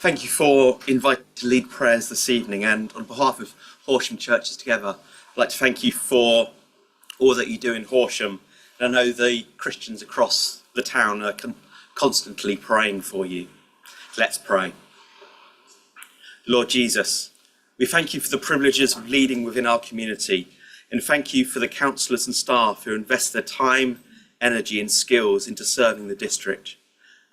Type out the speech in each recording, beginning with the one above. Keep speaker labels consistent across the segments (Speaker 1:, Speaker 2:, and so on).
Speaker 1: Thank you for inviting to lead prayers this evening, and on behalf of Horsham Churches Together, I'd like to thank you for all that you do in Horsham. And I know the Christians across the town are constantly praying for you. Let's pray. Lord Jesus, we thank you for the privileges of leading within our community, and thank you for the councillors and staff who invest their time, energy and skills into serving the district.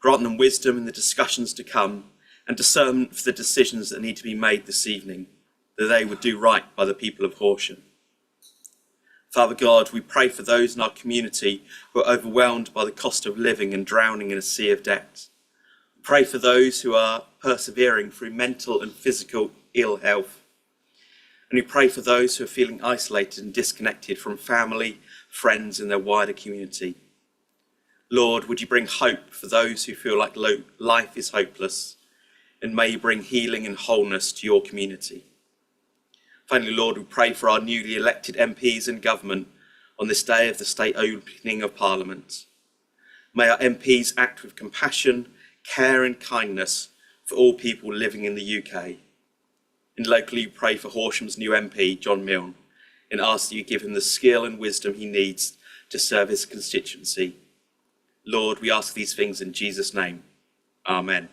Speaker 1: Grant them wisdom in the discussions to come and discernment for the decisions that need to be made this evening, that they would do right by the people of Horsham. Father God, we pray for those in our community who are overwhelmed by the cost of living and drowning in a sea of debt. Pray for those who are persevering through mental and physical ill health. And we pray for those who are feeling isolated and disconnected from family, friends and their wider community. Lord, would you bring hope for those who feel like life is hopeless, and may you bring healing and wholeness to your community. Finally, Lord, we pray for our newly elected MPs and government on this day of the state opening of Parliament. May our MPs act with compassion, care and kindness for all people living in the UK. And locally, we pray for Horsham's new MP, John Milne, and ask that you give him the skill and wisdom he needs to serve his constituency. Lord, we ask these things in Jesus' name. Amen.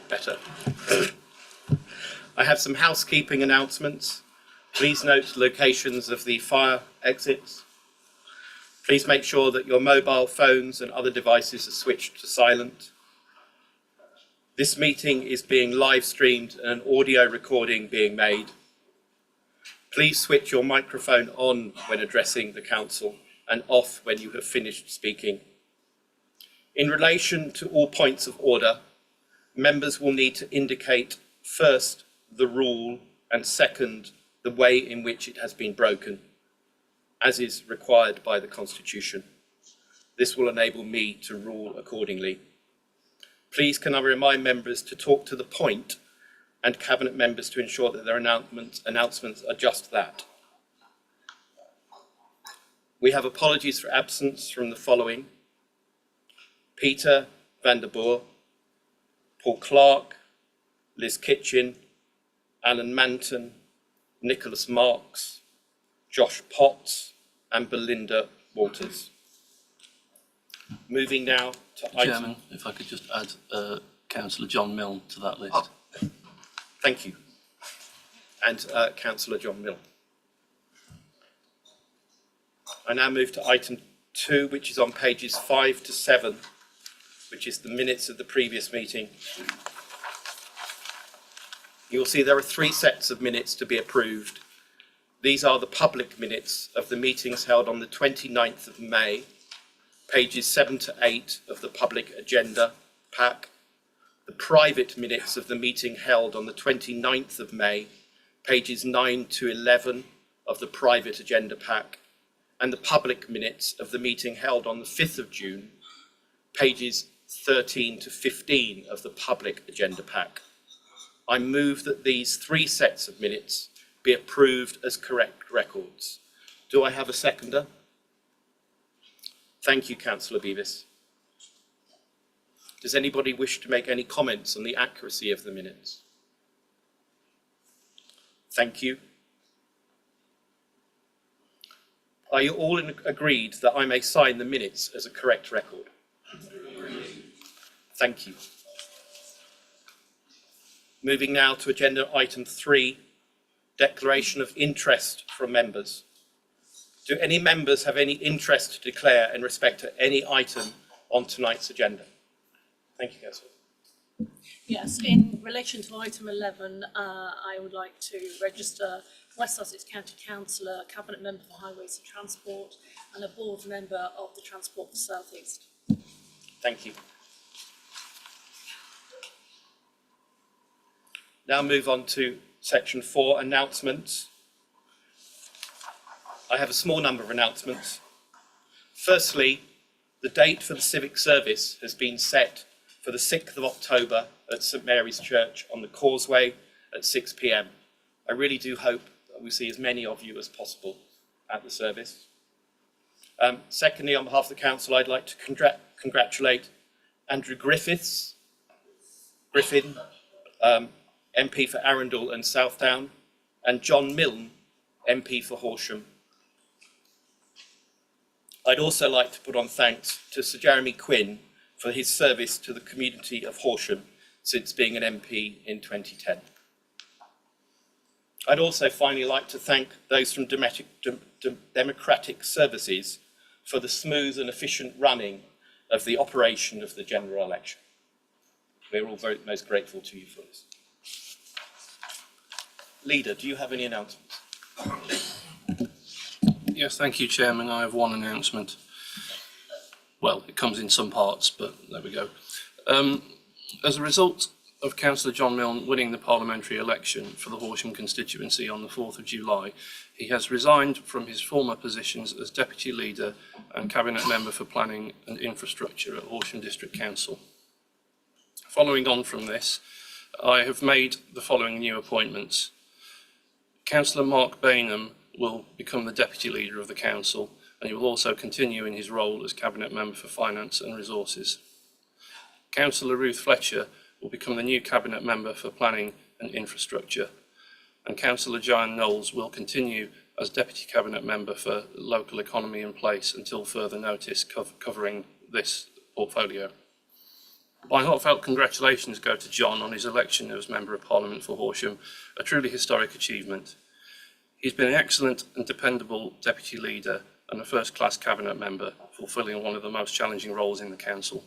Speaker 2: Better. I have some housekeeping announcements. Please note locations of the fire exits. Please make sure that your mobile phones and other devices are switched to silent. This meeting is being live streamed and an audio recording being made. Please switch your microphone on when addressing the council and off when you have finished speaking. In relation to all points of order, members will need to indicate first the rule and second the way in which it has been broken, as is required by the Constitution. This will enable me to rule accordingly. Please can I remind members to talk to the point, and Cabinet members to ensure that their announcements are just that. We have apologies for absence from the following: Peter van der Boer, Paul Clark, Liz Kitchen, Alan Manton, Nicholas Marks, Josh Potts and Belinda Walters. Moving now to item...
Speaker 3: Chairman, if I could just add Councillor John Milne to that list.
Speaker 2: Oh, thank you. And Councillor John Milne. I now move to item 2, which is on pages 5 to 7, which is the minutes of the previous meeting. You'll see there are 3 sets of minutes to be approved. These are the public minutes of the meetings held on the 29th of May, pages 7 to 8 of the public agenda pack, the private minutes of the meeting held on the 29th of May, pages 9 to 11 of the private agenda pack, and the public minutes of the meeting held on the 5th of June, pages 13 to 15 of the public agenda pack. I move that these 3 sets of minutes be approved as correct records. Do I have a seconder? Thank you, Councillor Beavis. Does anybody wish to make any comments on the accuracy of the minutes? Thank you. Are you all agreed that I may sign the minutes as a correct record? Thank you. Moving now to agenda item 3, declaration of interest from members. Do any members have any interest to declare in respect to any item on tonight's agenda? Thank you, Councillor.
Speaker 4: Yes, in relation to item 11, I would like to register West Sussex County Councillor, Cabinet Member for Highways and Transport, and a board member of the Transport for South East.
Speaker 2: Thank you. Now move on to section 4, announcements. I have a small number of announcements. Firstly, the date for the civic service has been set for the 6th of October at St Mary's Church on the Causeway at 6 p.m. I really do hope we see as many of you as possible at the service. Secondly, on behalf of the council, I'd like to congratulate Andrew Griffin, MP for Arundel and Southdown, and John Milne, MP for Horsham. I'd also like to put on thanks to Sir Jeremy Quinn for his service to the community of Horsham since being an MP in 2010. I'd also finally like to thank those from Democratic Services for the smooth and efficient running of the operation of the general election. We're all most grateful to you for this. Leader, do you have any announcements?
Speaker 3: Yes, thank you, Chairman. I have one announcement. Well, it comes in some parts, but there we go. As a result of Councillor John Milne winning the parliamentary election for the Horsham constituency on the 4th of July, he has resigned from his former positions as Deputy Leader and Cabinet Member for Planning and Infrastructure at Horsham District Council. Following on from this, I have made the following new appointments. Councillor Mark Bainham will become the Deputy Leader of the Council, and he will also continue in his role as Cabinet Member for Finance and Resources. Councillor Ruth Fletcher will become the new Cabinet Member for Planning and Infrastructure, and Councillor Joanne Knowles will continue as Deputy Cabinet Member for Local Economy and Place until further notice covering this portfolio. My heartfelt congratulations go to John on his election as Member of Parliament for Horsham, a truly historic achievement. He's been an excellent and dependable Deputy Leader and a first-class Cabinet Member, fulfilling one of the most challenging roles in the Council.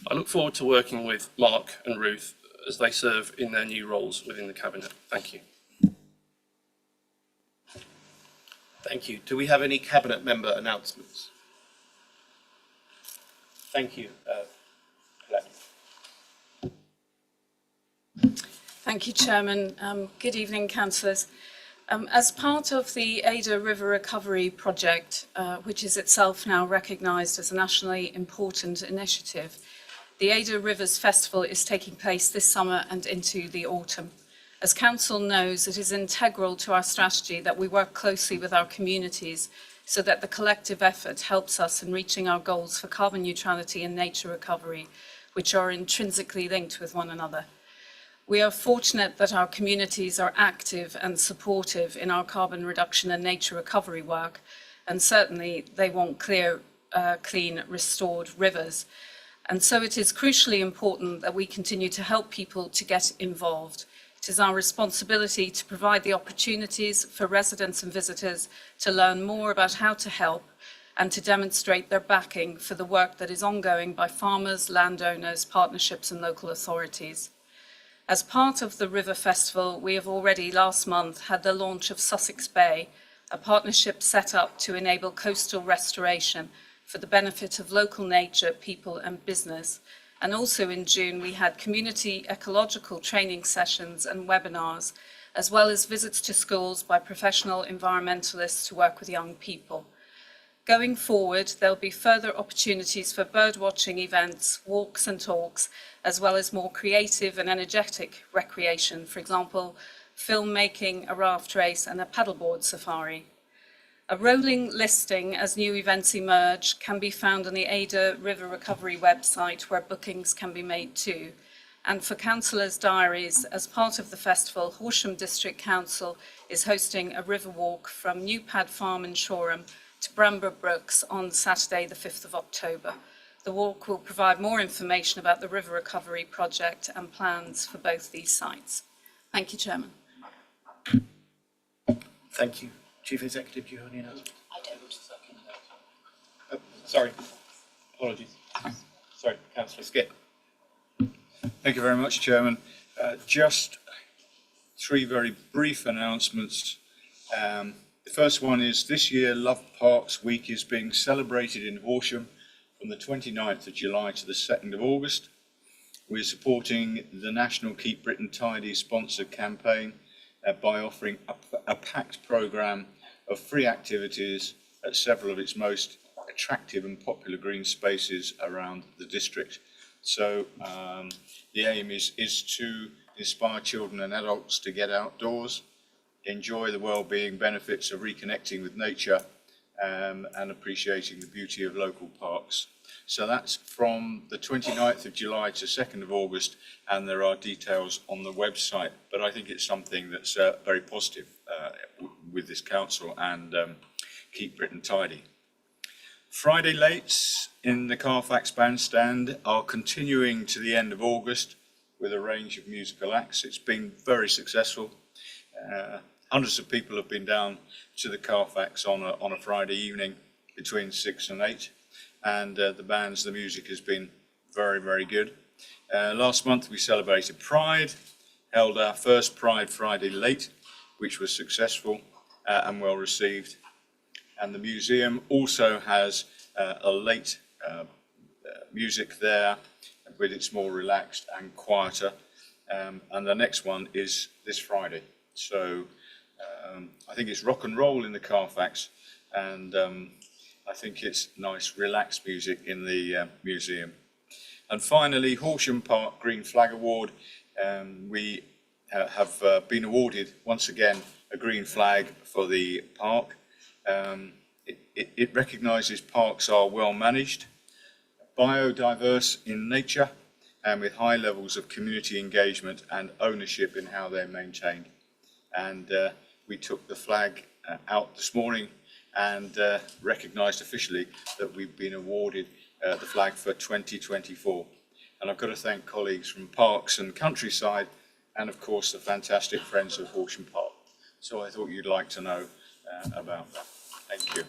Speaker 3: I look forward to working with Mark and Ruth as they serve in their new roles within the Cabinet. Thank you.
Speaker 2: Thank you. Do we have any Cabinet Member announcements? Thank you.
Speaker 5: Thank you, Chairman. Good evening, councillors. As part of the Ada River Recovery Project, which is itself now recognised as a nationally important initiative, the Ada Rivers Festival is taking place this summer and into the autumn. As Council knows, it is integral to our strategy that we work closely with our communities so that the collective effort helps us in reaching our goals for carbon neutrality and nature recovery, which are intrinsically linked with one another. We are fortunate that our communities are active and supportive in our carbon reduction and nature recovery work, and certainly they want clean, restored rivers. And so it is crucially important that we continue to help people to get involved. It is our responsibility to provide the opportunities for residents and visitors to learn more about how to help and to demonstrate their backing for the work that is ongoing by farmers, landowners, partnerships and local authorities. As part of the River Festival, we have already last month had the launch of Sussex Bay, a partnership set up to enable coastal restoration for the benefit of local nature, people and business. And also in June, we had community ecological training sessions and webinars, as well as visits to schools by professional environmentalists to work with young people. Going forward, there'll be further opportunities for birdwatching events, walks and talks, as well as more creative and energetic recreation, for example, filmmaking, a raft race and a paddleboard safari. A rolling listing as new events emerge can be found on the Ada River Recovery website where bookings can be made too. And for councillors' diaries, as part of the festival, Horsham District Council is hosting a river walk from Newpad Farm in Shoreham to Bramber Brooks on Saturday the 5th of October. The walk will provide more information about the River Recovery Project and plans for both these sites. Thank you, Chairman.
Speaker 2: Thank you. Chief Executive, do you have any announcements?
Speaker 5: I don't.
Speaker 2: Sorry. Apologies. Sorry, Councillor Skip.
Speaker 6: Thank you very much, Chairman. Just three very brief announcements. The first one is this year Love Parks Week is being celebrated in Horsham from the 29th of July to the 2nd of August. We're supporting the National Keep Britain Tidy sponsored campaign by offering a packed programme of free activities at several of its most attractive and popular green spaces around the district. So the aim is to inspire children and adults to get outdoors enjoy the well-being benefits of reconnecting with nature and appreciating the beauty of local parks. So that's from the 29th of July to 2nd of August, and there are details on the website. But I think it's something that's very positive with this council, and keep Britain tidy. Friday lates in the Carfax Bandstand are continuing to the end of August with a range of musical acts. It's been very successful. Hundreds of people have been down to the Carfax on a Friday evening between 6 and 8, and the music has been very, very good. Last month we celebrated Pride, held our first Pride Friday late, which was successful and well received. And the museum also has a late music there, but it's more relaxed and quieter. And the next one is this Friday. So I think it's rock and roll in the Carfax, and I think it's nice, relaxed music in the museum. And finally, Horsham Park Green Flag Award. We have been awarded once again a green flag for the park. It recognises parks are well managed, biodiverse in nature, and with high levels of community engagement and ownership in how they're maintained. And we took the flag out this morning and recognised officially that we've been awarded the flag for 2024. And I've got to thank colleagues from Parks and Countryside, and of course the fantastic friends of Horsham Park. So I thought you'd like to know about that. Thank you.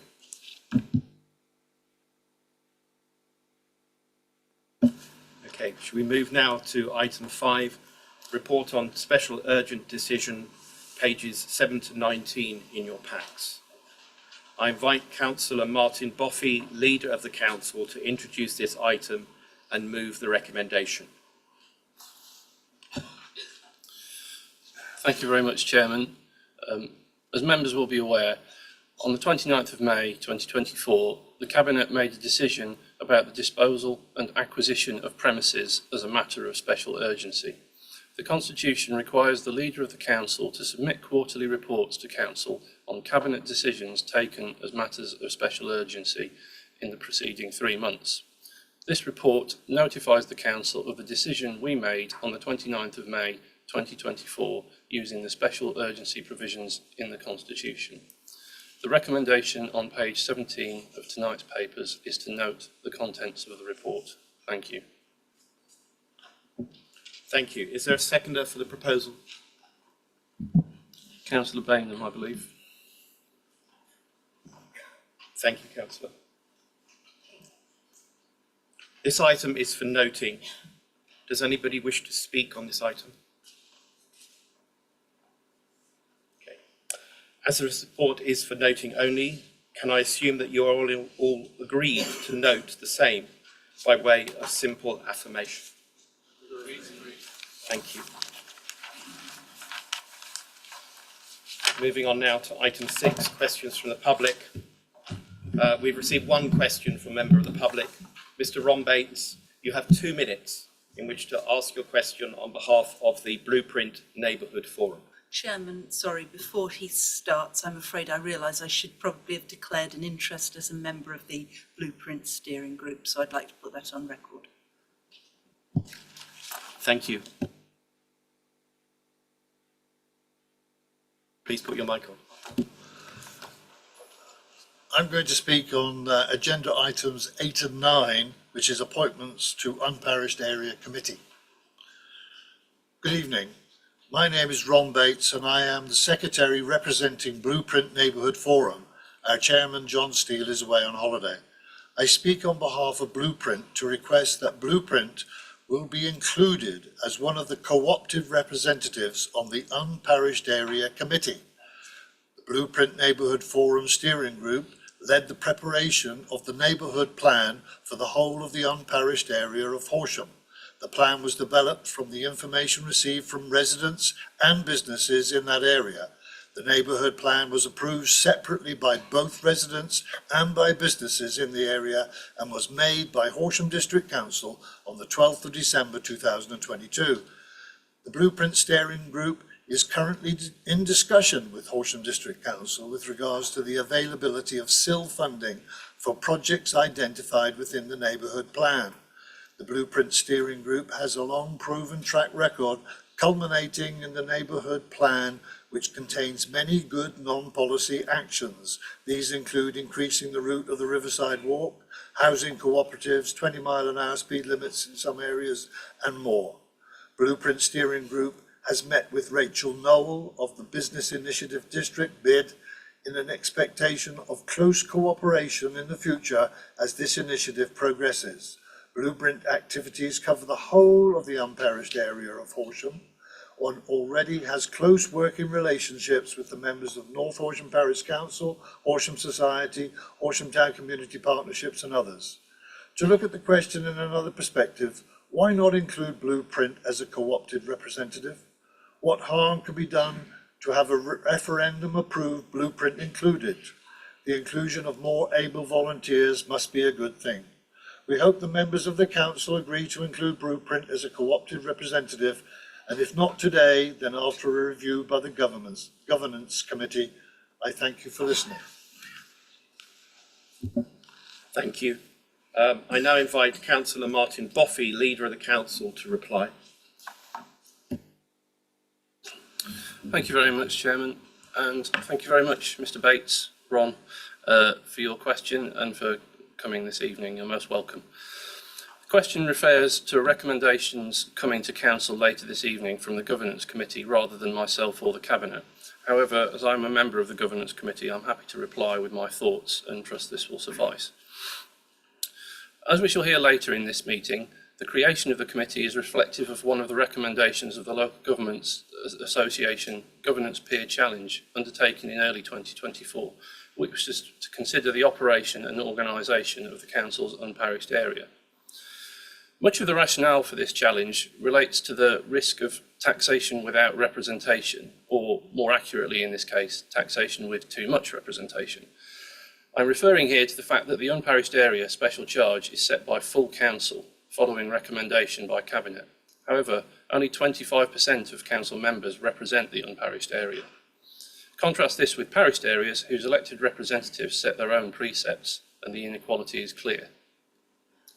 Speaker 2: Okay, should we move now to item 5, report on special urgent decision, pages 7 to 19 in your packs. I invite Councillor Martin Boffey, leader of the council, to introduce this item and move the recommendation.
Speaker 3: Thank you very much, Chairman. As members will be aware, on the 29th of May 2024, the Cabinet made a decision about the disposal and acquisition of premises as a matter of special urgency. The Constitution requires the Leader of the Council to submit quarterly reports to Council on Cabinet decisions taken as matters of special urgency in the preceding 3 months. This report notifies the Council of the decision we made on the 29th of May 2024 using the special urgency provisions in the Constitution. The recommendation on page 17 of tonight's papers is to note the contents of the report. Thank you.
Speaker 2: Thank you. Is there a seconder for the proposal?
Speaker 3: Councillor Bainham, I believe.
Speaker 2: Thank you, Councillor. This item is for noting. Does anybody wish to speak on this item? Okay. As the report is for noting only, can I assume that you are all agreed to note the same by way of simple affirmation? Thank you. Moving on now to item 6, questions from the public. We've received one question from a member of the public. Mr. Ron Bates, you have 2 minutes in which to ask your question on behalf of the Blueprint Neighbourhood Forum.
Speaker 7: Chairman, sorry, before he starts, I'm afraid I realise I should probably have declared an interest as a member of the Blueprint Steering Group, so I'd like to put that on record.
Speaker 2: Thank you. Please put your mic on.
Speaker 8: I'm going to speak on agenda items 8 and 9, which is appointments to unparished area committee. Good evening. My name is Ron Bates and I am the secretary representing Blueprint Neighbourhood Forum. Our chairman, John Steele, is away on holiday. I speak on behalf of Blueprint to request that Blueprint will be included as one of the co-opted representatives on the unparished area committee. The Blueprint Neighbourhood Forum Steering Group led the preparation of the neighbourhood plan for the whole of the unparished area of Horsham. The plan was developed from the information received from residents and businesses in that area. The neighbourhood plan was approved separately by both residents and by businesses in the area and was made by Horsham District Council on the 12th of December 2022. The Blueprint Steering Group is currently in discussion with Horsham District Council with regards to the availability of SIL funding for projects identified within the neighbourhood plan. The Blueprint Steering Group has a long proven track record culminating in the neighbourhood plan, which contains many good non-policy actions. These include increasing the route of the Riverside Walk, housing cooperatives, 20-mile-an-hour speed limits in some areas, and more. Blueprint Steering Group has met with Rachel Noel of the Business Initiative District BID in an expectation of close cooperation in the future as this initiative progresses. Blueprint activities cover the whole of the unparished area of Horsham and already has close working relationships with the members of North Horsham Parish Council, Horsham Society, Horsham Town Community Partnerships and others. To look at the question in another perspective, why not include Blueprint as a co-opted representative? What harm could be done to have a referendum approved Blueprint included? The inclusion of more able volunteers must be a good thing. We hope the members of the council agree to include Blueprint as a co-opted representative, and if not today, then after a review by the governance committee. I thank you for listening.
Speaker 2: Thank you. I now invite Councillor Martin Boffey, Leader of the Council, to reply.
Speaker 3: Thank you very much, Chairman, and thank you very much, Mr. Bates, Ron, for your question and for coming this evening. You're most welcome. The question refers to recommendations coming to Council later this evening from the Governance Committee rather than myself or the Cabinet. However, as I'm a member of the Governance Committee, I'm happy to reply with my thoughts and trust this will suffice. As we shall hear later in this meeting, the creation of the committee is reflective of one of the recommendations of the Local Governments Association Governance Peer Challenge undertaken in early 2024, which is to consider the operation and organisation of the Council's unparished area. Much of the rationale for this challenge relates to the risk of taxation without representation, or more accurately in this case, taxation with too much representation. I'm referring here to the fact that the unparished area special charge is set by full council following recommendation by Cabinet. However, only 25% of council members represent the unparished area. Contrast this with parished areas whose elected representatives set their own precepts, and the inequality is clear.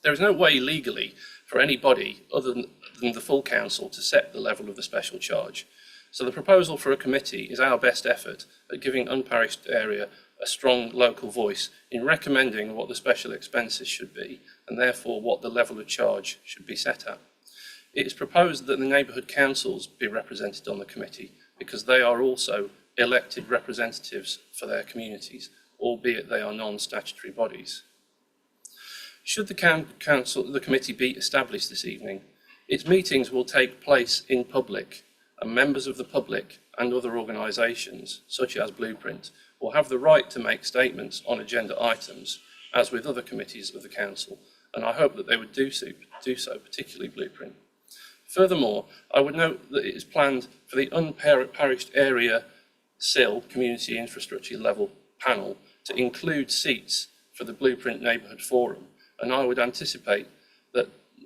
Speaker 3: There is no way legally for any body other than the full council to set the level of the special charge. So the proposal for a committee is our best effort at giving unparished area a strong local voice in recommending what the special expenses should be and therefore what the level of charge should be set at. It is proposed that the neighbourhood councils be represented on the committee because they are also elected representatives for their communities, albeit they are non-statutory bodies. Should the committee be established this evening, its meetings will take place in public, and members of the public and other organisations, such as Blueprint, will have the right to make statements on agenda items, as with other committees of the Council, and I hope that they would do so, particularly Blueprint. Furthermore, I would note that it is planned for the unparished area SIL, Community Infrastructure Level panel, to include seats for the Blueprint Neighbourhood Forum, and I would anticipate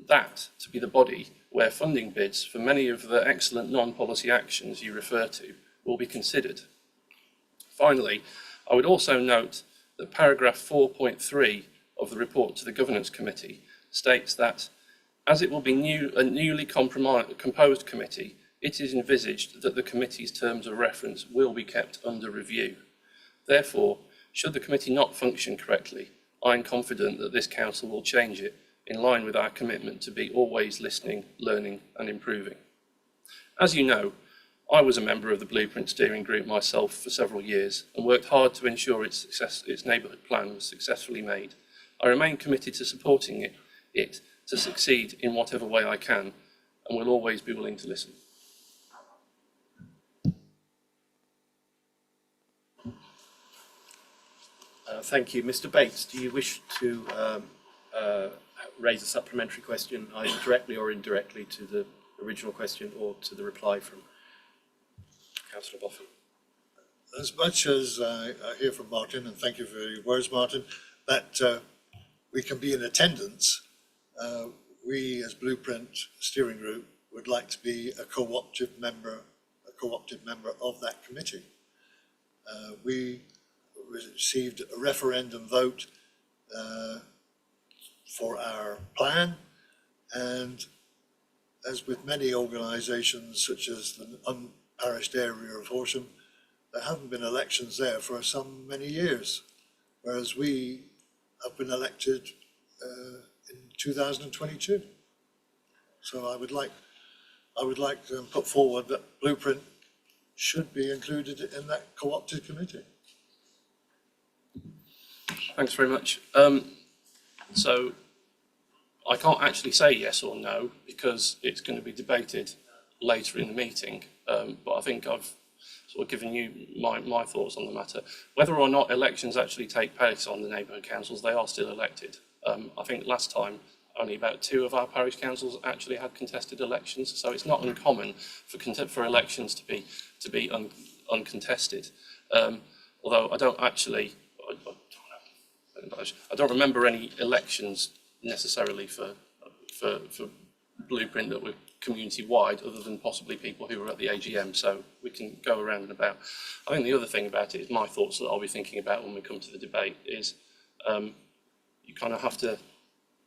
Speaker 3: that to be the body where funding bids for many of the excellent non-policy actions you refer to will be considered. Finally, I would also note that paragraph 4.3 of the report to the Governance Committee states that, as it will be a newly composed committee, it is envisaged that the committee's terms of reference will be kept under review. Therefore, should the committee not function correctly, I am confident that this council will change it in line with our commitment to be always listening, learning and improving. As you know, I was a member of the Blueprint Steering Group myself for several years and worked hard to ensure its neighbourhood plan was successfully made. I remain committed to supporting it to succeed in whatever way I can and will always be willing to listen.
Speaker 2: Thank you. Mr. Bates, do you wish to raise a supplementary question either directly or indirectly to the original question or to the reply from Councillor Boffey?
Speaker 8: As much as I hear from Martin, and thank you for your words, Martin, that we can be in attendance, we as Blueprint Steering Group would like to be a co-opted member, a co-opted member of that committee. We received a referendum vote for our plan, and as with many organisations such as the unparished area of Horsham, there haven't been elections there for some many years, whereas we have been elected in 2022. So I would like to put forward that Blueprint should be included in that co-opted committee.
Speaker 3: Thanks very much. So I can't actually say yes or no because it's going to be debated later in the meeting. But I think I've sort of given you my thoughts on the matter. Whether or not elections actually take place on the neighbourhood councils, they are still elected. I think last time only about 2 of our parish councils actually had contested elections, so it's not uncommon for elections to be uncontested. Although I don't actually, I don't remember any elections necessarily for Blueprint that were community-wide, other than possibly people who were at the AGM, so we can go around and about. I think the other thing about it is my thoughts that I'll be thinking about when we come to the debate is you kind of have to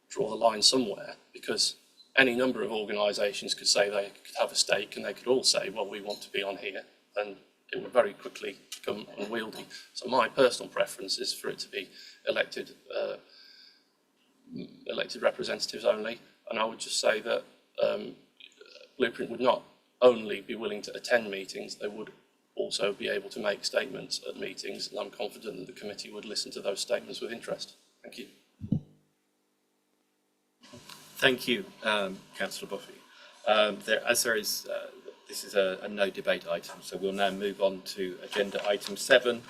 Speaker 3: draw the line somewhere, because any number of organisations could say they could have a stake, and they could all say, well, we want to be on here, and it would very quickly become unwieldy. So my personal preference is for it to be elected representatives only, and I would just say that Blueprint would not only be willing to attend meetings, they would also be able to make statements at meetings, and I'm confident that the committee would listen to those statements with interest. Thank you.
Speaker 2: Thank you, Councillor Buffy. This is a no debate item, so we'll now move on to agenda item 7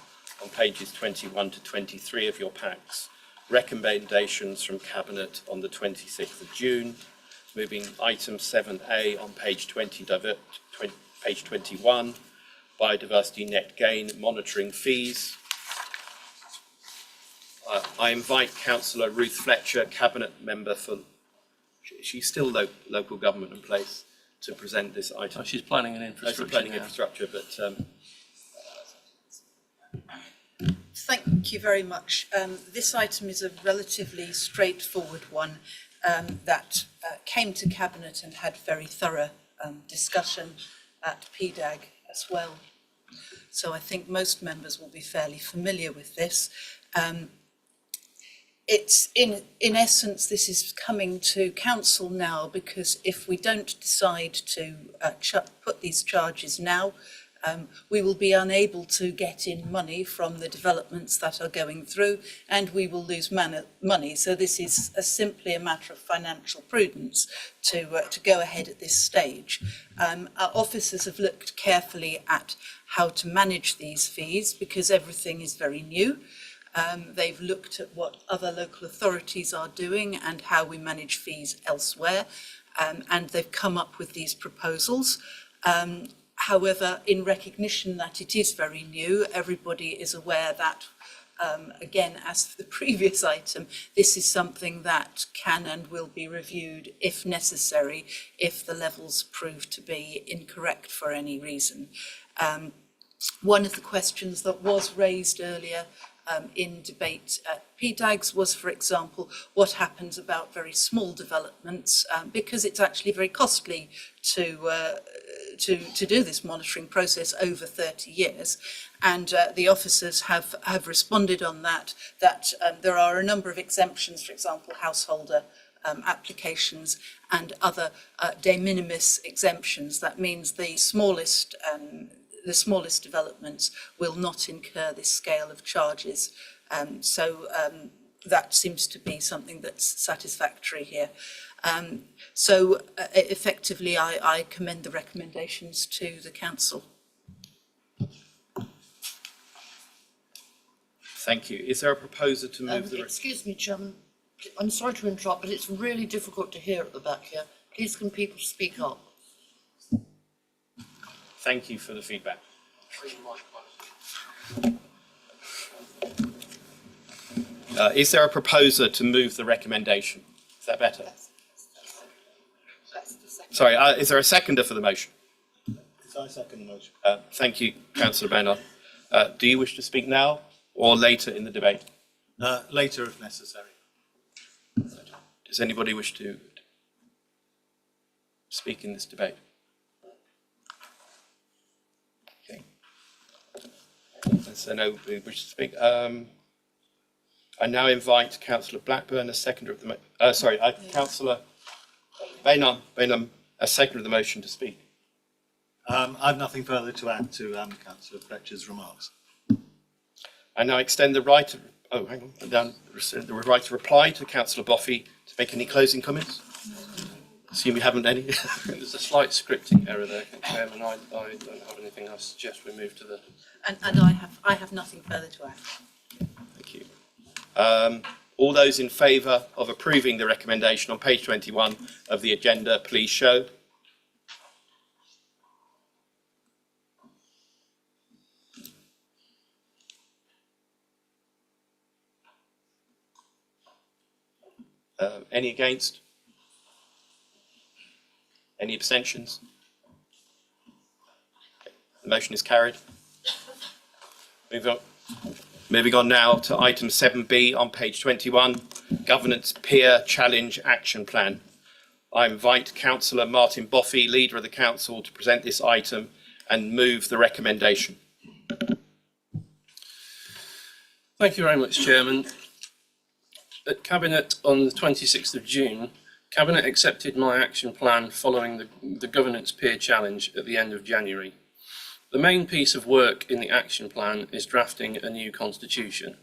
Speaker 2: on pages 21 to 23 of your packs. Recommendations from Cabinet on the 26th of June. Moving item 7A on page 21, biodiversity net gain monitoring fees. I invite Councillor Ruth Fletcher, Cabinet Member for, she's still local government in place, to present this item.
Speaker 3: Oh, she's planning an infrastructure.
Speaker 2: Infrastructure, but
Speaker 7: Thank you very much. This item is a relatively straightforward one that came to Cabinet and had very thorough discussion at PDAG as well. So I think most members will be fairly familiar with this. It's in essence, this is coming to council now, because if we don't decide to put these charges now, we will be unable to get in money from the developments that are going through, and we will lose money. So this is simply a matter of financial prudence to go ahead at this stage. Our officers have looked carefully at how to manage these fees, because everything is very new. They've looked at what other local authorities are doing and how we manage fees elsewhere, and they've come up with these proposals. However, in recognition that it is very new, everybody is aware that, again, as for the previous item, this is something that can and will be reviewed if necessary, if the levels prove to be incorrect for any reason. One of the questions that was raised earlier in debate at PDAGs was, for example, what happens about very small developments, because it's actually very costly to do this monitoring process over 30 years. And the officers have responded on that there are a number of exemptions, for example, householder applications and other de minimis exemptions. That means the smallest developments will not incur this scale of charges. So that seems to be something that's satisfactory here. So effectively, I commend the recommendations to the council.
Speaker 2: thank you. Is there a proposer to move the...
Speaker 9: Excuse me, Chairman. I'm sorry to interrupt, but it's really difficult to hear at the back here. Please, can people speak up?
Speaker 2: Thank you for the feedback. Is there a proposer to move the recommendation? Is that better? Sorry, is there a seconder for the motion?
Speaker 8: I second the motion.
Speaker 2: Thank you, Councillor Benner. Do you wish to speak now or later in the debate?
Speaker 8: Later if necessary.
Speaker 2: Does anybody wish to speak in this debate? Okay. So nobody wishes to speak. I now invite Councillor Blackburn, a seconder of the Councillor Bainham, a seconder of the motion, to speak.
Speaker 8: I've nothing further to add to Councillor Fletcher's remarks.
Speaker 2: I now extend the right to the right to reply to Councillor Boffey to make any closing comments. Assume you haven't any.
Speaker 3: There's a slight scripting error there, Chairman. I don't have anything. I suggest we move to the...
Speaker 7: And I have nothing further to add.
Speaker 2: Thank you. All those in favour of approving the recommendation on page 21 of the agenda, please show. Any against? Any abstentions? The motion is carried. Moving on now to item 7B on page 21, Governance Peer Challenge Action Plan. I invite Councillor Martin Boffey, Leader of the Council, to present this item and move the recommendation.
Speaker 3: Thank you very much, Chairman. At Cabinet on the 26th of June, Cabinet accepted my action plan following the Governance Peer Challenge at the end of January. The main piece of work in the action plan is drafting a new constitution.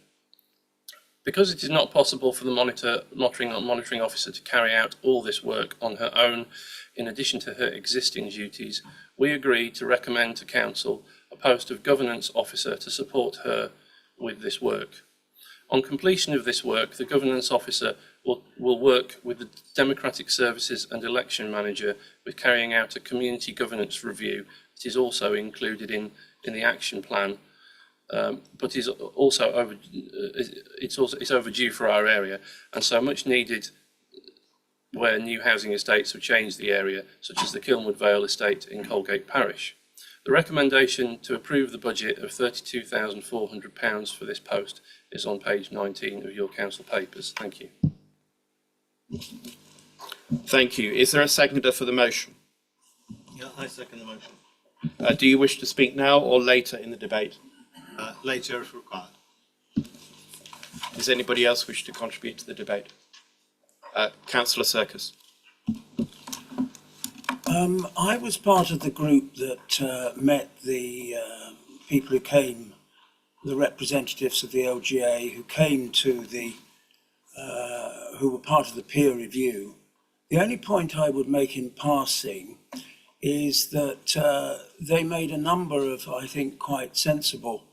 Speaker 3: Because it is not possible for the monitoring officer to carry out all this work on her own, in addition to her existing duties, we agreed to recommend to Council a post of governance officer to support her with this work. On completion of this work, the governance officer will work with the Democratic Services and Election Manager with carrying out a community governance review that is also included in the action plan, but is also it's overdue for our area, and so much needed where new housing estates have changed the area, such as the Kilnwood Vale estate in Colgate Parish. The recommendation to approve the budget of £32,400 for this post is on page 19 of your council papers. Thank you.
Speaker 2: Thank you. Is there a seconder for the motion?
Speaker 8: Yeah, I second the motion.
Speaker 2: Do you wish to speak now or later in the debate?
Speaker 8: Later if required.
Speaker 2: Does anybody else wish to contribute to the debate? Councillor Serkis.
Speaker 10: I was part of the group that met the people who came, the representatives of the LGA who came to who were part of the peer review. The only point I would make in passing is that they made a number of, I think, quite sensible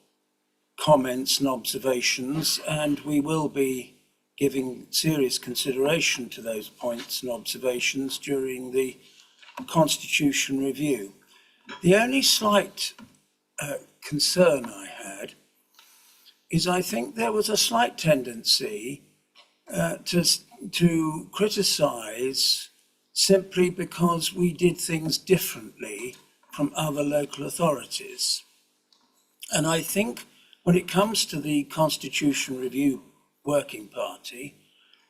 Speaker 10: comments and observations, and we will be giving serious consideration to those points and observations during the Constitution review. The only slight concern I had is I think there was a slight tendency to criticise simply because we did things differently from other local authorities. And I think when it comes to the Constitution Review Working Party,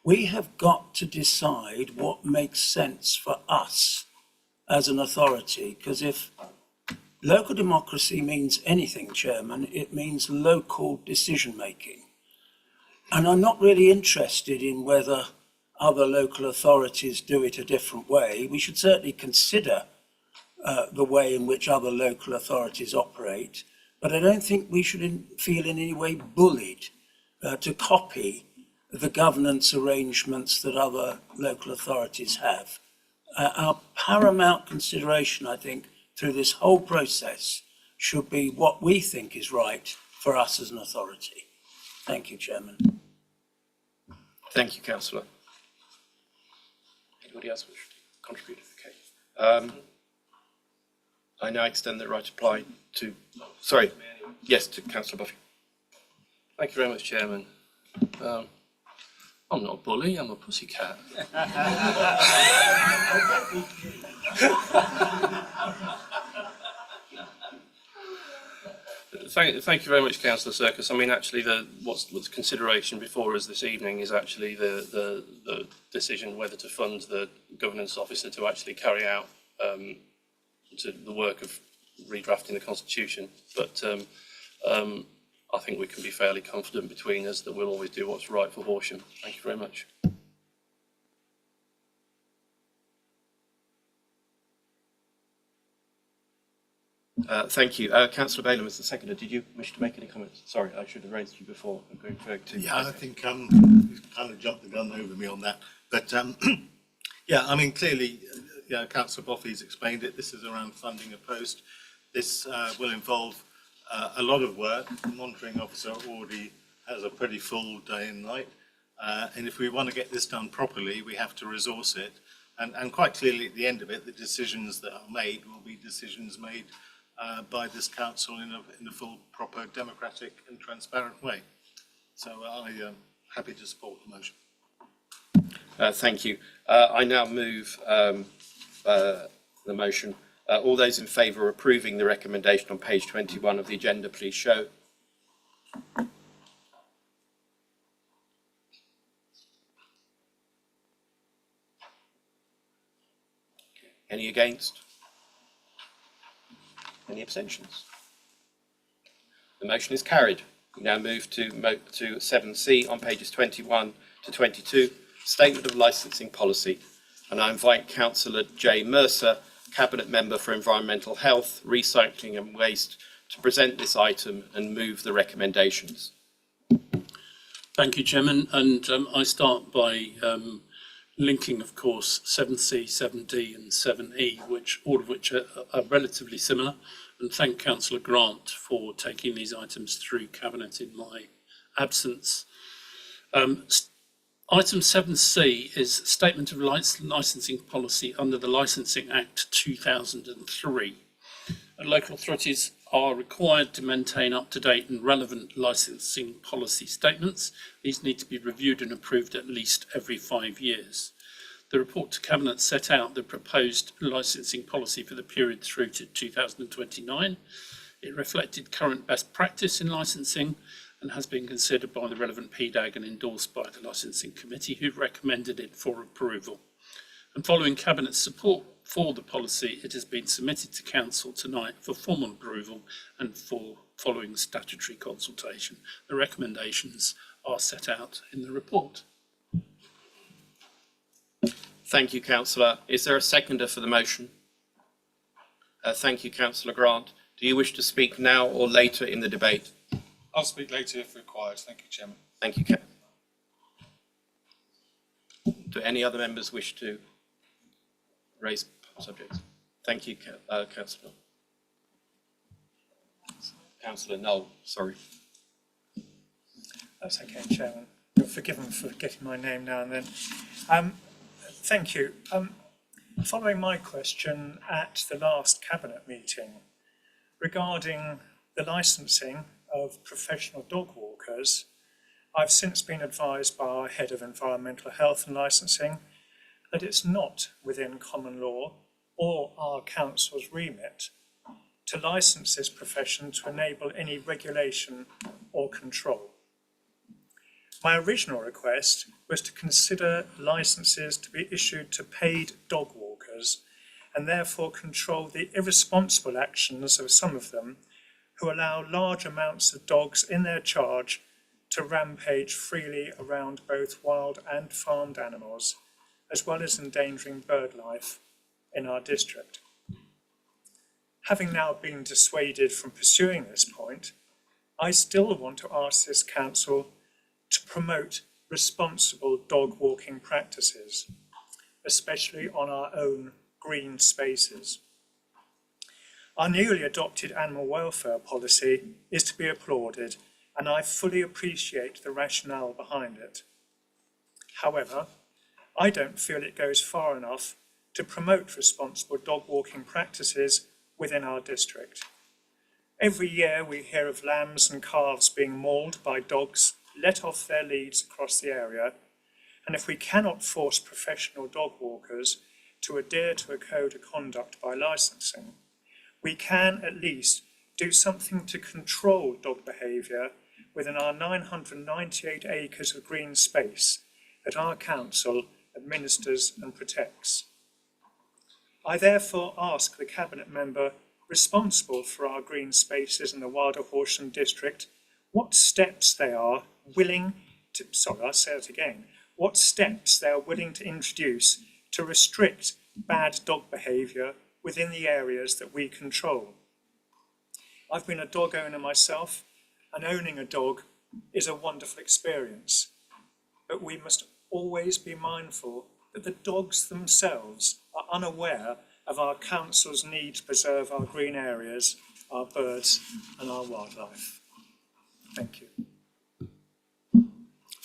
Speaker 10: we have got to decide what makes sense for us as an authority, because if local democracy means anything, Chairman, it means local decision making. And I'm not really interested in whether other local authorities do it a different way. We should certainly consider the way in which other local authorities operate, but I don't think we should feel in any way bullied to copy the governance arrangements that other local authorities have. Our paramount consideration, I think, through this whole process should be what we think is right for us as an authority. Thank you, Chairman.
Speaker 2: Thank you, Councillor. Anybody else wish to contribute? Okay. I now extend the right to apply to... Sorry. Yes, to Councillor Buffy.
Speaker 3: Thank you very much, Chairman. I'm not a bully, I'm a pussycat. Thank you very much, Councillor Serkis. I mean, actually, what's consideration before us this evening is actually the decision whether to fund the governance officer to actually carry out to the work of redrafting the constitution. But I think we can be fairly confident between us that we'll always do what's right for Horsham. Thank you very much.
Speaker 2: Thank you. Councillor Bailey was the seconder. Did you wish to make any comments? Sorry, I should have raised you before. I'm going very to.
Speaker 8: Yeah, I think you've kind of jumped the gun over me on that. But yeah, I mean, clearly, Councillor Boffey's explained it. This is around funding a post. This will involve a lot of work. The monitoring officer already has a pretty full day and night. And if we want to get this done properly, we have to resource it. And quite clearly, at the end of it, the decisions that are made will be decisions made by this council in a full, proper, democratic and transparent way. So I am happy to support the motion.
Speaker 2: Thank you. I now move the motion. All those in favour of approving the recommendation on page 21 of the agenda, please show. Any against? Any abstentions? The motion is carried. We now move to 7C on pages 21 to 22, Statement of Licensing Policy. And I invite Councillor J Mercer, Cabinet Member for Environmental Health, Recycling and Waste, to present this item and move the recommendations.
Speaker 3: Thank you, Chairman. And I start by linking, of course, 7C, 7D and 7E, all of which are relatively similar, and thank Councillor Grant for taking these items through Cabinet in my absence. Item 7C is Statement of Licensing Policy under the Licensing Act 2003. Local authorities are required to maintain up-to-date and relevant licensing policy statements. These need to be reviewed and approved at least every 5 years. The report to Cabinet set out the proposed licensing policy for the period through to 2029. It reflected current best practice in licensing and has been considered by the relevant PDAG and endorsed by the Licensing Committee, who recommended it for approval. And following Cabinet's support for the policy, it has been submitted to Council tonight for formal approval and for following statutory consultation. The recommendations are set out in the report.
Speaker 2: Thank you, Councillor. Is there a seconder for the motion? Thank you, Councillor Grant. Do you wish to speak now or later in the debate?
Speaker 6: I'll speak later if required. Thank you, Chairman.
Speaker 2: Thank you, Councillor. Do any other members wish to raise subjects? Thank you, Councillor. Councillor Knoll, sorry.
Speaker 11: That's okay, Chairman. You're forgiven for getting my name now and then. Thank you. Following my question at the last Cabinet meeting regarding the licensing of professional dog walkers, I've since been advised by our Head of Environmental Health and Licensing that it's not within common law or our Council's remit to license this profession to enable any regulation or control. My original request was to consider licences to be issued to paid dog walkers and therefore control the irresponsible actions of some of them who allow large amounts of dogs in their charge to rampage freely around both wild and farmed animals, as well as endangering bird life in our district. Having now been dissuaded from pursuing this point, I still want to ask this Council to promote responsible dog walking practices, especially on our own green spaces. Our newly adopted animal welfare policy is to be applauded, and I fully appreciate the rationale behind it. However, I don't feel it goes far enough to promote responsible dog walking practices within our district. Every year we hear of lambs and calves being mauled by dogs let off their leads across the area, and if we cannot force professional dog walkers to adhere to a code of conduct by licensing, we can at least do something to control dog behaviour within our 998 acres of green space that our council administers and protects. I therefore ask the Cabinet member responsible for our green spaces in the wider Horsham district what steps they are willing to, what steps they are willing to introduce to restrict bad dog behaviour within the areas that we control. I've been a dog owner myself, and owning a dog is a wonderful experience, but we must always be mindful that the dogs themselves are unaware of our council's need to preserve our green areas, our birds and our wildlife. Thank you.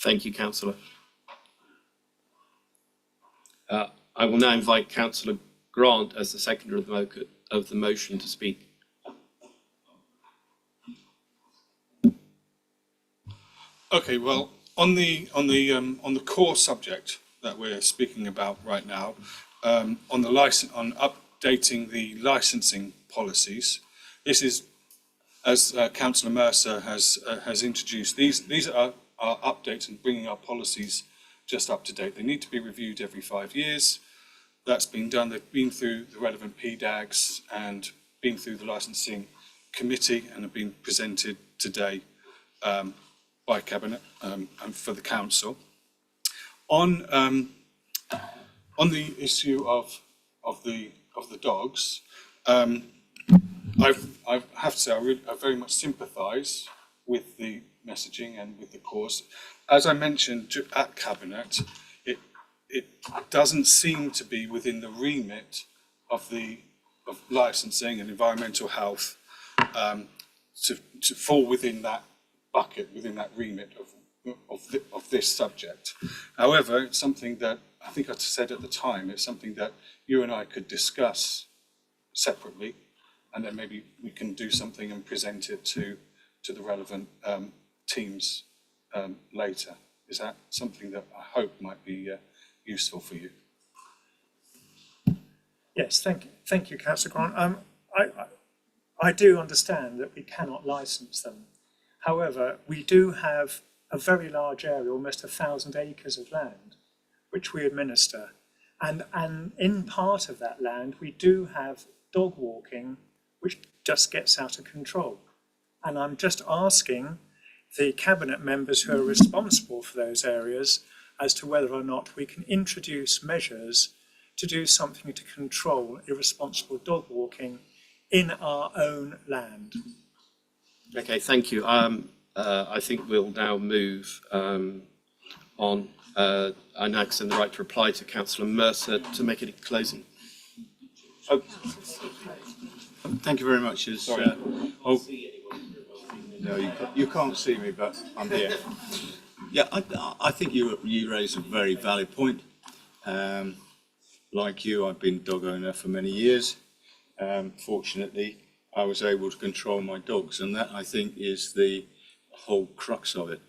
Speaker 2: Thank you, Councillor. I will now invite Councillor Grant as the seconder of the motion to speak.
Speaker 6: Okay, well, on the core subject that we're speaking about right now, on updating the licensing policies, this is, as Councillor Mercer has introduced, these are our updates and bringing our policies just up to date. They need to be reviewed every 5 years. That's been done. They've been through the relevant PDAGs and been through the licensing committee and have been presented today by Cabinet and for the Council. On the issue of the dogs, I have to say I very much sympathise with the messaging and with the cause. As I mentioned at Cabinet, it doesn't seem to be within the remit of licensing and environmental health to fall within that bucket, within that remit of this subject. However, it's something that I think I said at the time, it's something that you and I could discuss separately, and then maybe we can do something and present it to the relevant teams later. Is that something that I hope might be useful for you?
Speaker 11: Yes, thank you, Councillor Grant. I do understand that we cannot license them. However, we do have a very large area, almost 1,000 acres of land, which we administer. And in part of that land, we do have dog walking, which just gets out of control. And I'm just asking the Cabinet members who are responsible for those areas as to whether or not we can introduce measures to do something to control irresponsible dog walking in our own land.
Speaker 2: Okay, thank you. I think we'll now move on. I now extend the right to reply to Councillor Mercer to make it closing.
Speaker 6: Oh,
Speaker 12: thank you very much. No, you can't see me, but I'm here. Yeah, I think you raise a very valid point. Like you, I've been dog owner for many years. Fortunately, I was able to control my dogs, and that I think is the whole crux of it.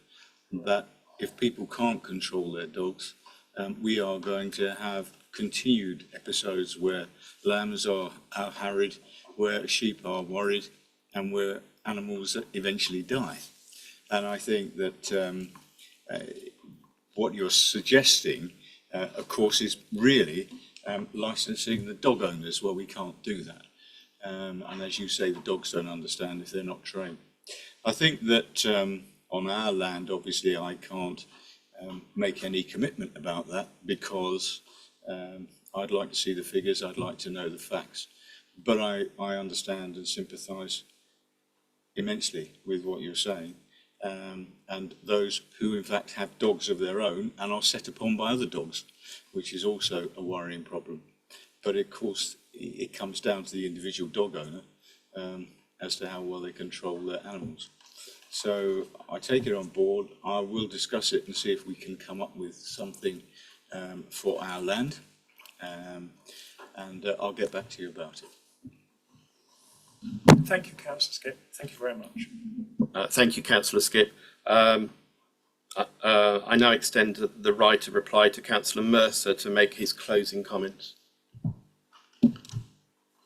Speaker 12: That if people can't control their dogs, we are going to have continued episodes where lambs are harried, where sheep are worried, and where animals eventually die. And I think that what you're suggesting, of course, is really licensing the dog owners. Well, we can't do that. And as you say, the dogs don't understand if they're not trained. I think that on our land, obviously, I can't make any commitment about that because I'd like to see the figures, I'd like to know the facts. But I understand and sympathise immensely with what you're saying. And those who in fact have dogs of their own and are set upon by other dogs, which is also a worrying problem. But of course, it comes down to the individual dog owner as to how well they control their animals. So I take it on board. I will discuss it and see if we can come up with something for our land. And I'll get back to you about it.
Speaker 11: Thank you, Councillor Skip. Thank you very much.
Speaker 2: Thank you, Councillor Skip. I now extend the right of reply to Councillor Mercer to make his closing comments.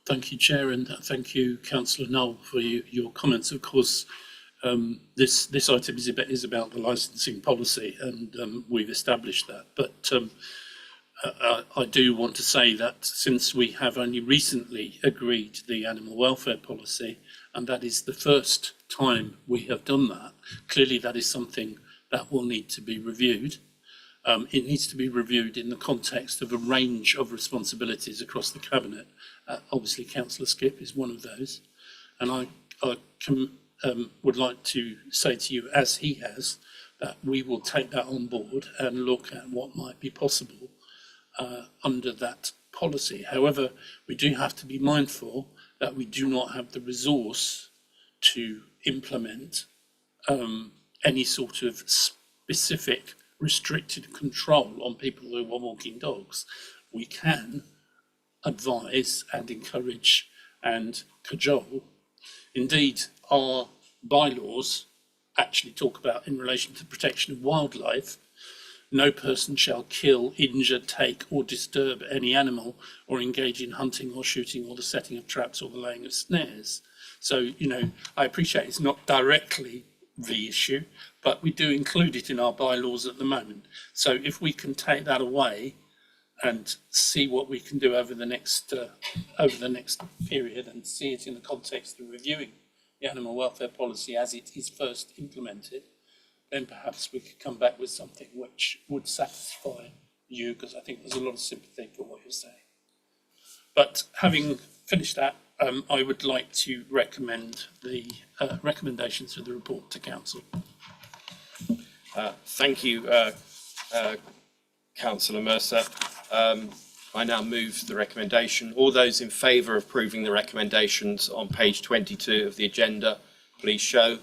Speaker 3: Thank you, Chair, and thank you, Councillor Knoll, for your comments. Of course, this item is about the licensing policy, and we've established that. But I do want to say that since we have only recently agreed the animal welfare policy, and that is the first time we have done that, clearly that is something that will need to be reviewed. It needs to be reviewed in the context of a range of responsibilities across the Cabinet. Obviously, Councillor Skipp is one of those. And I would like to say to you, as he has, that we will take that on board and look at what might be possible under that policy. However, we do have to be mindful that we do not have the resource to implement any sort of specific restricted control on people who are walking dogs. We can advise and encourage and cajole. Indeed, our bylaws actually talk about, in relation to protection of wildlife, no person shall kill, injure, take or disturb any animal or engage in hunting or shooting or the setting of traps or the laying of snares. So, I appreciate it's not directly the issue, but we do include it in our bylaws at the moment. So if we can take that away and see what we can do over the next period and see it in the context of reviewing the animal welfare policy as it is first implemented, then perhaps we could come back with something which would satisfy you, because I think there's a lot of sympathy for what you're saying. But having finished that, I would like to recommend the recommendations of the report to Council.
Speaker 2: Thank you, Councillor Mercer. I now move the recommendation. All those in favour of approving the recommendations on page 22 of the agenda, please show.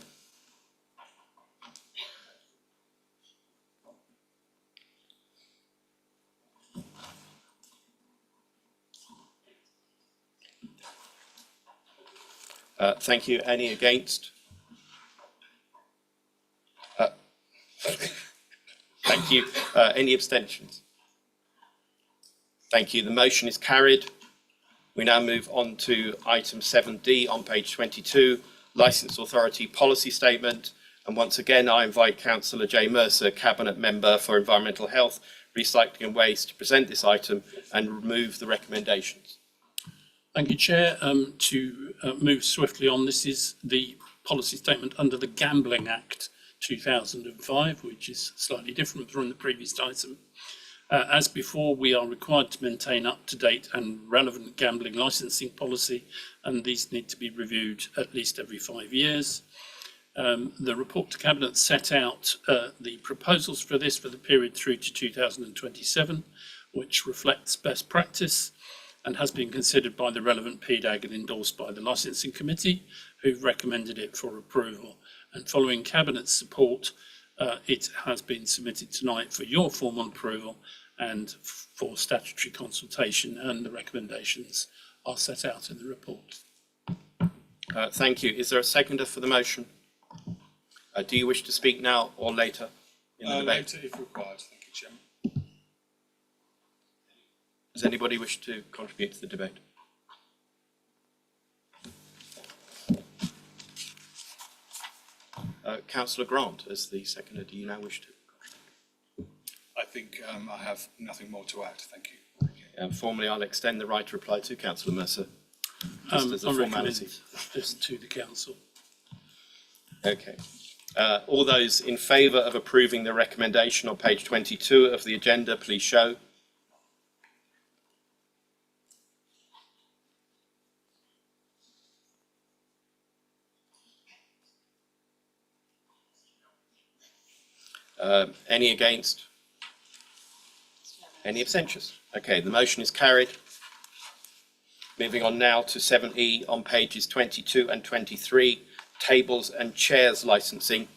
Speaker 2: Thank you. Any against? Thank you. Any abstentions? Thank you. The motion is carried. We now move on to item 7D on page 22, Licence Authority Policy Statement. And once again, I invite Councillor J Mercer, Cabinet Member for Environmental Health, Recycling and Waste, to present this item and move the recommendations.
Speaker 3: Thank you, Chair. To move swiftly on, this is the policy statement under the Gambling Act 2005, which is slightly different from the previous item. As before, we are required to maintain up-to-date and relevant gambling licensing policy, and these need to be reviewed at least every 5 years. The report to Cabinet set out the proposals for this for the period through to 2027, which reflects best practice and has been considered by the relevant PDAG and endorsed by the Licensing Committee, who've recommended it for approval. And following Cabinet's support, it has been submitted tonight for your formal approval and for statutory consultation, and the recommendations are set out in the report.
Speaker 2: Thank you. Is there a seconder for the motion? Do you wish to speak now or later in the debate?
Speaker 6: Later if required. Thank you, Chairman.
Speaker 2: Does anybody wish to contribute to the debate? Councillor Grant, as the seconder, do you now wish to?
Speaker 6: I think I have nothing more to add. Thank you.
Speaker 2: Formally, I'll extend the right to reply to Councillor Mercer, just as a
Speaker 3: I
Speaker 2: formality.
Speaker 3: recommend this to the Council.
Speaker 2: Okay. All those in favour of approving the recommendation on page 22 of the agenda, please show. Any against? Any abstentions? Okay, the motion is carried. Moving on now to 7E on pages 22 and 23, tables and chairs licensing.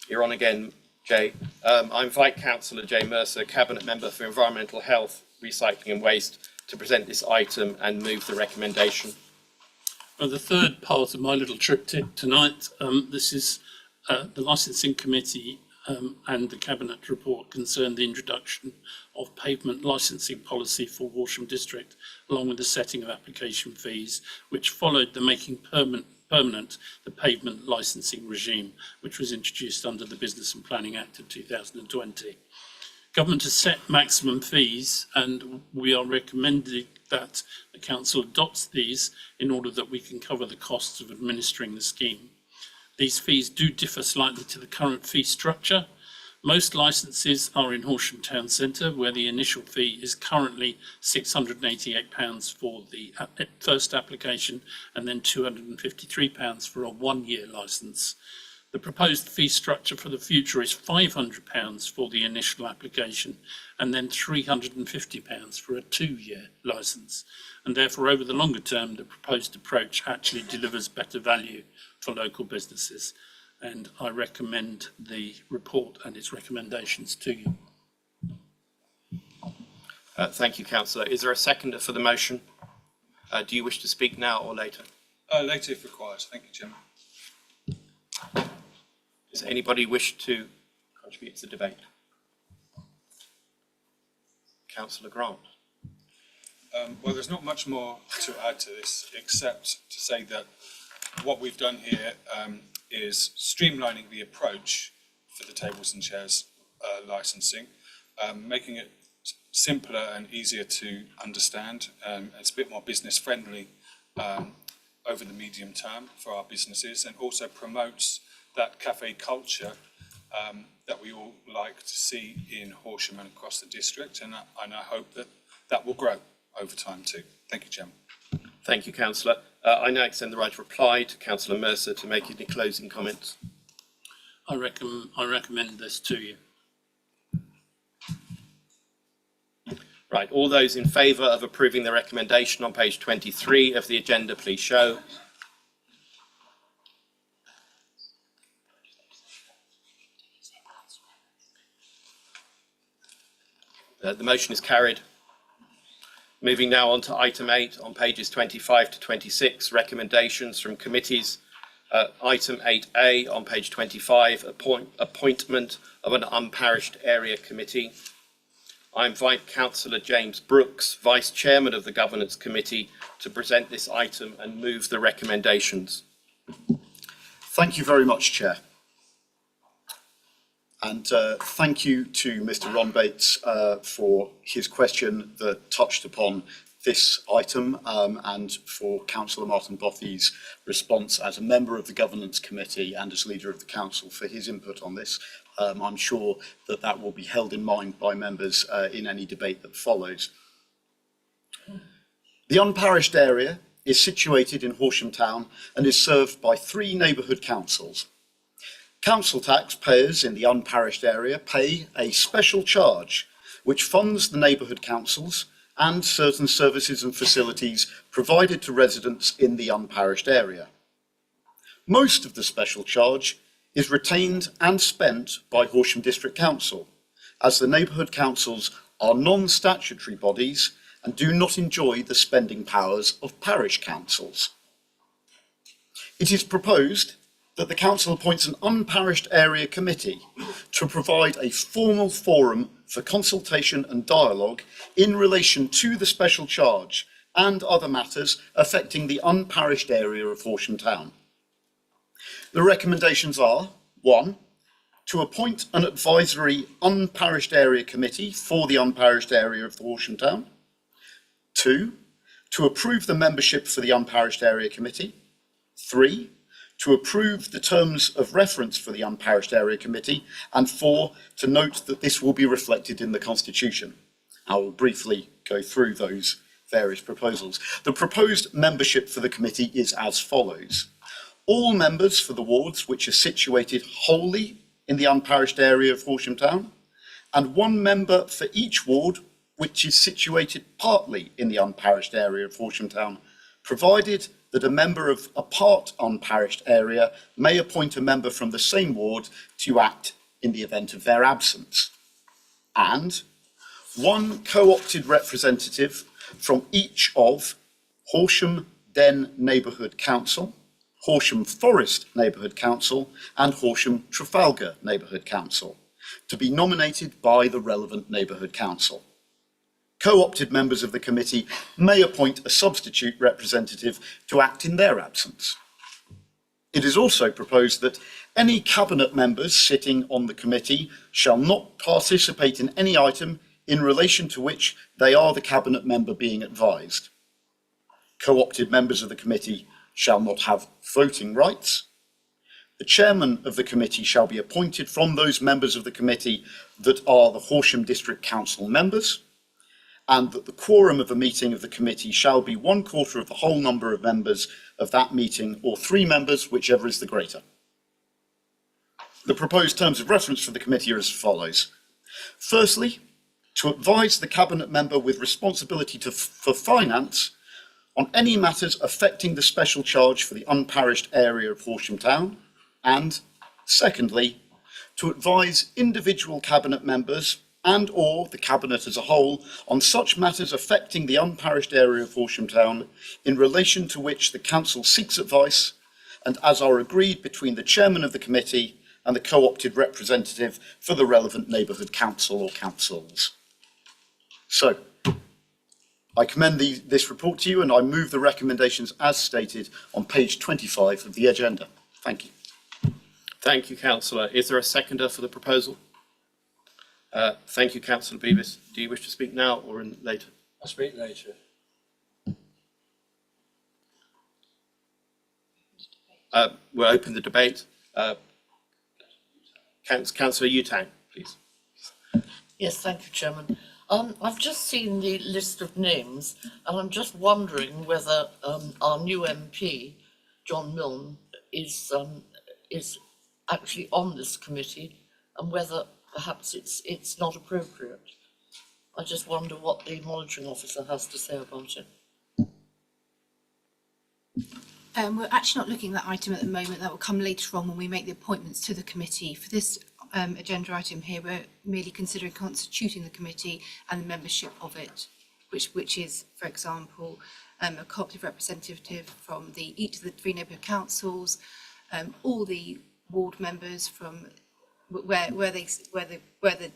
Speaker 2: You're on again, Jay. I invite Councillor J Mercer, Cabinet Member for Environmental Health, Recycling and Waste, to present this item and move the recommendation.
Speaker 3: Well, the third part of my little triptych tonight, this is the Licensing Committee and the Cabinet report concerned the introduction of pavement licensing policy for Horsham District, along with the setting of application fees, which followed the making permanent the pavement licensing regime, which was introduced under the Business and Planning Act of 2020. Government has set maximum fees, and we are recommending that the Council adopts these in order that we can cover the costs of administering the scheme. These fees do differ slightly to the current fee structure. Most licences are in Horsham Town Centre, where the initial fee is currently £688 for the first application and then £253 for a one-year licence. The proposed fee structure for the future is £500 for the initial application and then £350 for a two-year licence. And therefore, over the longer term, the proposed approach actually delivers better value for local businesses. And I recommend the report and its recommendations to you.
Speaker 2: Thank you, Councillor. Is there a seconder for the motion? Do you wish to speak now or later?
Speaker 6: Later if required. Thank you, Chairman.
Speaker 2: Does anybody wish to contribute to the debate? Councillor Grant.
Speaker 6: Well, there's not much more to add to this, except to say that what we've done here is streamlining the approach for the tables and chairs licensing, making it simpler and easier to understand. It's a bit more business friendly over the medium term for our businesses, and also promotes that cafe culture that we all like to see in Horsham and across the district, and I hope that that will grow over time too. Thank you, Chairman.
Speaker 2: Thank you, Councillor. I now extend the right of reply to Councillor Mercer to make any closing comments.
Speaker 3: I recommend this to you.
Speaker 2: Right, all those in favour of approving the recommendation on page 23 of the agenda, please show. The motion is carried. Moving now on to item 8 on pages 25 to 26, recommendations from committees. Item 8A on page 25, appointment of an unparished area committee. I invite Councillor James Brooks, Vice Chairman of the Governance Committee, to present this item and move the recommendations.
Speaker 13: Thank you very much, Chair. And thank you to Mr. Ron Bates for his question that touched upon this item, and for Councillor Martin Bothy's response as a member of the Governance Committee and as leader of the Council for his input on this. I'm sure that that will be held in mind by members in any debate that follows. The unparished area is situated in Horsham Town and is served by 3 neighbourhood councils. Council taxpayers in the unparished area pay a special charge which funds the neighbourhood councils and certain services and facilities provided to residents in the unparished area. Most of the special charge is retained and spent by Horsham District Council, as the neighbourhood councils are non-statutory bodies and do not enjoy the spending powers of parish councils. It is proposed that the Council appoints an unparished area committee to provide a formal forum for consultation and dialogue in relation to the special charge and other matters affecting the unparished area of Horsham Town. The recommendations are: 1, to appoint an advisory unparished area committee for the unparished area of Horsham Town. 2, to approve the membership for the unparished area committee. 3, to approve the terms of reference for the unparished area committee. And 4, to note that this will be reflected in the Constitution. I will briefly go through those various proposals. The proposed membership for the committee is as follows: all members for the wards which are situated wholly in the unparished area of Horsham Town, and 1 member for each ward which is situated partly in the unparished area of Horsham Town, provided that a member of a part unparished area may appoint a member from the same ward to act in the event of their absence. And 1 co-opted representative from each of Horsham Den Neighbourhood Council, Horsham Forest Neighbourhood Council and Horsham Trafalgar Neighbourhood Council, to be nominated by the relevant neighbourhood council. Co-opted members of the committee may appoint a substitute representative to act in their absence. It is also proposed that any cabinet members sitting on the committee shall not participate in any item in relation to which they are the cabinet member being advised. Co-opted members of the committee shall not have voting rights. The chairman of the committee shall be appointed from those members of the committee that are the Horsham District Council members, and that the quorum of the meeting of the committee shall be 1/4 of the whole number of members of that meeting, or 3 members, whichever is the greater. The proposed terms of reference for the committee are as follows. Firstly, to advise the cabinet member with responsibility for finance on any matters affecting the special charge for the unparished area of Horsham Town, and secondly, to advise individual cabinet members and or the cabinet as a whole on such matters affecting the unparished area of Horsham Town in relation to which the council seeks advice, and as are agreed between the chairman of the committee and the co-opted representative for the relevant neighbourhood council or councils. So, I commend this report to you, and I move the recommendations as stated on page 25 of the agenda. Thank you.
Speaker 2: Thank you, Councillor. Is there a seconder for the proposal? Thank you, Councillor Beavis. Do you wish to speak now or later?
Speaker 10: I'll speak later.
Speaker 2: We'll open the debate. Councillor Yutang, please.
Speaker 9: Yes, thank you, Chairman. I've just seen the list of names, and I'm just wondering whether our new MP, John Milne, is actually on this committee, and whether perhaps it's not appropriate. I just wonder what the monitoring officer has to say about it.
Speaker 14: We're actually not looking at that item at the moment. That will come later on when we make the appointments to the committee. For this agenda item here, we're merely considering constituting the committee and the membership of it, which is, for example, a cooperative representative from each of the 3 neighbourhood councils, all the ward members from where the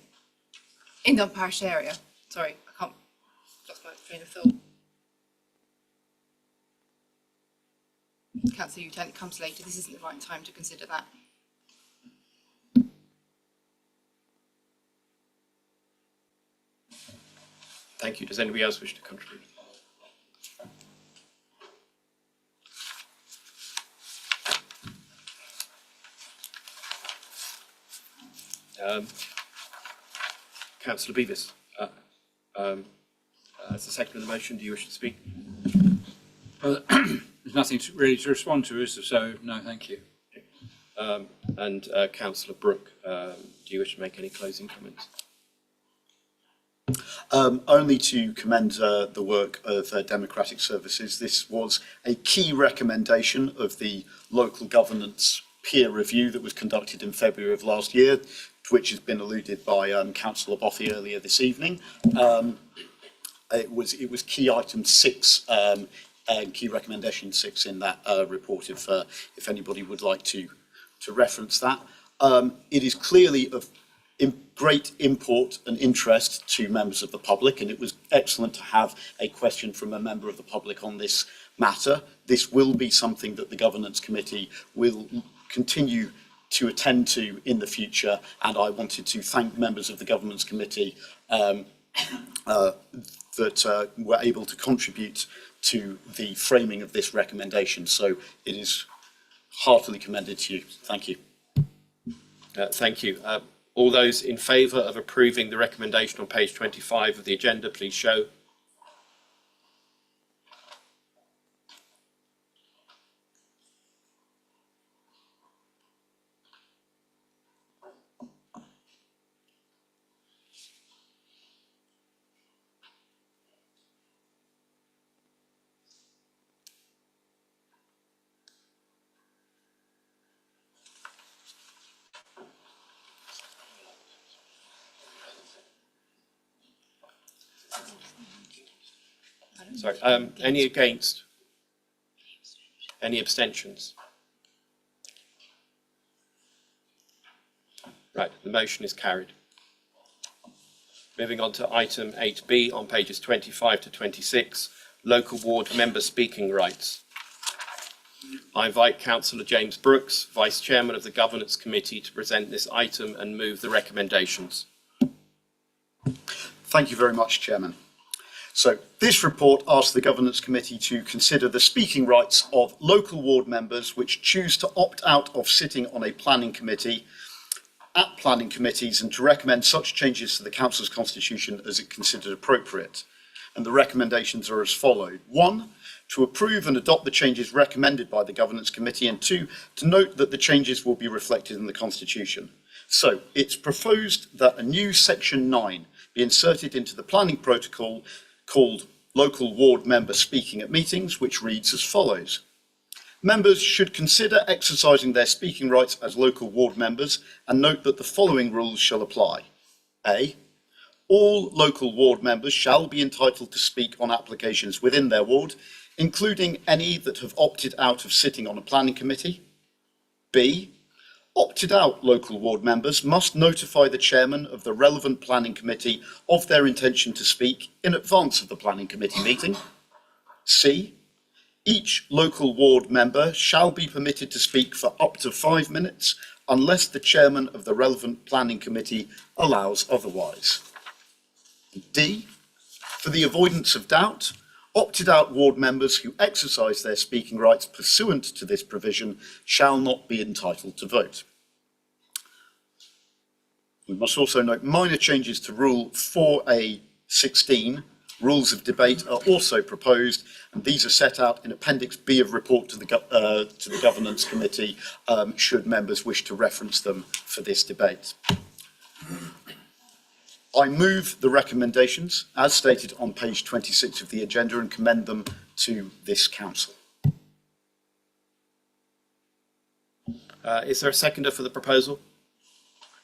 Speaker 14: in the parish area. Sorry, I can't lost my train of thought. Councillor Utan, it comes later. This isn't the right time to consider that.
Speaker 2: Thank you. Does anybody else wish to contribute? Councillor Beavis, as the second of the motion, do you wish to speak?
Speaker 15: Well, there's nothing really to respond to, is there? So, no, thank you.
Speaker 2: And Councillor Brooke, do you wish to make any closing comments?
Speaker 13: Only to commend the work of Democratic Services. This was a key recommendation of the local governance peer review that was conducted in February of last year, to which has been alluded by Councillor Boffey earlier this evening. It was key item 6, key recommendation 6 in that report, if anybody would like to reference that. It is clearly of great import and interest to members of the public, and it was excellent to have a question from a member of the public on this matter. This will be something that the Governance Committee will continue to attend to in the future, and I wanted to thank members of the Governance Committee that were able to contribute to the framing of this recommendation. So it is heartily commended to you. Thank you.
Speaker 2: Thank you. All those in favour of approving the recommendation on page 25 of the agenda, please show. Sorry, any against? Any abstentions? Right, the motion is carried. Moving on to item 8B on pages 25 to 26, local ward member speaking rights. I invite Councillor James Brooks, Vice Chairman of the Governance Committee, to present this item and move the recommendations.
Speaker 13: Thank you very much, Chairman. So this report asks the Governance Committee to consider the speaking rights of local ward members which choose to opt out of sitting on a planning committee at planning committees and to recommend such changes to the Council's constitution as it considered appropriate. And the recommendations are as follows. 1, to approve and adopt the changes recommended by the Governance Committee, and 2, to note that the changes will be reflected in the constitution. So it's proposed that a new section 9 be inserted into the planning protocol called local ward member speaking at meetings, which reads as follows. Members should consider exercising their speaking rights as local ward members and note that the following rules shall apply. A, all local ward members shall be entitled to speak on applications within their ward, including any that have opted out of sitting on a planning committee. B, opted out local ward members must notify the chairman of the relevant planning committee of their intention to speak in advance of the planning committee meeting. C, each local ward member shall be permitted to speak for up to 5 minutes unless the chairman of the relevant planning committee allows otherwise. D, for the avoidance of doubt, opted out ward members who exercise their speaking rights pursuant to this provision shall not be entitled to vote. We must also note minor changes to Rule 4A16. Rules of debate are also proposed, and these are set out in Appendix B of report to the Governance Committee, should members wish to reference them for this debate. I move the recommendations as stated on page 26 of the agenda and commend them to this council.
Speaker 2: Is there a seconder for the proposal?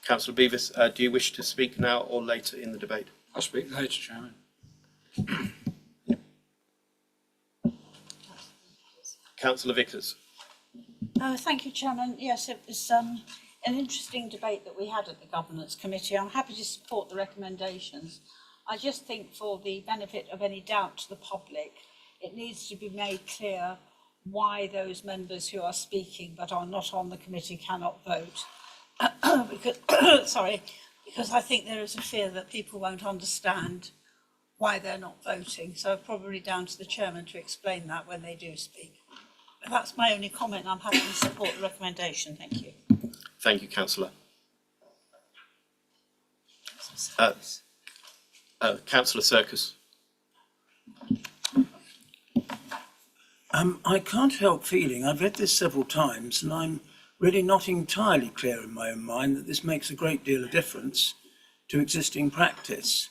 Speaker 2: Councillor Beavis, do you wish to speak now or later in the debate?
Speaker 15: I'll speak later, Chairman.
Speaker 2: Councillor Vickers.
Speaker 16: Thank you, Chairman. Yes, it was an interesting debate that we had at the Governance Committee. I'm happy to support the recommendations. I just think for the benefit of any doubt to the public, it needs to be made clear why those members who are speaking but are not on the committee cannot vote. Because I think there is a fear that people won't understand why they're not voting. So probably down to the chairman to explain that when they do speak. But that's my only comment. I'm happy to support the recommendation. Thank you.
Speaker 2: Thank you, Councillor. Councillor Circus.
Speaker 10: I can't help feeling, I've read this several times, and I'm really not entirely clear in my own mind that this makes a great deal of difference to existing practice.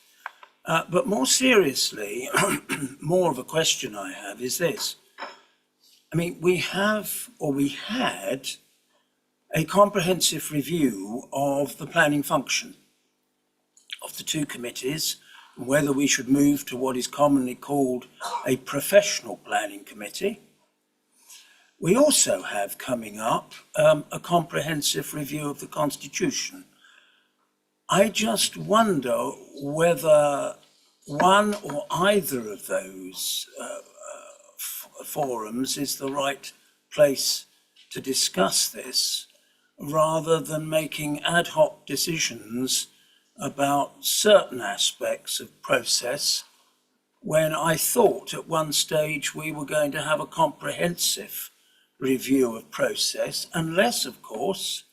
Speaker 10: But more seriously, more of a question I have is this. I mean, we had a comprehensive review of the planning function of the two committees, whether we should move to what is commonly called a professional planning committee. We also have coming up a comprehensive review of the Constitution. I just wonder whether one or either of those forums is the right place to discuss this, rather than making ad hoc decisions about certain aspects of process, when I thought at one stage we were going to have a comprehensive review of process, unless, of course,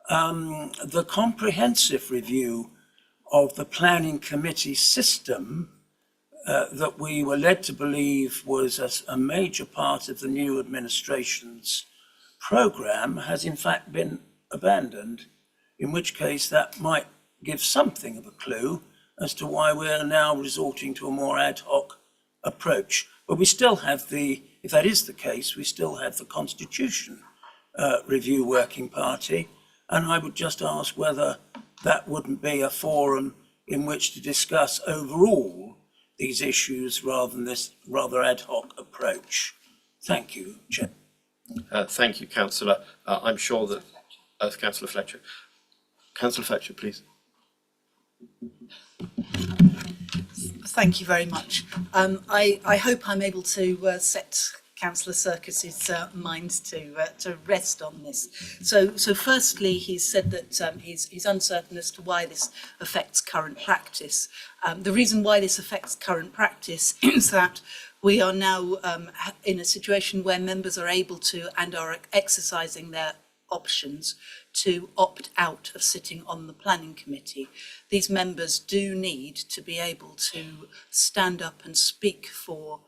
Speaker 10: the comprehensive review of the planning committee system that we were led to believe was a major part of the new administration's programme has in fact been abandoned, in which case that might give something of a clue as to why we're now resorting to a more ad hoc approach. But we still have if that is the case, we still have the Constitution Review Working Party, and I would just ask whether that wouldn't be a forum in which to discuss overall these issues rather than this rather ad hoc approach. Thank you, Chair.
Speaker 2: Thank you, Councillor. I'm sure that, Councillor Fletcher. Councillor Fletcher, please.
Speaker 7: Thank you very much. I hope I'm able to set Councillor Circus's mind to rest on this. So firstly, he's said that he's uncertain as to why this affects current practice. The reason why this affects current practice is that we are now in a situation where members are able to and are exercising their options to opt out of sitting on the planning committee. These members do need to be able to stand up and speak for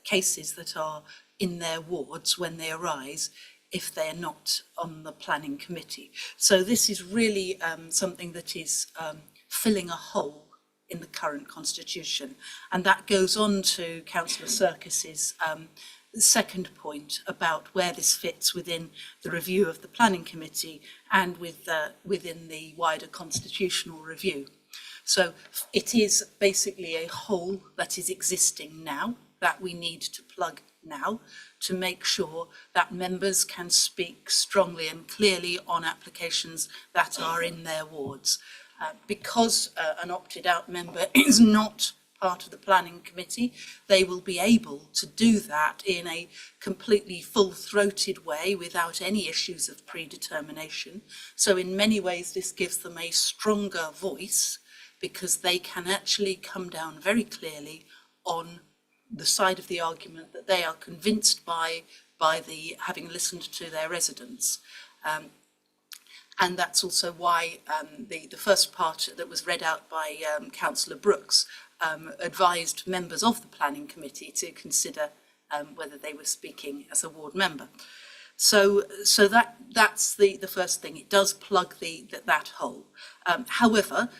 Speaker 7: cases that are in their wards when they arise if they're not on the planning committee. So this is really something that is filling a hole in the current constitution, and that goes on to Councillor Circus's second point about where this fits within the review of the planning committee and within the wider constitutional review. So it is basically a hole that is existing now that we need to plug now to make sure that members can speak strongly and clearly on applications that are in their wards. Because an opted out member is not part of the planning committee, they will be able to do that in a completely full-throated way without any issues of predetermination. So in many ways this gives them a stronger voice because they can actually come down very clearly on the side of the argument that they are convinced by the having listened to their residents. And that's also why the first part that was read out by Councillor Brooks advised members of the planning committee to consider whether they were speaking as a ward member. So that's the first thing. It does plug that hole. However,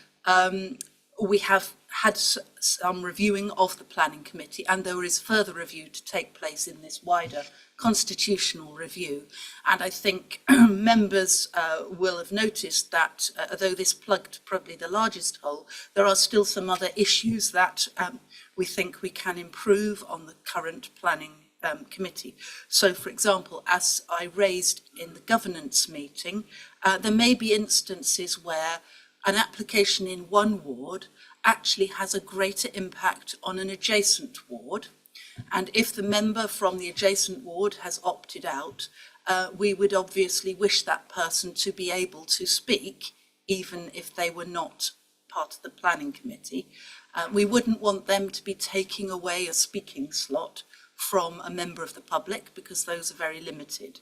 Speaker 7: we have had some reviewing of the planning committee, and there is further review to take place in this wider constitutional review. And I think members will have noticed that although this plugged probably the largest hole, there are still some other issues that we think we can improve on the current planning committee. So, for example, as I raised in the governance meeting, there may be instances where an application in one ward actually has a greater impact on an adjacent ward. And if the member from the adjacent ward has opted out, we would obviously wish that person to be able to speak, even if they were not part of the planning committee. We wouldn't want them to be taking away a speaking slot from a member of the public, because those are very limited.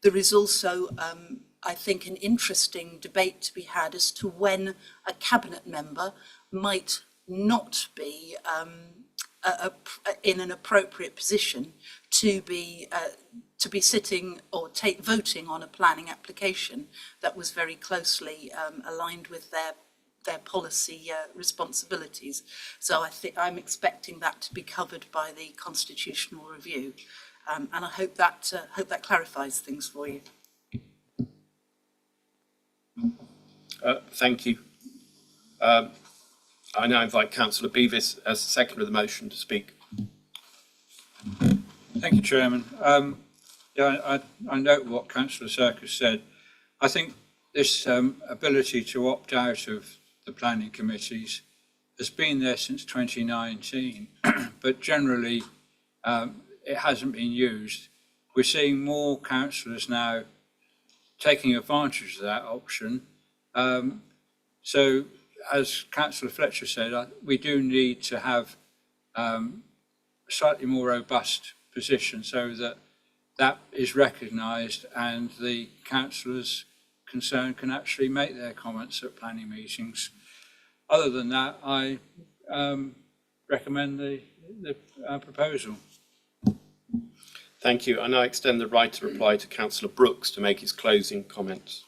Speaker 7: There is also, I think, an interesting debate to be had as to when a cabinet member might not be in an appropriate position to be sitting or voting on a planning application that was very closely aligned with their policy responsibilities. So I think I'm expecting that to be covered by the constitutional review, and I hope that clarifies things for you.
Speaker 2: Thank you. I now invite Councillor Beavis as the seconder of the motion to speak.
Speaker 15: Thank you, Chairman. I note what Councillor Circus said. I think this ability to opt out of the planning committees has been there since 2019, but generally it hasn't been used. We're seeing more councillors now taking advantage of that option. So, as Councillor Fletcher said, we do need to have a slightly more robust position so that is recognised and the councillors concerned can actually make their comments at planning meetings. Other than that, I recommend the proposal.
Speaker 2: Thank you. I now extend the right to reply to Councillor Brooks to make his closing comments.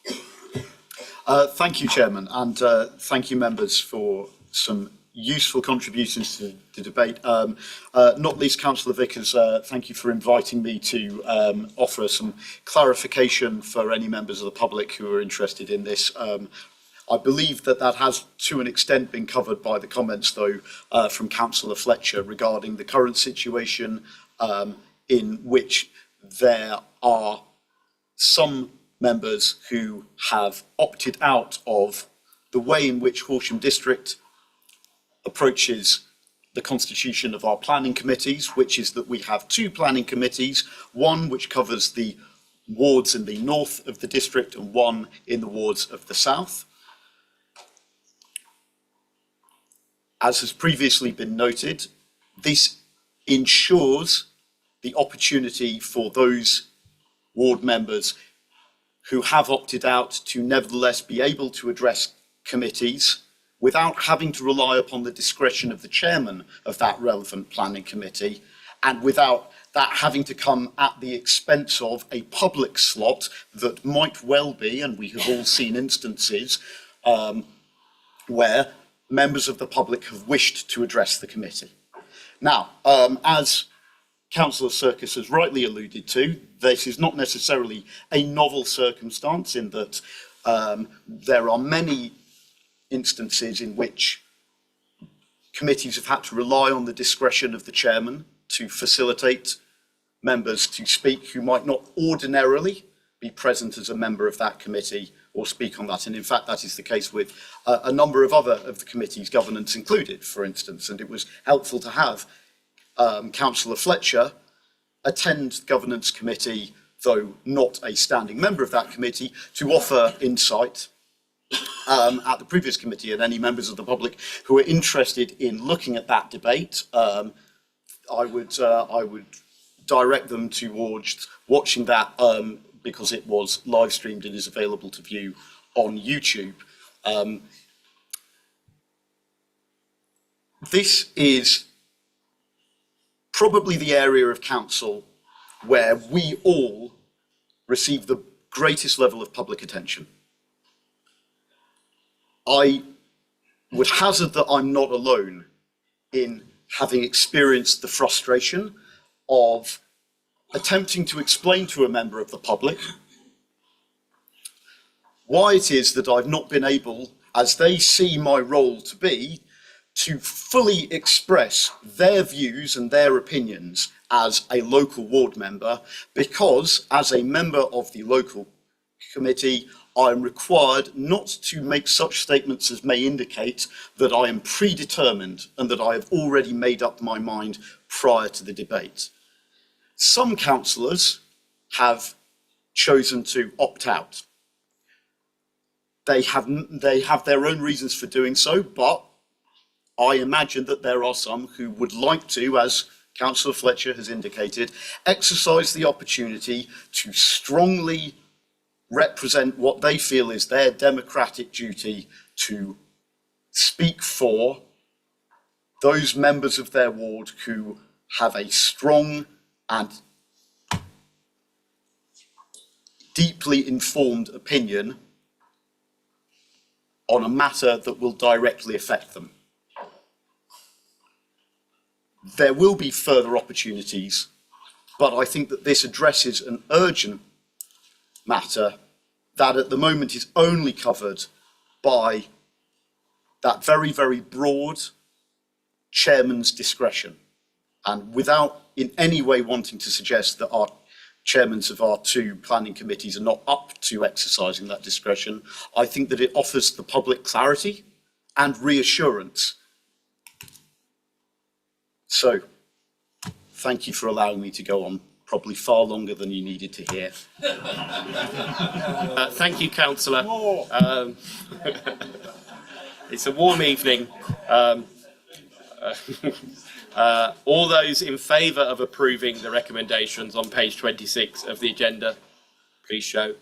Speaker 13: Thank you, Chairman, and thank you, members, for some useful contributions to the debate. Not least Councillor Vickers, thank you for inviting me to offer some clarification for any members of the public who are interested in this. I believe that has to an extent been covered by the comments, though, from Councillor Fletcher regarding the current situation in which there are some members who have opted out of the way in which Horsham District approaches the constitution of our planning committees, which is that we have two planning committees, one which covers the wards in the north of the district and one in the wards of the south. As has previously been noted, this ensures the opportunity for those ward members who have opted out to nevertheless be able to address committees without having to rely upon the discretion of the chairman of that relevant planning committee, and without that having to come at the expense of a public slot that might well be, and we have all seen instances where members of the public have wished to address the committee. Now, as Councillor Serkis has rightly alluded to, this is not necessarily a novel circumstance in that there are many instances in which committees have had to rely on the discretion of the chairman to facilitate members to speak who might not ordinarily be present as a member of that committee or speak on that. And in fact, that is the case with a number of other of the committees, governance included, for instance. And it was helpful to have Councillor Fletcher attend governance committee, though not a standing member of that committee, to offer insight at the previous committee, and any members of the public who are interested in looking at that debate, I would direct them towards watching that because it was live streamed and is available to view on YouTube. This is probably the area of council where we all receive the greatest level of public attention. I would hazard that I'm not alone in having experienced the frustration of attempting to explain to a member of the public why it is that I've not been able, as they see my role to be, to fully express their views and their opinions as a local ward member, because as a member of the local committee, I am required not to make such statements as may indicate that I am predetermined and that I have already made up my mind prior to the debate. Some councillors have chosen to opt out. They have their own reasons for doing so, but I imagine that there are some who would like to, as Councillor Fletcher has indicated, exercise the opportunity to strongly represent what they feel is their democratic duty to speak for those members of their ward who have a strong and deeply informed opinion on a matter that will directly affect them. There will be further opportunities, but I think that this addresses an urgent matter that at the moment is only covered by that very, very broad chairman's discretion. And without in any way wanting to suggest that our chairmen of our two planning committees are not up to exercising that discretion, I think that it offers the public clarity and reassurance. So, thank you for allowing me to go on probably far longer than you needed to hear.
Speaker 2: Thank you, Councillor. It's a warm evening. All those in favour of approving the recommendations on page 26 of the agenda, please show.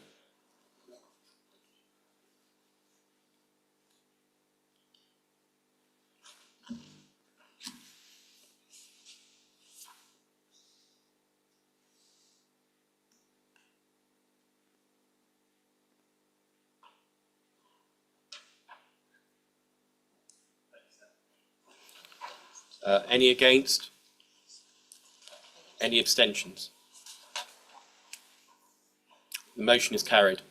Speaker 2: Any against? Any abstentions? The motion is carried.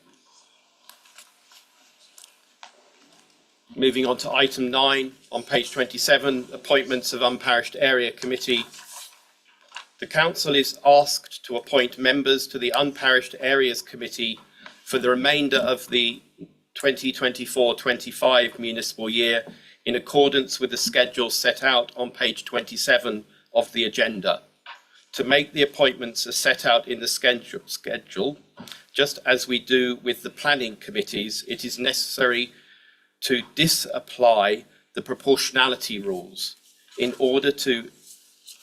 Speaker 2: Moving on to item 9 on page 27, appointments of unparished area committee. The council is asked to appoint members to the unparished areas committee for the remainder of the 2024-25 municipal year in accordance with the schedule set out on page 27 of the agenda. To make the appointments as set out in the schedule, just as we do with the planning committees, it is necessary to disapply the proportionality rules. In order to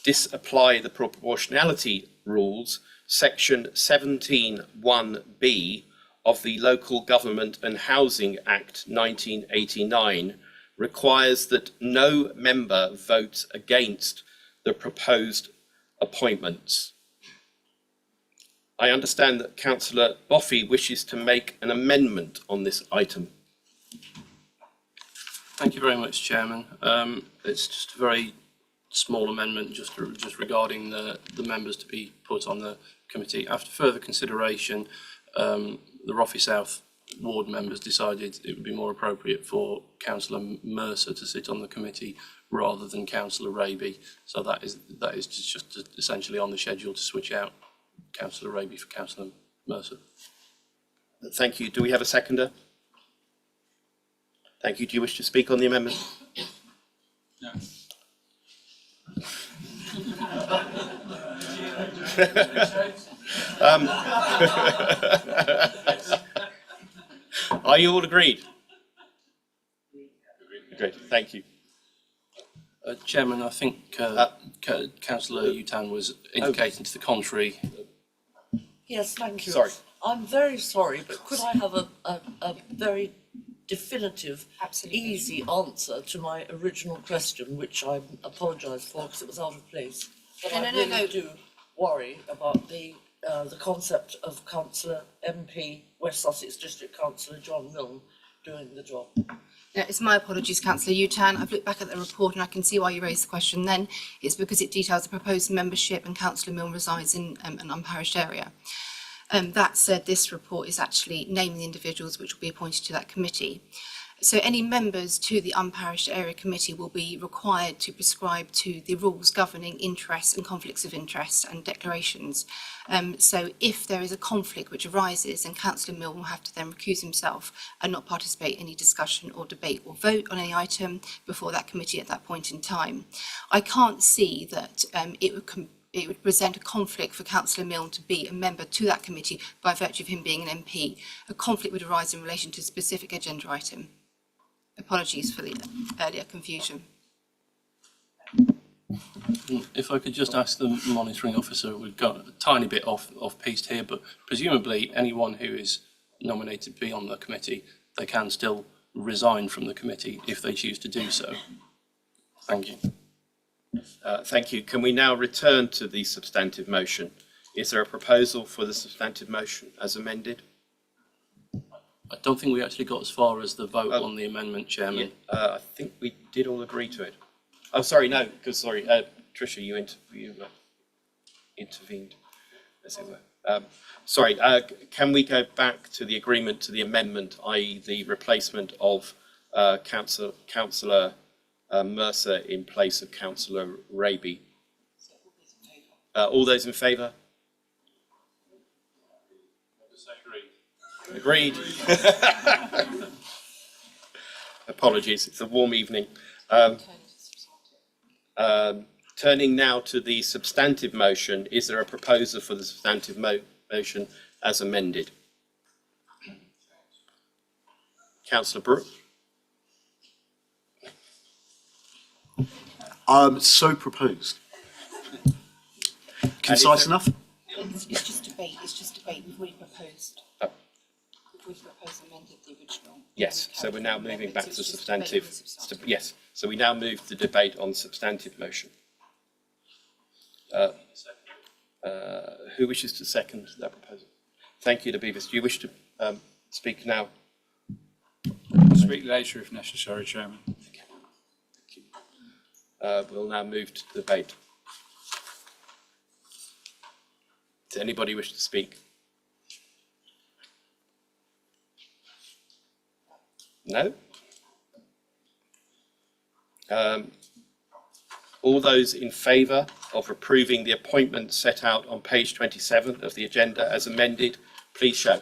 Speaker 2: disapply the proportionality rules, section 17(1)(b) of the Local Government and Housing Act 1989 requires that no member votes against the proposed appointments. I understand that Councillor Boffey wishes to make an amendment on this item.
Speaker 3: Thank you very much, Chairman. It's just a very small amendment just regarding the members to be put on the committee. After further consideration, the Roffey South ward members decided it would be more appropriate for Councillor Mercer to sit on the committee rather than Councillor Raby. So that is just essentially on the schedule to switch out Councillor Raby for Councillor Mercer.
Speaker 2: Thank you. Do we have a seconder? Thank you. Do you wish to speak on the amendment?
Speaker 15: No.
Speaker 2: Are you all agreed? Agreed. Thank you.
Speaker 3: Chairman, I think Councillor Utan was indicating to the contrary.
Speaker 9: Yes, thank you.
Speaker 2: Sorry.
Speaker 9: I'm very sorry, but could I have a very definitive, easy answer to my original question, which I apologise for because it was out of place. But I really do worry about the concept of Councillor MP, West Sussex District Councillor John Milne doing the job.
Speaker 14: No, it's my apologies, Councillor Utan. I've looked back at the report and I can see why you raised the question then. It's because it details the proposed membership and Councillor Milne resides in an unparished area. That said, this report is actually naming the individuals which will be appointed to that committee. So any members to the unparished area committee will be required to prescribe to the rules governing interests and conflicts of interest and declarations. So if there is a conflict which arises, then Councillor Milne will have to then recuse himself and not participate in any discussion or debate or vote on any item before that committee at that point in time. I can't see that it would present a conflict for Councillor Milne to be a member to that committee by virtue of him being an MP. A conflict would arise in relation to a specific agenda item. Apologies for the earlier confusion.
Speaker 3: If I could just ask the monitoring officer, we've got a tiny bit off piste here, but presumably anyone who is nominated to be on the committee, they can still resign from the committee if they choose to do so. Thank you.
Speaker 2: Thank you. Can we now return to the substantive motion? Is there a proposal for the substantive motion as amended?
Speaker 3: I don't think we actually got as far as the vote on the amendment, Chairman.
Speaker 2: Yeah, I think we did all agree to it. Oh, sorry, no, because sorry, Tricia, you intervened, as it were. Sorry, can we go back to the agreement to the amendment, i.e. the replacement of Councillor Mercer in place of Councillor Raby? All those in favour? Agreed. Apologies, it's a warm evening. Turning now to the substantive motion, is there a proposer for the substantive motion as amended? Councillor Brooke.
Speaker 13: So proposed. Concise enough?
Speaker 14: It's just debate. It's just debate. We've already proposed.
Speaker 2: Oh.
Speaker 14: We've already proposed amended the original.
Speaker 2: Yes, so we're now moving back to substantive. Yes, so we now move to debate on substantive motion. Who wishes to second that proposal? Thank you, Beavis. Do you wish to speak now?
Speaker 15: Speak later if necessary, Chairman.
Speaker 2: We'll now move to debate. Does anybody wish to speak? No? All those in favour of approving the appointment set out on page 27 of the agenda as amended, please show.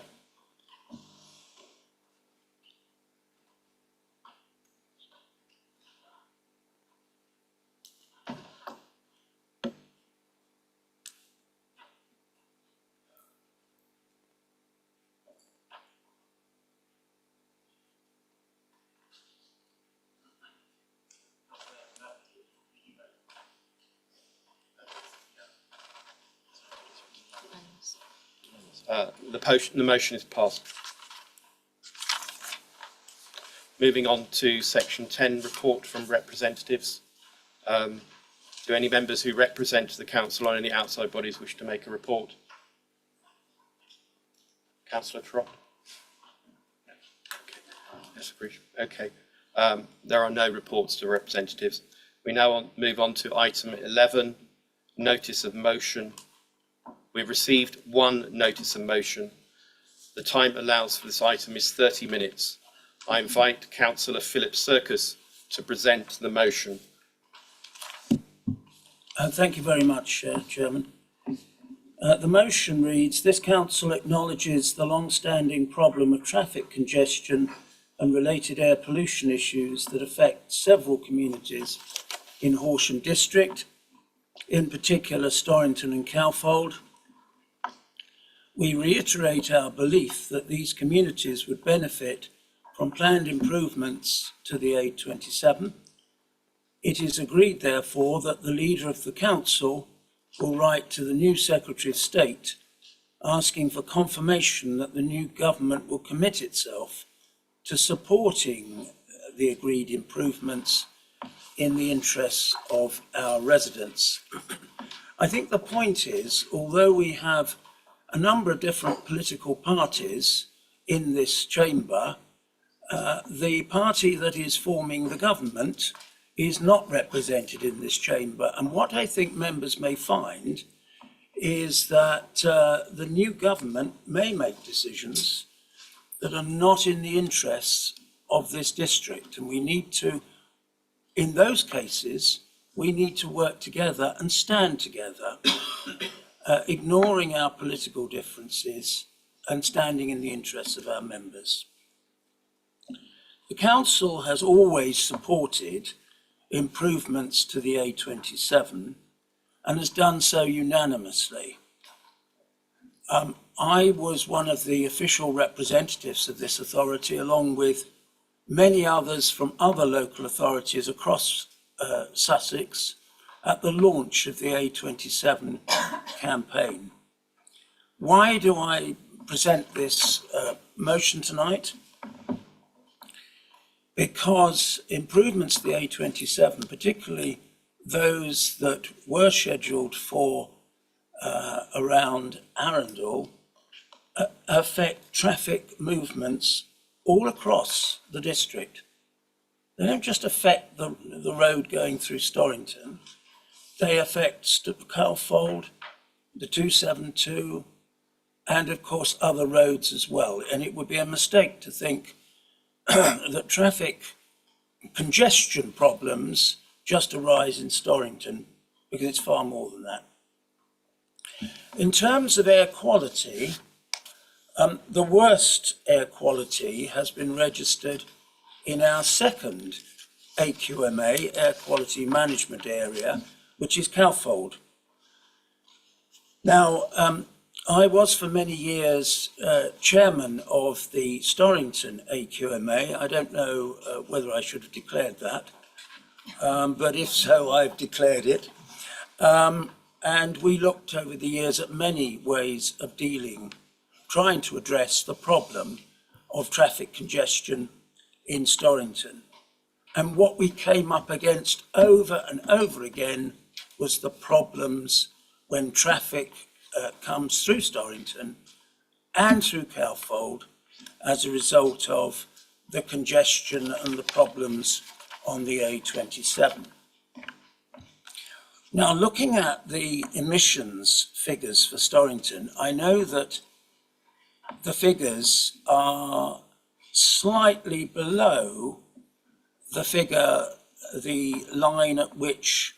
Speaker 2: The motion is passed. Moving on to section 10, report from representatives. Do any members who represent the council or any outside bodies wish to make a report? Councillor Trott? Yes, okay. There are no reports to representatives. We now move on to item 11, notice of motion. We've received one notice of motion. The time allows for this item is 30 minutes. I invite Councillor Philip Circus to present the motion.
Speaker 10: Thank you very much, Chairman. The motion reads, this council acknowledges the long-standing problem of traffic congestion and related air pollution issues that affect several communities in Horsham district, in particular Storrington and Cowfold. We reiterate our belief that these communities would benefit from planned improvements to the A27. It is agreed, therefore, that the leader of the council will write to the new Secretary of State asking for confirmation that the new government will commit itself to supporting the agreed improvements in the interests of our residents. I think the point is, although we have a number of different political parties in this chamber, the party that is forming the government is not represented in this chamber. And what I think members may find is that the new government may make decisions that are not in the interests of this district. And we need to, in those cases, we need to work together and stand together, ignoring our political differences and standing in the interests of our members. The council has always supported improvements to the A27 and has done so unanimously. I was one of the official representatives of this authority, along with many others from other local authorities across Sussex, at the launch of the A27 campaign. Why do I present this motion tonight? Because improvements to the A27, particularly those that were scheduled for around Arundel, affect traffic movements all across the district. They don't just affect the road going through Storrington, they affect Cowfold, the 272, and of course other roads as well. And it would be a mistake to think that traffic congestion problems just arise in Storrington, because it's far more than that. In terms of air quality, the worst air quality has been registered in our second AQMA, Air Quality Management Area, which is Cowfold. Now, I was for many years chairman of the Storrington AQMA. I don't know whether I should have declared that, but if so, I've declared it. And we looked over the years at many ways of trying to address the problem of traffic congestion in Storrington. And what we came up against over and over again was the problems when traffic comes through Storrington and through Cowfold as a result of the congestion and the problems on the A27. Now, looking at the emissions figures for Storrington, I know that the figures are slightly below the figure, the line at which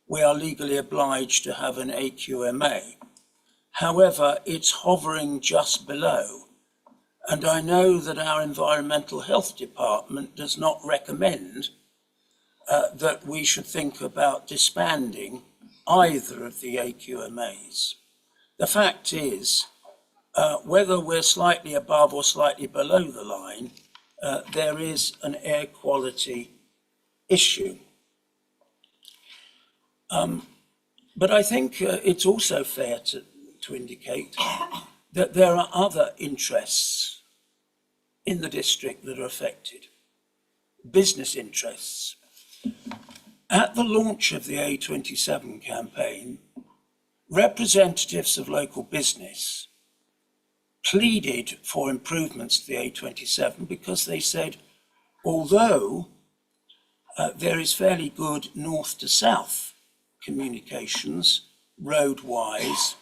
Speaker 10: we are legally obliged to have an AQMA. However, it's hovering just below. And I know that our Environmental Health Department does not recommend that we should think about disbanding either of the AQMAs. The fact is, whether we're slightly above or slightly below the line, there is an air quality issue. But I think it's also fair to indicate that there are other interests in the district that are affected, business interests. At the launch of the A27 campaign, representatives of local business pleaded for improvements to the A27 because they said, although there is fairly good north to south communications road-wise,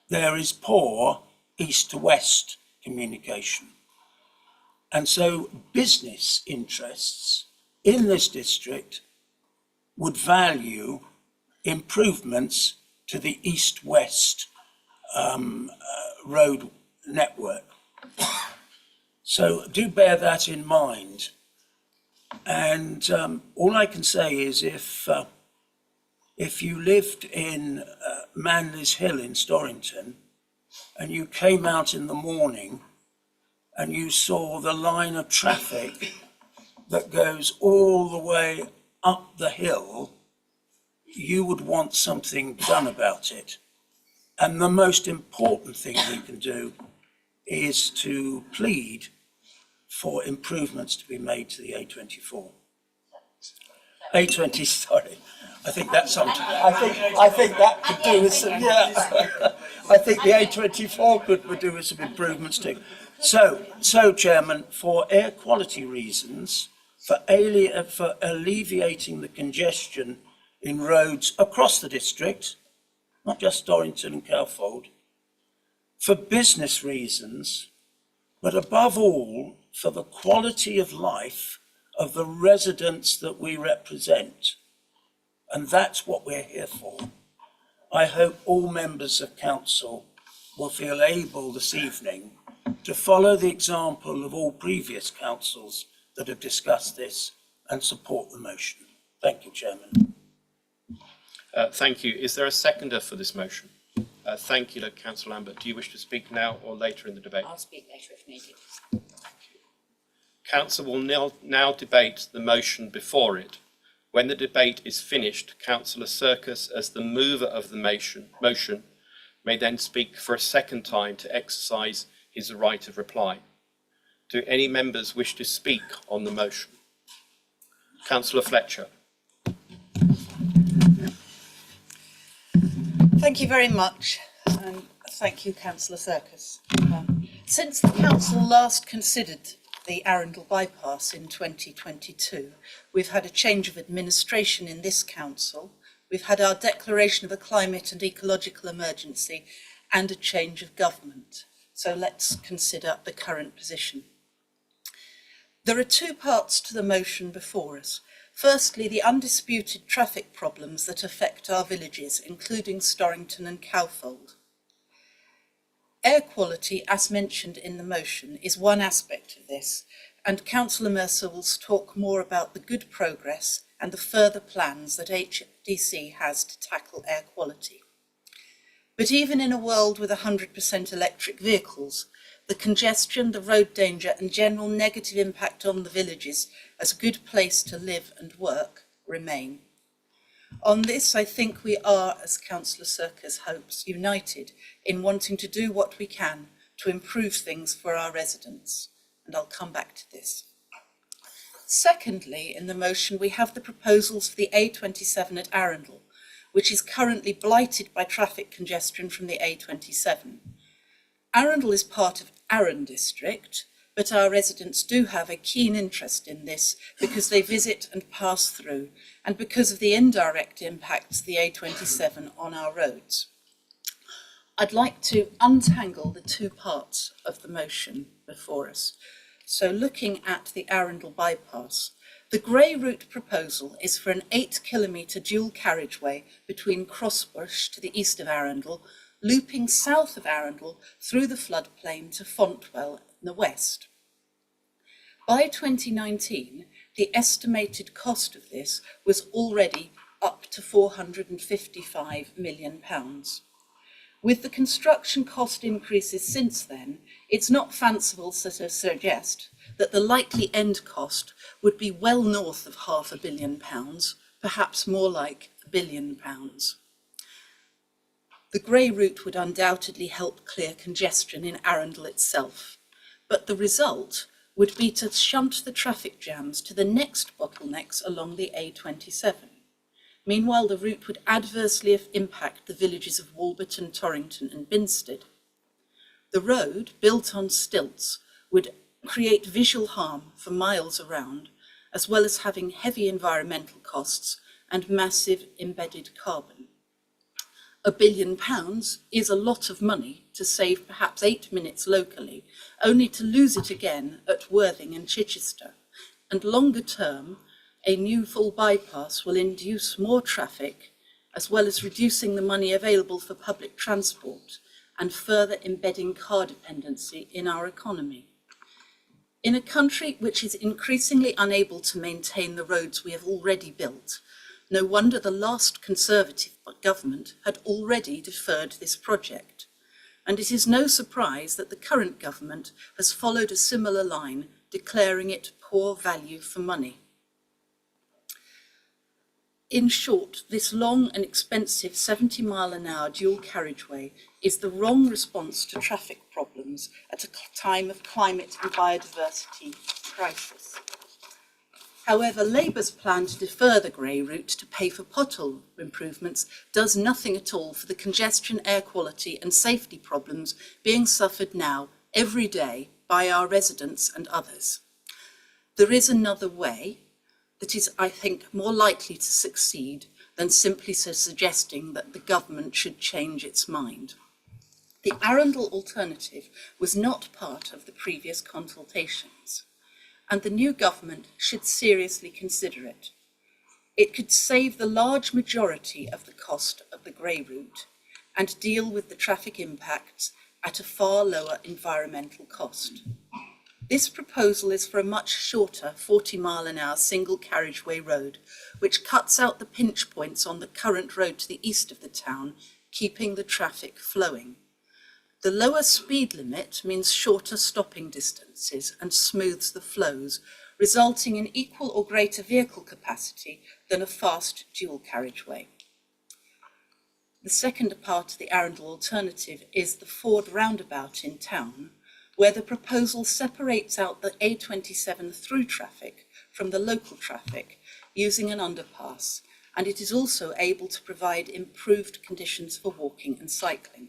Speaker 10: there is poor east to west communication. And so business interests in this district would value improvements to the east-west road network. So do bear that in mind. And all I can say is if you lived in Manley's Hill in Storrington and you came out in the morning and you saw the line of traffic that goes all the way up the hill, you would want something done about it. And the most important thing we can do is to plead for improvements to be made to the A24. A20, sorry. I think that's something. I think that could do with some, yeah. I think the A24 could do with some improvements too. So Chairman, for air quality reasons, for alleviating the congestion in roads across the district, not just Storrington and Cowfold, for business reasons, but above all, for the quality of life of the residents that we represent. And that's what we're here for. I hope all members of council will feel able this evening to follow the example of all previous councils that have discussed this and support the motion. Thank you, Chairman.
Speaker 2: Thank you. Is there a seconder for this motion? Thank you, Councillor Lambert. Do you wish to speak now or later in the debate?
Speaker 16: I'll speak later if needed.
Speaker 2: Council will now debate the motion before it. When the debate is finished, Councillor Serkis, as the mover of the motion, may then speak for a second time to exercise his right of reply. Do any members wish to speak on the motion? Councillor Fletcher.
Speaker 7: Thank you very much, and thank you, Councillor Serkis. Since the council last considered the Arundel bypass in 2022, we've had a change of administration in this council, we've had our declaration of a climate and ecological emergency, and a change of government. So let's consider the current position. There are two parts to the motion before us. Firstly, the undisputed traffic problems that affect our villages, including Storrington and Cowfold. Air quality, as mentioned in the motion, is one aspect of this, and Councillor Mercer will talk more about the good progress and the further plans that HDC has to tackle air quality. But even in a world with 100% electric vehicles, the congestion, the road danger and general negative impact on the villages as a good place to live and work remain. On this, I think we are, as Councillor Serkis hopes, united in wanting to do what we can to improve things for our residents, and I'll come back to this. Secondly, in the motion, we have the proposals for the A27 at Arundel, which is currently blighted by traffic congestion from the A27. Arundel is part of Arran district, but our residents do have a keen interest in this because they visit and pass through, and because of the indirect impacts of the A27 on our roads. I'd like to untangle the two parts of the motion before us. So looking at the Arundel bypass, the grey route proposal is for an 8-kilometre dual carriageway between Crossbush to the east of Arundel, looping south of Arundel through the floodplain to Fontwell in the west. By 2019, the estimated cost of this was already up to £455 million. With the construction cost increases since then, it's not fanciful to suggest that the likely end cost would be well north of £500 million, perhaps more like £1 billion. The grey route would undoubtedly help clear congestion in Arundel itself, but the result would be to shunt the traffic jams to the next bottlenecks along the A27. Meanwhile, the route would adversely impact the villages of Walberton, Torrington and Binstead. The road, built on stilts, would create visual harm for miles around, as well as having heavy environmental costs and massive embedded carbon. £1 billion is a lot of money to save perhaps 8 minutes locally, only to lose it again at Worthing and Chichester. And longer term, a new full bypass will induce more traffic, as well as reducing the money available for public transport and further embedding car dependency in our economy. In a country which is increasingly unable to maintain the roads we have already built, no wonder the last Conservative government had already deferred this project. And it is no surprise that the current government has followed a similar line, declaring it poor value for money. In short, this long and expensive 70-mile-an-hour dual carriageway is the wrong response to traffic problems at a time of climate and biodiversity crisis. However, Labour's plan to defer the grey route to pay for pothole improvements does nothing at all for the congestion, air quality and safety problems being suffered now every day by our residents and others. There is another way that is, I think, more likely to succeed than simply suggesting that the government should change its mind. The Arundel alternative was not part of the previous consultations, and the new government should seriously consider it. It could save the large majority of the cost of the grey route and deal with the traffic impacts at a far lower environmental cost. This proposal is for a much shorter 40-mile-an-hour single carriageway road, which cuts out the pinch points on the current road to the east of the town, keeping the traffic flowing. The lower speed limit means shorter stopping distances and smooths the flows, resulting in equal or greater vehicle capacity than a fast dual carriageway. The second part of the Arundel alternative is the Ford roundabout in town, where the proposal separates out the A27 through traffic from the local traffic using an underpass, and it is also able to provide improved conditions for walking and cycling.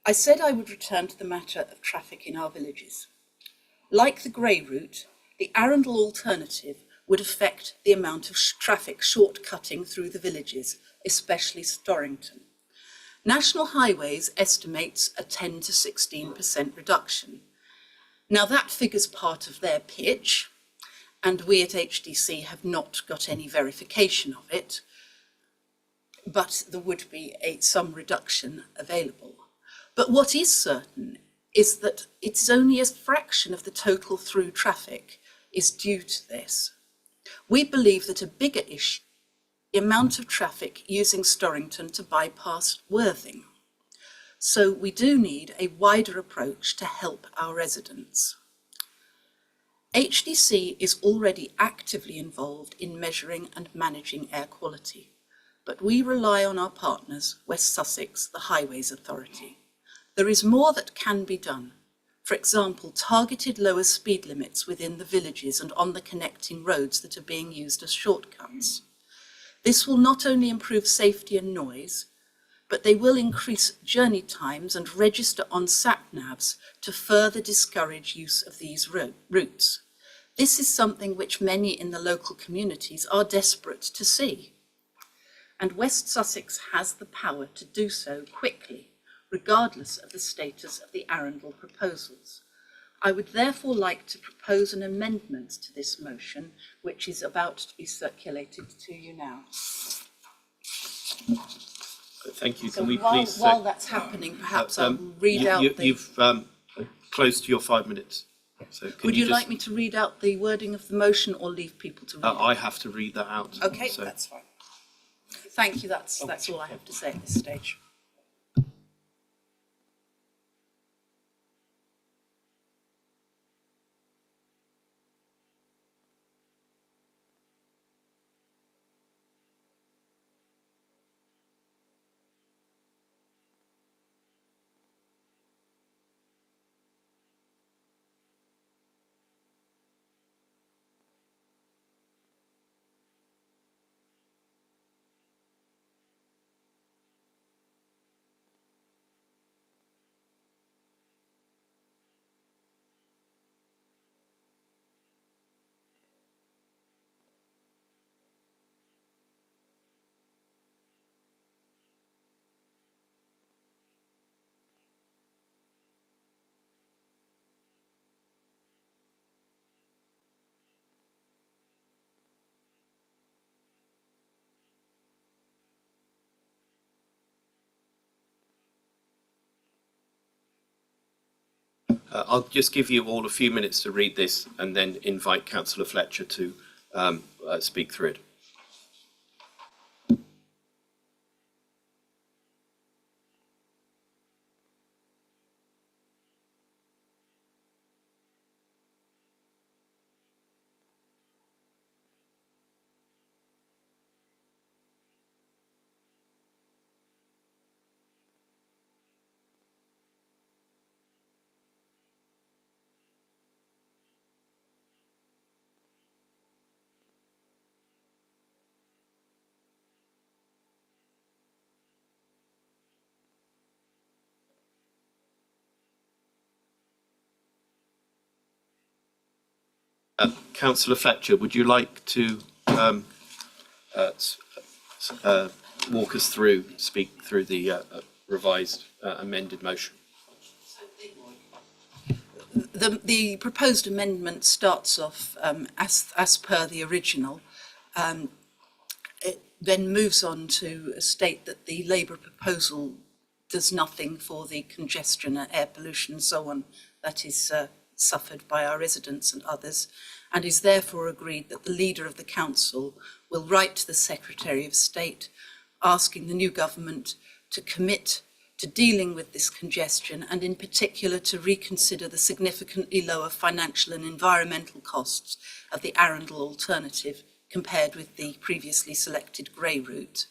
Speaker 7: I said I would return to the matter of traffic in our villages. Like the grey route, the Arundel alternative would affect the amount of traffic shortcutting through the villages, especially Storrington. National Highways estimates a 10 to 16% reduction. Now that figure's part of their pitch, and we at HDC have not got any verification of it, but there would be some reduction available. But what is certain is that it's only a fraction of the total through traffic is due to this. We believe that a bigger issue is the amount of traffic using Storrington to bypass Worthing. So we do need a wider approach to help our residents. HDC is already actively involved in measuring and managing air quality, but we rely on our partners, West Sussex, the Highways Authority. There is more that can be done. For example, targeted lower speed limits within the villages and on the connecting roads that are being used as shortcuts. This will not only improve safety and noise, but they will increase journey times and register on sat-navs to further discourage use of these routes. This is something which many in the local communities are desperate to see. And West Sussex has the power to do so quickly, regardless of the status of the Arundel proposals. I would therefore like to propose an amendment to this motion, which is about to be circulated to you now.
Speaker 2: Thank you.
Speaker 7: So
Speaker 2: Can we
Speaker 7: while,
Speaker 2: please...
Speaker 7: while that's happening, perhaps I'll read out the...
Speaker 2: You've close to your 5 minutes. So
Speaker 7: Would you like me to read out the wording of the motion or leave people to read it?
Speaker 2: I have to read that out.
Speaker 7: Okay,
Speaker 2: so.
Speaker 7: that's fine. Thank you, that's all I have to say at this stage.
Speaker 2: I'll just give you all a few minutes to read this and then invite Councillor Fletcher to speak through it. Councillor Fletcher, would you like to walk us through, speak through the revised amended motion?
Speaker 7: The proposed amendment starts off as per the original. It then moves on to state that the Labour proposal does nothing for the congestion, air pollution and so on that is suffered by our residents and others, and is therefore agreed that the leader of the council will write to the Secretary of State asking the new government to commit to dealing with this congestion, and in particular to reconsider the significantly lower financial and environmental costs of the Arundel alternative compared with the previously selected grey route,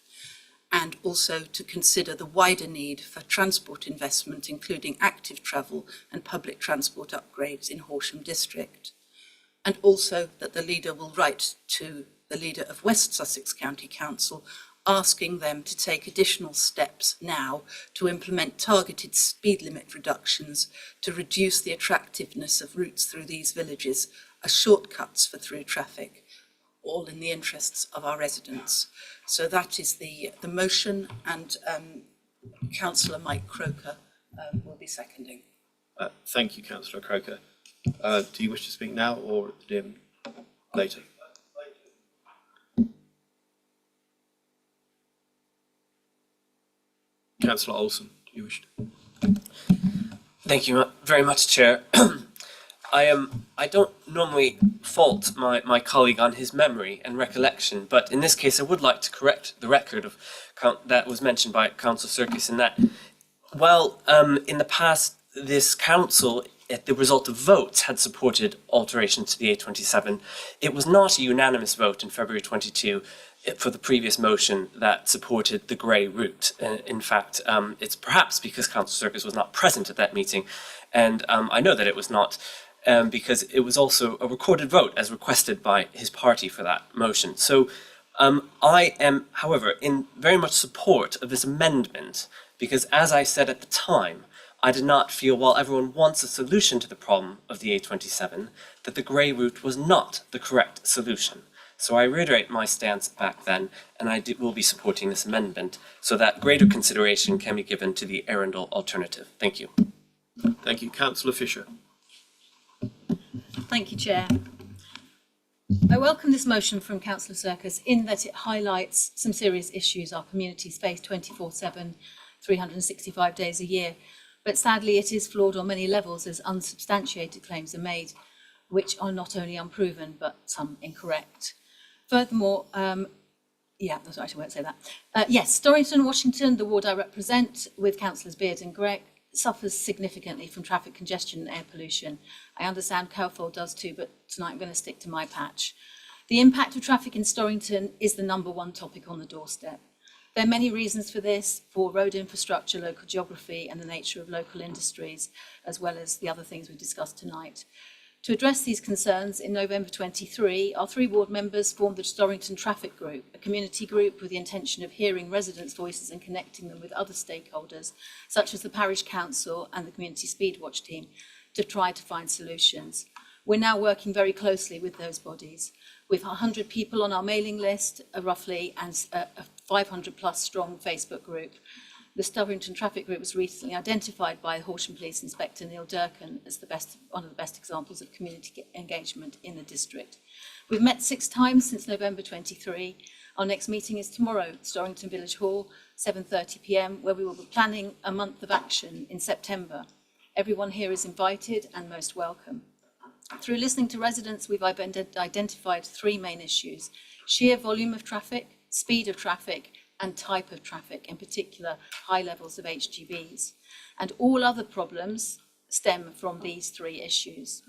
Speaker 7: and also to consider the wider need for transport investment, including active travel and public transport upgrades in Horsham district. And also that the leader will write to the leader of West Sussex County Council asking them to take additional steps now to implement targeted speed limit reductions to reduce the attractiveness of routes through these villages as shortcuts for through traffic, all in the interests of our residents. So that is the motion, and Councillor Mike Croker will be seconding.
Speaker 2: Thank you, Councillor Croker. Do you wish to speak now or later? Councillor Olsen, do you wish to?
Speaker 17: Thank you very much, Chair. I don't normally fault my colleague on his memory and recollection, but in this case I would like to correct the record of that was mentioned by Councillor Serkis in that, while in the past this council, at the result of votes, had supported alterations to the A27, it was not a unanimous vote in February 22 for the previous motion that supported the grey route. In fact, it's perhaps because Councillor Serkis was not present at that meeting, and I know that it was not, because it was also a recorded vote as requested by his party for that motion. So I am, however, in very much support of this amendment, because as I said at the time, I did not feel, while everyone wants a solution to the problem of the A27, that the grey route was not the correct solution. So I reiterate my stance back then, and I will be supporting this amendment so that greater consideration can be given to the Arundel alternative. Thank you.
Speaker 2: Thank you. Councillor Fisher.
Speaker 4: Thank you, Chair. I welcome this motion from Councillor Serkis in that it highlights some serious issues our communities face 24/7, 365 days a year. But sadly, it is flawed on many levels as unsubstantiated claims are made, which are not only unproven, but some incorrect. Furthermore, that's right, I won't say that. Yes, Storrington, Washington, the ward I represent, with Councillors Beard and Gregg, suffers significantly from traffic congestion and air pollution. I understand Cowfold does too, but tonight I'm going to stick to my patch. The impact of traffic in Storrington is the #1 topic on the doorstep. There are many reasons for this: poor road infrastructure, local geography, and the nature of local industries, as well as the other things we've discussed tonight. To address these concerns, in November 23, our 3 ward members formed the Storrington Traffic Group, a community group with the intention of hearing residents' voices and connecting them with other stakeholders, such as the Parish Council and the Community Speedwatch team, to try to find solutions. We're now working very closely with those bodies. We've 100 people on our mailing list, roughly, and a 500 plus strong Facebook group. The Storrington Traffic Group was recently identified by Horsham Police Inspector Neil Durkin as one of the best examples of community engagement in the district. We've met 6 times since November 23. Our next meeting is tomorrow at Storrington Village Hall, 7:30 p.m, where we will be planning a month of action in September.
Speaker 18: Everyone here is invited and most welcome. Through listening to residents, we've identified three main issues: sheer volume of traffic, speed of traffic, and type of traffic, in particular high levels of HGVs. And all other problems stem from these three issues.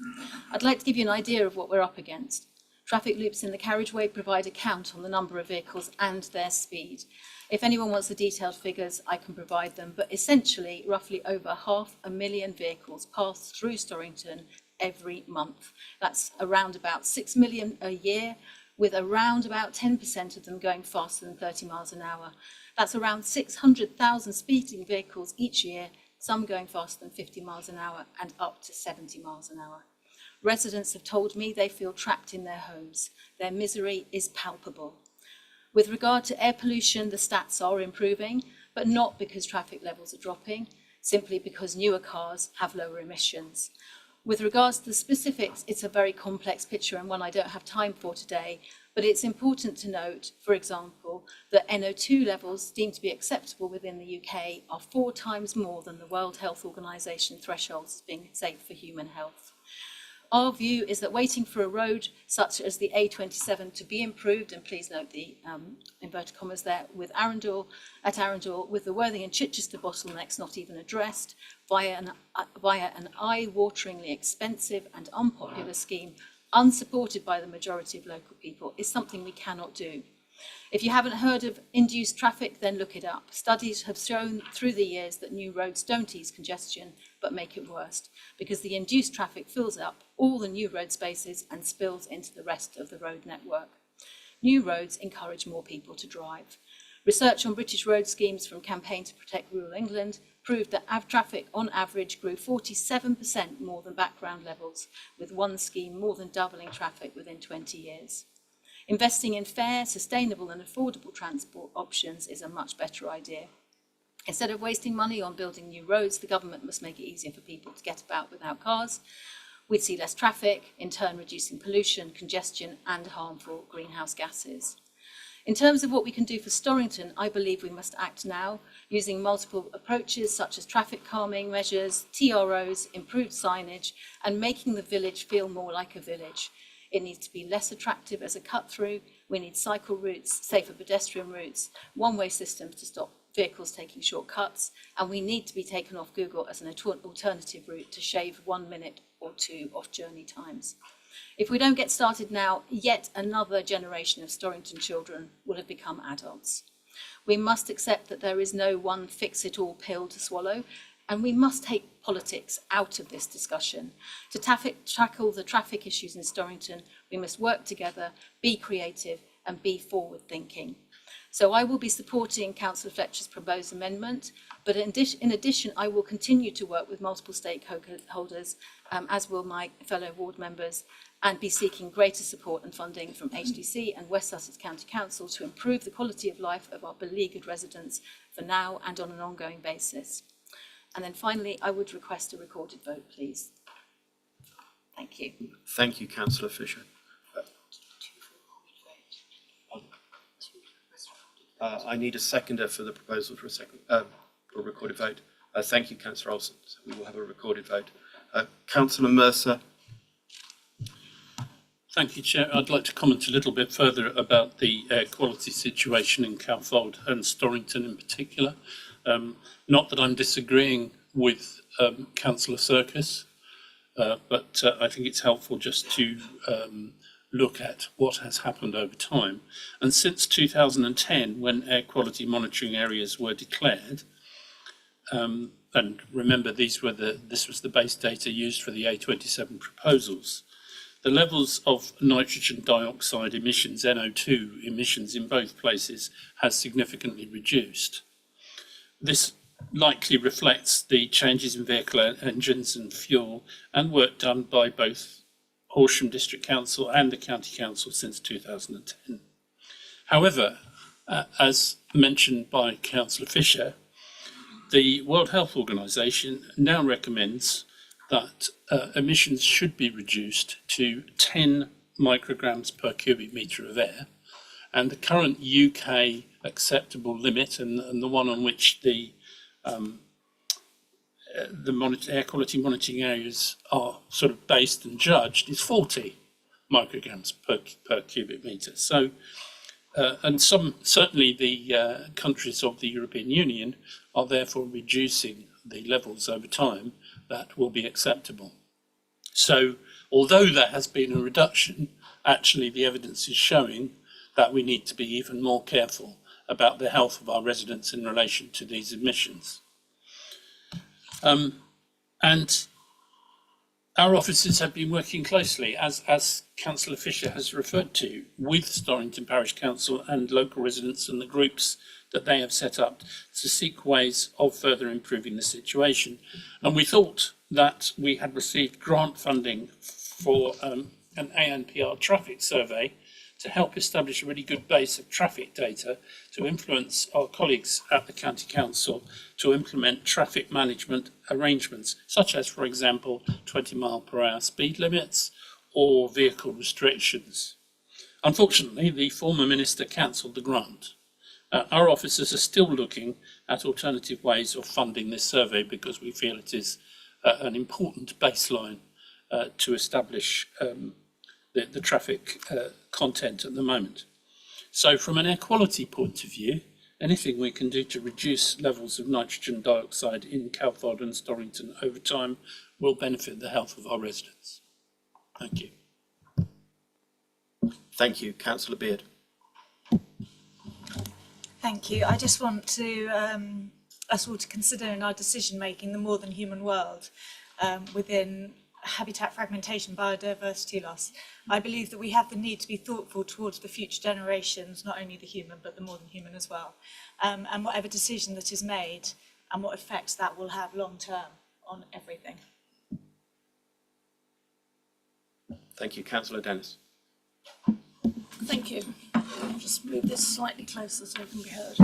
Speaker 18: I'd like to give you an idea of what we're up against. Traffic loops in the carriageway provide a count on the number of vehicles and their speed. If anyone wants the detailed figures, I can provide them, but essentially roughly over 500,000 vehicles pass through Storrington every month. That's around about 6 million a year, with around about 10% of them going faster than 30 miles an hour. That's around 600,000 speeding vehicles each year, some going faster than 50 miles an hour and up to 70 miles an hour. Residents have told me they feel trapped in their homes. Their misery is palpable. With regard to air pollution, the stats are improving, but not because traffic levels are dropping, simply because newer cars have lower emissions. With regards to the specifics, it's a very complex picture and one I don't have time for today, but it's important to note, for example, that NO2 levels deemed to be acceptable within the UK are 4 times more than the World Health Organization thresholds as being safe for human health. Our view is that waiting for a road such as the A27 to be improved, and please note the inverted commas there, with Arundel, with the Worthing and Chichester bottlenecks not even addressed, via an eye-wateringly expensive and unpopular scheme, unsupported by the majority of local people, is something we cannot do. If you haven't heard of induced traffic, then look it up. Studies have shown through the years that new roads don't ease congestion, but make it worse, because the induced traffic fills up all the new road spaces and spills into the rest of the road network. New roads encourage more people to drive. Research on British road schemes from Campaign to Protect Rural England proved that traffic on average grew 47% more than background levels, with one scheme more than doubling traffic within 20 years. Investing in fair, sustainable and affordable transport options is a much better idea. Instead of wasting money on building new roads, the government must make it easier for people to get about without cars. We'd see less traffic, in turn reducing pollution, congestion and harmful greenhouse gases. In terms of what we can do for Storrington, I believe we must act now, using multiple approaches such as traffic calming measures, TROs, improved signage, and making the village feel more like a village. It needs to be less attractive as a cut-through. We need cycle routes, safer pedestrian routes, one-way systems to stop vehicles taking shortcuts, and we need to be taken off Google as an alternative route to shave 1 minute or 2 off journey times. If we don't get started now, yet another generation of Storrington children will have become adults. We must accept that there is no one fix-it-all pill to swallow, and we must take politics out of this discussion. To tackle the traffic issues in Storrington, we must work together, be creative and be forward-thinking. So I will be supporting Councillor Fletcher's proposed amendment, but in addition, I will continue to work with multiple stakeholders, as will my fellow ward members, and be seeking greater support and funding from HDC and West Sussex County Council to improve the quality of life of our beleaguered residents for now and on an ongoing basis. And then finally, I would request a recorded vote, please. Thank you.
Speaker 2: Thank you, Councillor Fisher. I need a seconder for the proposal for a recorded vote. Thank you, Councillor Olsen. So we will have a recorded vote. Councillor Mercer.
Speaker 3: Thank you, Chair. I'd like to comment a little bit further about the air quality situation in Cowfold and Storrington in particular. Not that I'm disagreeing with Councillor Serkis, but I think it's helpful just to look at what has happened over time. And since 2010, when air quality monitoring areas were declared, and remember this was the base data used for the A27 proposals, the levels of nitrogen dioxide emissions, NO2 emissions in both places has significantly reduced. This likely reflects the changes in vehicle engines and fuel and work done by both Horsham District Council and the County Council since 2010. However, as mentioned by Councillor Fisher, the World Health Organization now recommends that emissions should be reduced to 10 micrograms per cubic metre of air, and the current UK acceptable limit and the one on which the
Speaker 19: air quality monitoring areas are sort of based and judged is 40 micrograms per cubic metre. So, and certainly the countries of the European Union are therefore reducing the levels over time that will be acceptable. So, although there has been a reduction, actually the evidence is showing that we need to be even more careful about the health of our residents in relation to these emissions. And our officers have been working closely, as Councillor Fisher has referred to, with Storrington Parish Council and local residents and the groups that they have set up to seek ways of further improving the situation. And we thought that we had received grant funding for an ANPR traffic survey to help establish a really good base of traffic data to influence our colleagues at the County Council to implement traffic management arrangements, such as, for example, 20-mile-per-hour speed limits or vehicle restrictions. Unfortunately, the former minister cancelled the grant. Our officers are still looking at alternative ways of funding this survey because we feel it is an important baseline to establish the traffic content at the moment. So from an air quality point of view, anything we can do to reduce levels of nitrogen dioxide in Calford and Storrington over time will benefit the health of our residents. Thank you.
Speaker 1: Thank you. Councillor Beard.
Speaker 16: Thank you. I just want to us all to consider in our decision making the more than human world within habitat fragmentation, biodiversity loss. I believe that we have the need to be thoughtful towards the future generations, not only the human, but the more than human as well. And whatever decision that is made and what effects that will have long term on everything.
Speaker 1: Thank you. Councillor Dennis.
Speaker 4: Thank you. I'll just move this slightly closer so it can be heard.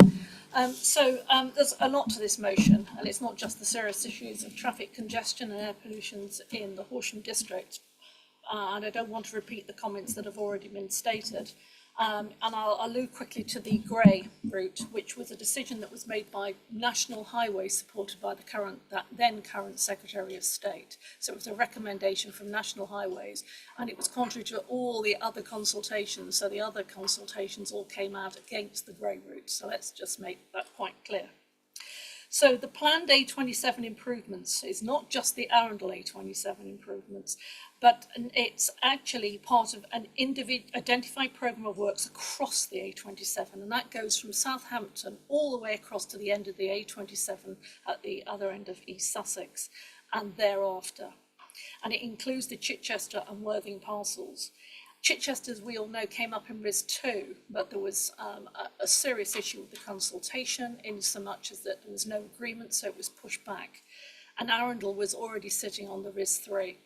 Speaker 4: There's a lot to this motion, and it's not just the serious issues of traffic congestion and air pollution in the Horsham district. And I don't want to repeat the comments that have already been stated. And I'll allude quickly to the grey route, which was a decision that was made by National Highways, supported by the then current Secretary of State. So it was a recommendation from National Highways, and it was contrary to all the other consultations. So the other consultations all came out against the grey route. So let's just make that quite clear. So the planned A27 improvements is not just the Arundel A27 improvements, but it's actually part of an identified programme of works across the A27, and that goes from Southampton all the way across to the end of the A27 at the other end of East Sussex and thereafter. And it includes the Chichester and Worthing parcels. Chichester, as we all know, came up in RIS 2, but there was a serious issue with the consultation in so much as that there was no agreement, so it was pushed back. And Arundel was already sitting on the RIS 3.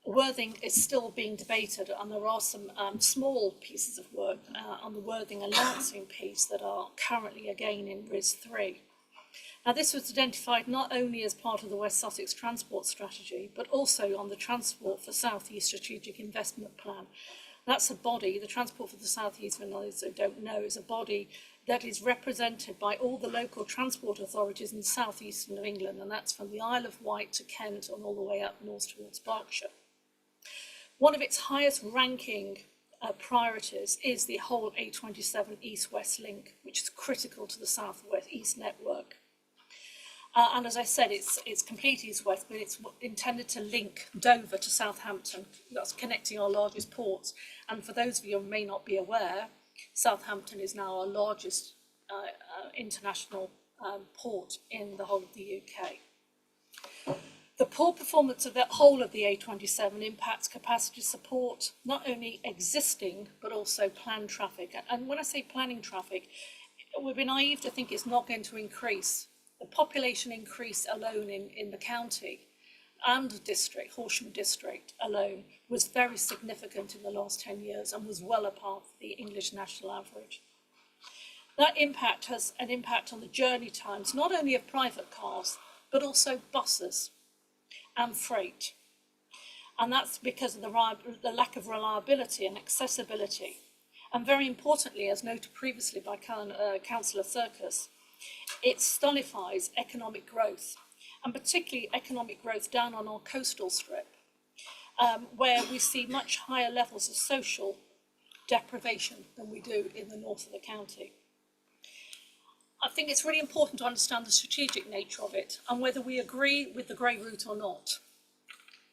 Speaker 4: Worthing is still being debated, and there are some small pieces of work on the Worthing and Lancing piece that are currently again in RIS 3. Now, this was identified not only as part of the West Sussex Transport Strategy, but also on the Transport for South East Strategic Investment Plan. That's a body, the Transport for the South East, for those who don't know, is a body that is represented by all the local transport authorities in the southeast of England, and that's from the Isle of Wight to Kent and all the way up north towards Berkshire. One of its highest ranking priorities is the whole A27 East-West link, which is critical to the South-East network. And as I said, it's complete east-west, but it's intended to link Dover to Southampton. That's connecting our largest ports. And for those of you who may not be aware, Southampton is now our largest international port in the whole of the UK. The poor performance of the whole of the A27 impacts capacity to support not only existing, but also planned traffic. And when I say planning traffic, we'd be naive to think it's not going to increase. The population increase alone in the county and district, Horsham district alone, was very significant in the last 10 years and was well above the English national average. That impact has an impact on the journey times, not only of private cars, but also buses and freight. And that's because of the lack of reliability and accessibility. And very importantly, as noted previously by Councillor Serkis, it stultifies economic growth, and particularly economic growth down on our coastal strip, where we see much higher levels of social deprivation than we do in the north of the county. I think it's really important to understand the strategic nature of it and whether we agree with the grey route or not.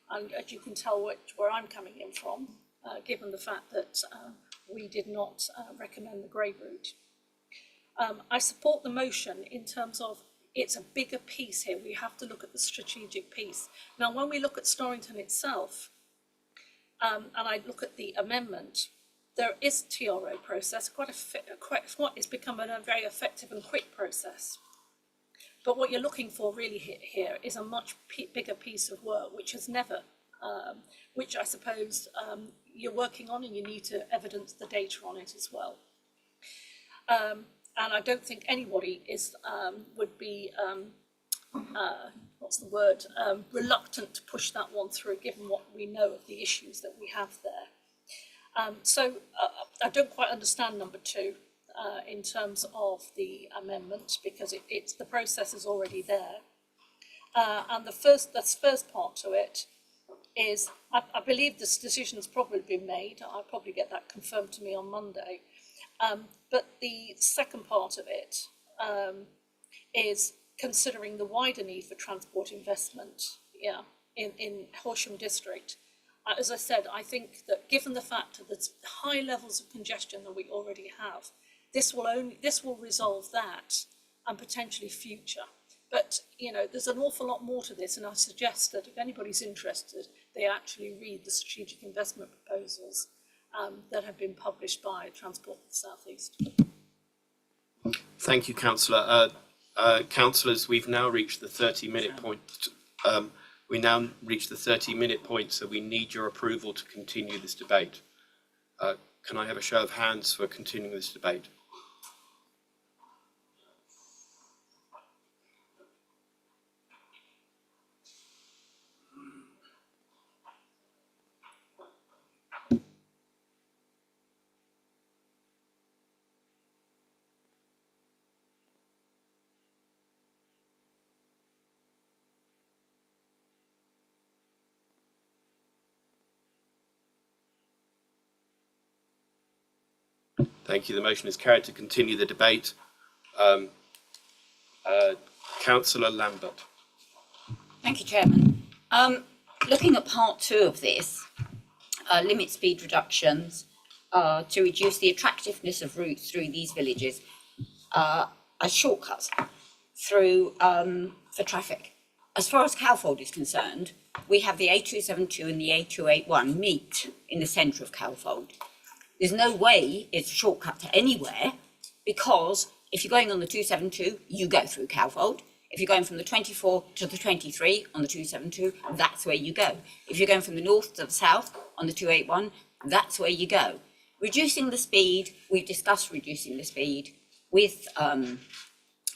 Speaker 4: And as you can tell where I'm coming in from, given the fact that we did not recommend the grey route. I support the motion in terms of it's a bigger piece here. We have to look at the strategic piece. Now, when we look at Storrington itself, and I look at the amendment, there is TRO process, it's become a very effective and quick process. But what you're looking for really here is a much bigger piece of work, which has never, which I suppose you're working on, and you need to evidence the data on it as well. And I don't think anybody would be, reluctant to push that one through, given what we know of the issues that we have there. So I don't quite understand number 2 in terms of the amendment, because it's the process is already there. And the first part to it is, I believe this decision's probably been made. I'll probably get that confirmed to me on Monday. But the second part of it is considering the wider need for transport investment, in Horsham district. As I said, I think that given the fact that there's high levels of congestion that we already have, this will resolve that and potentially future. But there's an awful lot more to this, and I suggest that if anybody's interested, they actually read the strategic investment proposals that have been published by Transport for the South East.
Speaker 2: Thank you, Councillor. Councillors, we've now reached the 30-minute point. We now reach the 30-minute point, so we need your approval to continue this debate. Can I have a show of hands for continuing this debate? Thank you. The motion is carried to continue the debate. Councillor Lambert.
Speaker 20: Thank you, Chairman. Looking at part 2 of this, limit speed reductions to reduce the attractiveness of routes through these villages as shortcuts through for traffic. As far as Calfold is concerned, we have the A272 and the A281 meet in the centre of Calfold. There's no way it's a shortcut to anywhere, because if you're going on the 272, you go through Calfold. If you're going from the 24 to the 23 on the 272, that's where you go. If you're going from the north to the south on the 281, that's where you go. Reducing the speed, we've discussed reducing the speed with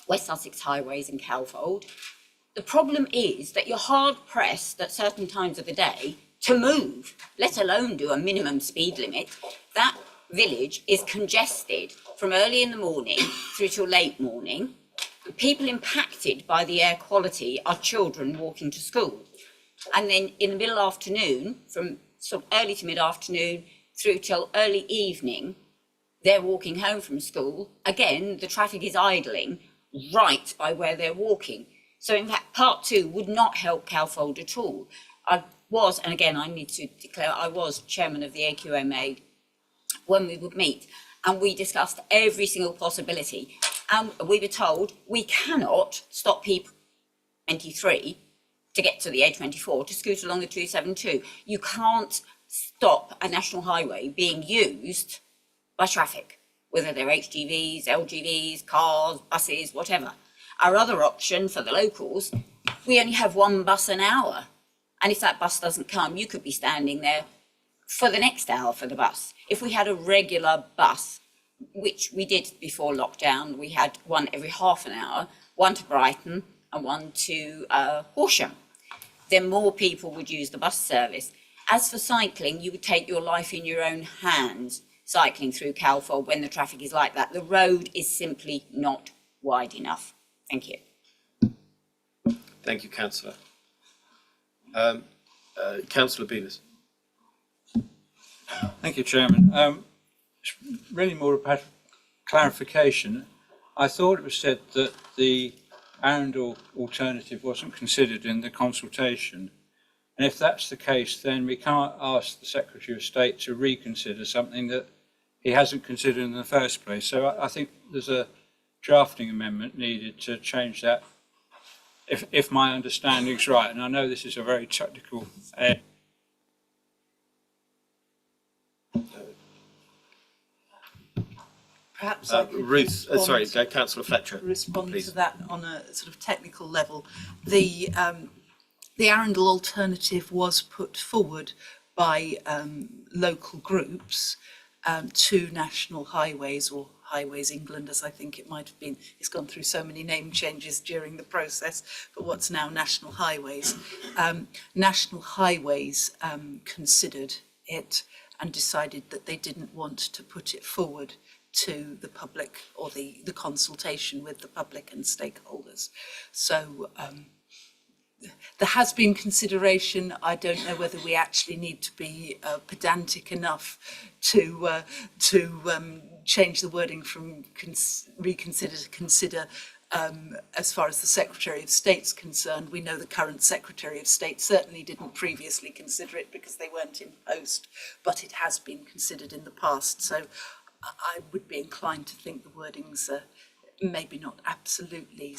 Speaker 20: West Sussex Highways in Calfold. The problem is that you're hard pressed at certain times of the day to move, let alone do a minimum speed limit. That village is congested from early in the morning through till late morning. The people impacted by the air quality are children walking to school. And then in the middle afternoon, from sort of early to mid-afternoon through till early evening, they're walking home from school. Again, the traffic is idling right by where they're walking. So in fact, part 2 would not help Calfold at all. I was, and again, I need to declare, I was chairman of the AQMA when we would meet, and we discussed every single possibility. And we were told we cannot stop people 23 to get to the A24 to scoot along the 272. You can't stop a national highway being used by traffic, whether they're HGVs, LGVs, cars, buses, whatever. Our other option for the locals, we only have 1 bus an hour. And if that bus doesn't come, you could be standing there for the next hour for the bus. If we had a regular bus, which we did before lockdown, we had one every half an hour, one to Brighton and one to Horsham, then more people would use the bus service. As for cycling, you would take your life in your own hands cycling through Calfold when the traffic is like that. The road is simply not wide enough. Thank you.
Speaker 2: Thank you, Councillor. Councillor Bevis.
Speaker 15: Thank you, Chairman. It's really more about clarification. I thought it was said that the Arundel alternative wasn't considered in the consultation. And if that's the case, then we can't ask the Secretary of State to reconsider something that he hasn't considered in the first place. So I think there's a drafting amendment needed to change that, if my understanding's right. And I know this is a very technical area.
Speaker 7: Perhaps I could
Speaker 2: Ruth,
Speaker 7: respond-
Speaker 2: sorry, Councillor Fletcher.
Speaker 7: Respond
Speaker 2: please.
Speaker 7: to that on a sort of technical level. The Arundel alternative was put forward by local groups to National Highways, or Highways England, as I think it might have been. It's gone through so many name changes during the process, but what's now National Highways. National Highways considered it and decided that they didn't want to put it forward to the public, or the consultation with the public and stakeholders. So there has been consideration. I don't know whether we actually need to be pedantic enough to change the wording from reconsider to consider. As far as the Secretary of State's concerned, we know the current Secretary of State certainly didn't previously consider it because they weren't in post, but it has been considered in the past. So I would be inclined to think the wordings are maybe not absolutely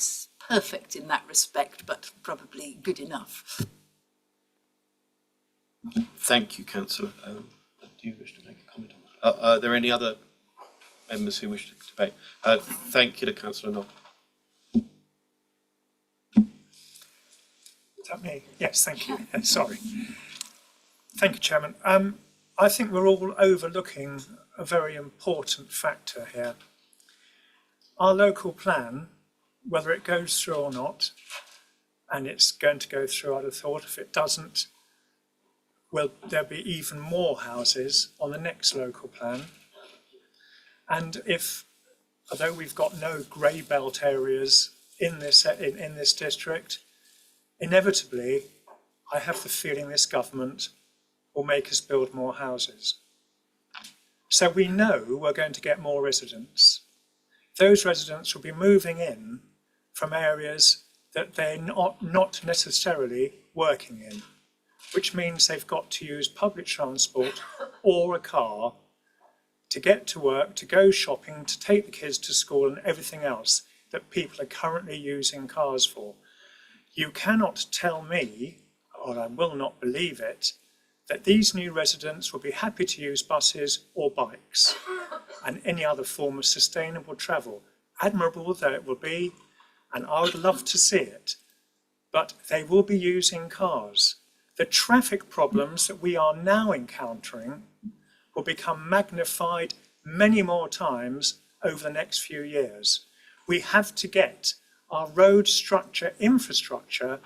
Speaker 7: perfect in that respect, but probably good enough.
Speaker 2: Thank you, Councillor. Do you wish to make a comment on that? Are there any other members who wish to debate? Thank you to Councillor Knoll.
Speaker 11: Is that me? Yes, thank you. Sorry. Thank you, Chairman. I think we're all overlooking a very important factor here. Our local plan, whether it goes through or not, and it's going to go through, I'd have thought. If it doesn't, well, there'll be even more houses on the next local plan. And although we've got no grey belt areas in this district, inevitably, I have the feeling this government will make us build more houses. So we know we're going to get more residents. Those residents will be moving in from areas that they're not necessarily working in, which means they've got to use public transport or a car to get to work, to go shopping, to take the kids to school and everything else that people are currently using cars for. You cannot tell me, or I will not believe it, that these new residents will be happy to use buses or bikes and any other form of sustainable travel, admirable though it will be, and I would love to see it, but they will be using cars. The traffic problems that we are now encountering will become magnified many more times over the next few years. We have to get our road structure, infrastructure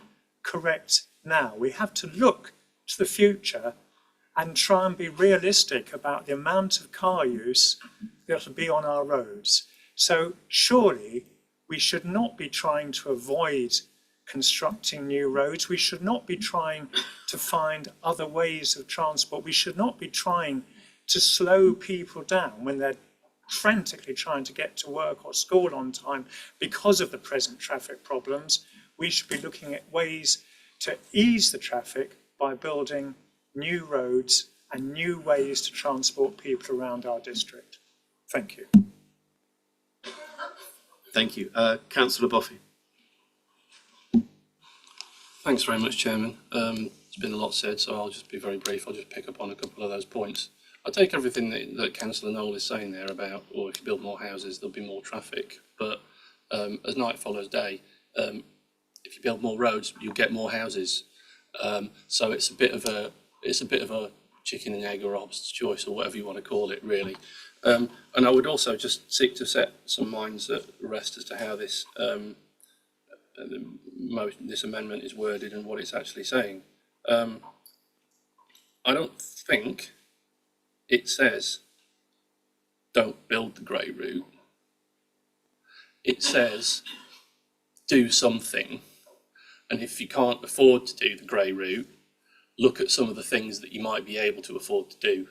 Speaker 11: correct now. We have to look to the future and try and be realistic about the amount of car use that will be on our roads. So surely we should not be trying to avoid constructing new roads. We should not be trying to find other ways of transport. We should not be trying to slow people down when they're frantically trying to get to work or school on time because of the present traffic problems. We should be looking at ways to ease the traffic by building new roads and new ways to transport people around our district. Thank you.
Speaker 2: Thank you. Councillor Boffey.
Speaker 3: Thanks very much, Chairman. There's been a lot said, so I'll just be very brief. I'll just pick up on a couple of those points. I take everything that Councillor Knoll is saying there about, or if you build more houses, there'll be more traffic. But as night follows day, if you build more roads, you'll get more houses. So it's a bit of a chicken and egg or opposite choice, or whatever you want to call it, really. And I would also just seek to set some minds at rest as to how this this amendment is worded and what it's actually saying. I don't think it says don't build the grey route. it says do something, and if you can't afford to do the grey route, look at some of the things that you might be able to afford to do.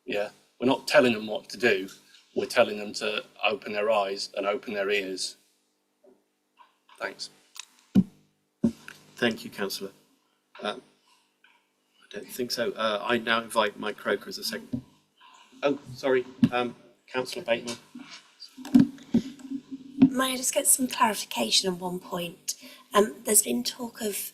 Speaker 3: Yeah, we're not telling them what to do, we're telling them to open their eyes and open their ears. Thanks.
Speaker 2: Thank you, Councillor. I don't think so. I now invite Mike Croker as a second. Oh, sorry, Councillor Bateman.
Speaker 21: May I just get some clarification on one point? There's been talk of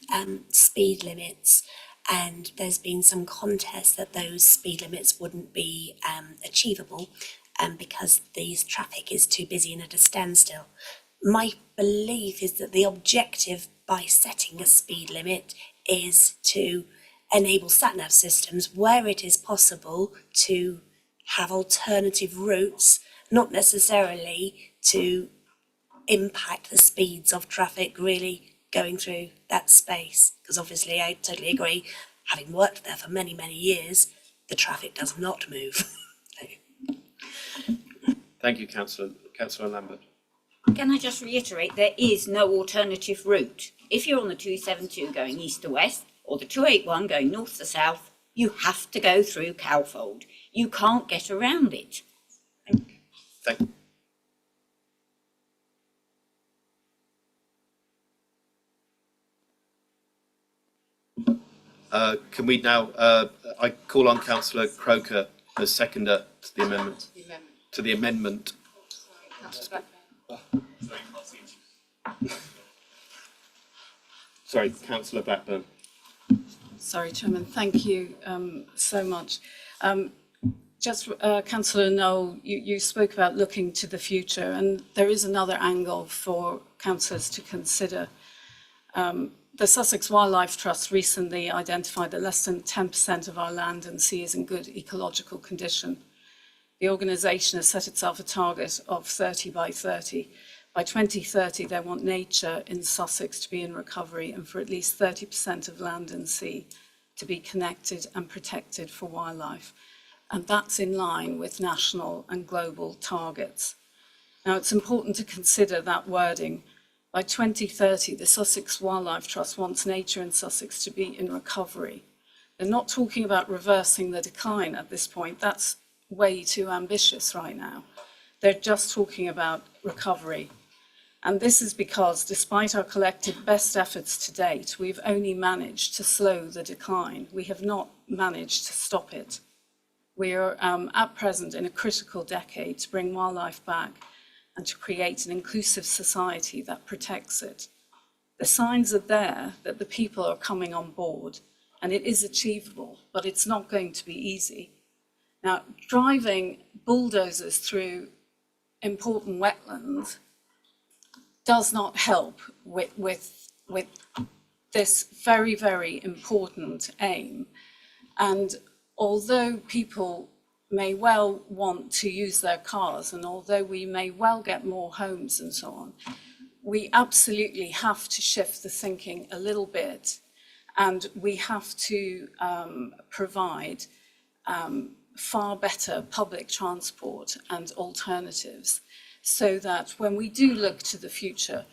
Speaker 21: speed limits, and there's been some contest that those speed limits wouldn't be achievable because the traffic is too busy and at a standstill. My belief is that the objective by setting a speed limit is to enable sat-nav systems where it is possible to have alternative routes, not necessarily to impact the speeds of traffic really going through that space. Because obviously I totally agree, having worked there for many, many years, the traffic does not move.
Speaker 2: Thank you, Councillor Lambert.
Speaker 20: Can I just reiterate, there is no alternative route. If you're on the 272 going east to west, or the 281 going north to south, you have to go through Cowfold. You can't get around it.
Speaker 2: Thank you. Can we now, I call on Councillor Croker as seconder to the amendment. To the amendment. Sorry, Councillor Blackburn.
Speaker 5: Sorry, Chairman, thank you so much. Councillor Noel, you spoke about looking to the future, and there is another angle for councillors to consider. The Sussex Wildlife Trust recently identified that less than 10% of our land and sea is in good ecological condition. The organisation has set itself a target of 30 by 30. By 2030, they want nature in Sussex to be in recovery and for at least 30% of land and sea to be connected and protected for wildlife. And that's in line with national and global targets. Now, it's important to consider that wording. By 2030, the Sussex Wildlife Trust wants nature in Sussex to be in recovery. They're not talking about reversing the decline at this point. That's way too ambitious right now. They're just talking about recovery. And this is because, despite our collective best efforts to date, we've only managed to slow the decline. We have not managed to stop it. We are at present in a critical decade to bring wildlife back and to create an inclusive society that protects it. The signs are there that the people are coming on board, and it is achievable, but it's not going to be easy. Now, driving bulldozers through important wetlands does not help with this very, very important aim. And although people may well want to use their cars, and although we may well get more homes and so on, we absolutely have to shift the thinking a little bit, and we have to provide far better public transport and alternatives, so that when we do look to the future,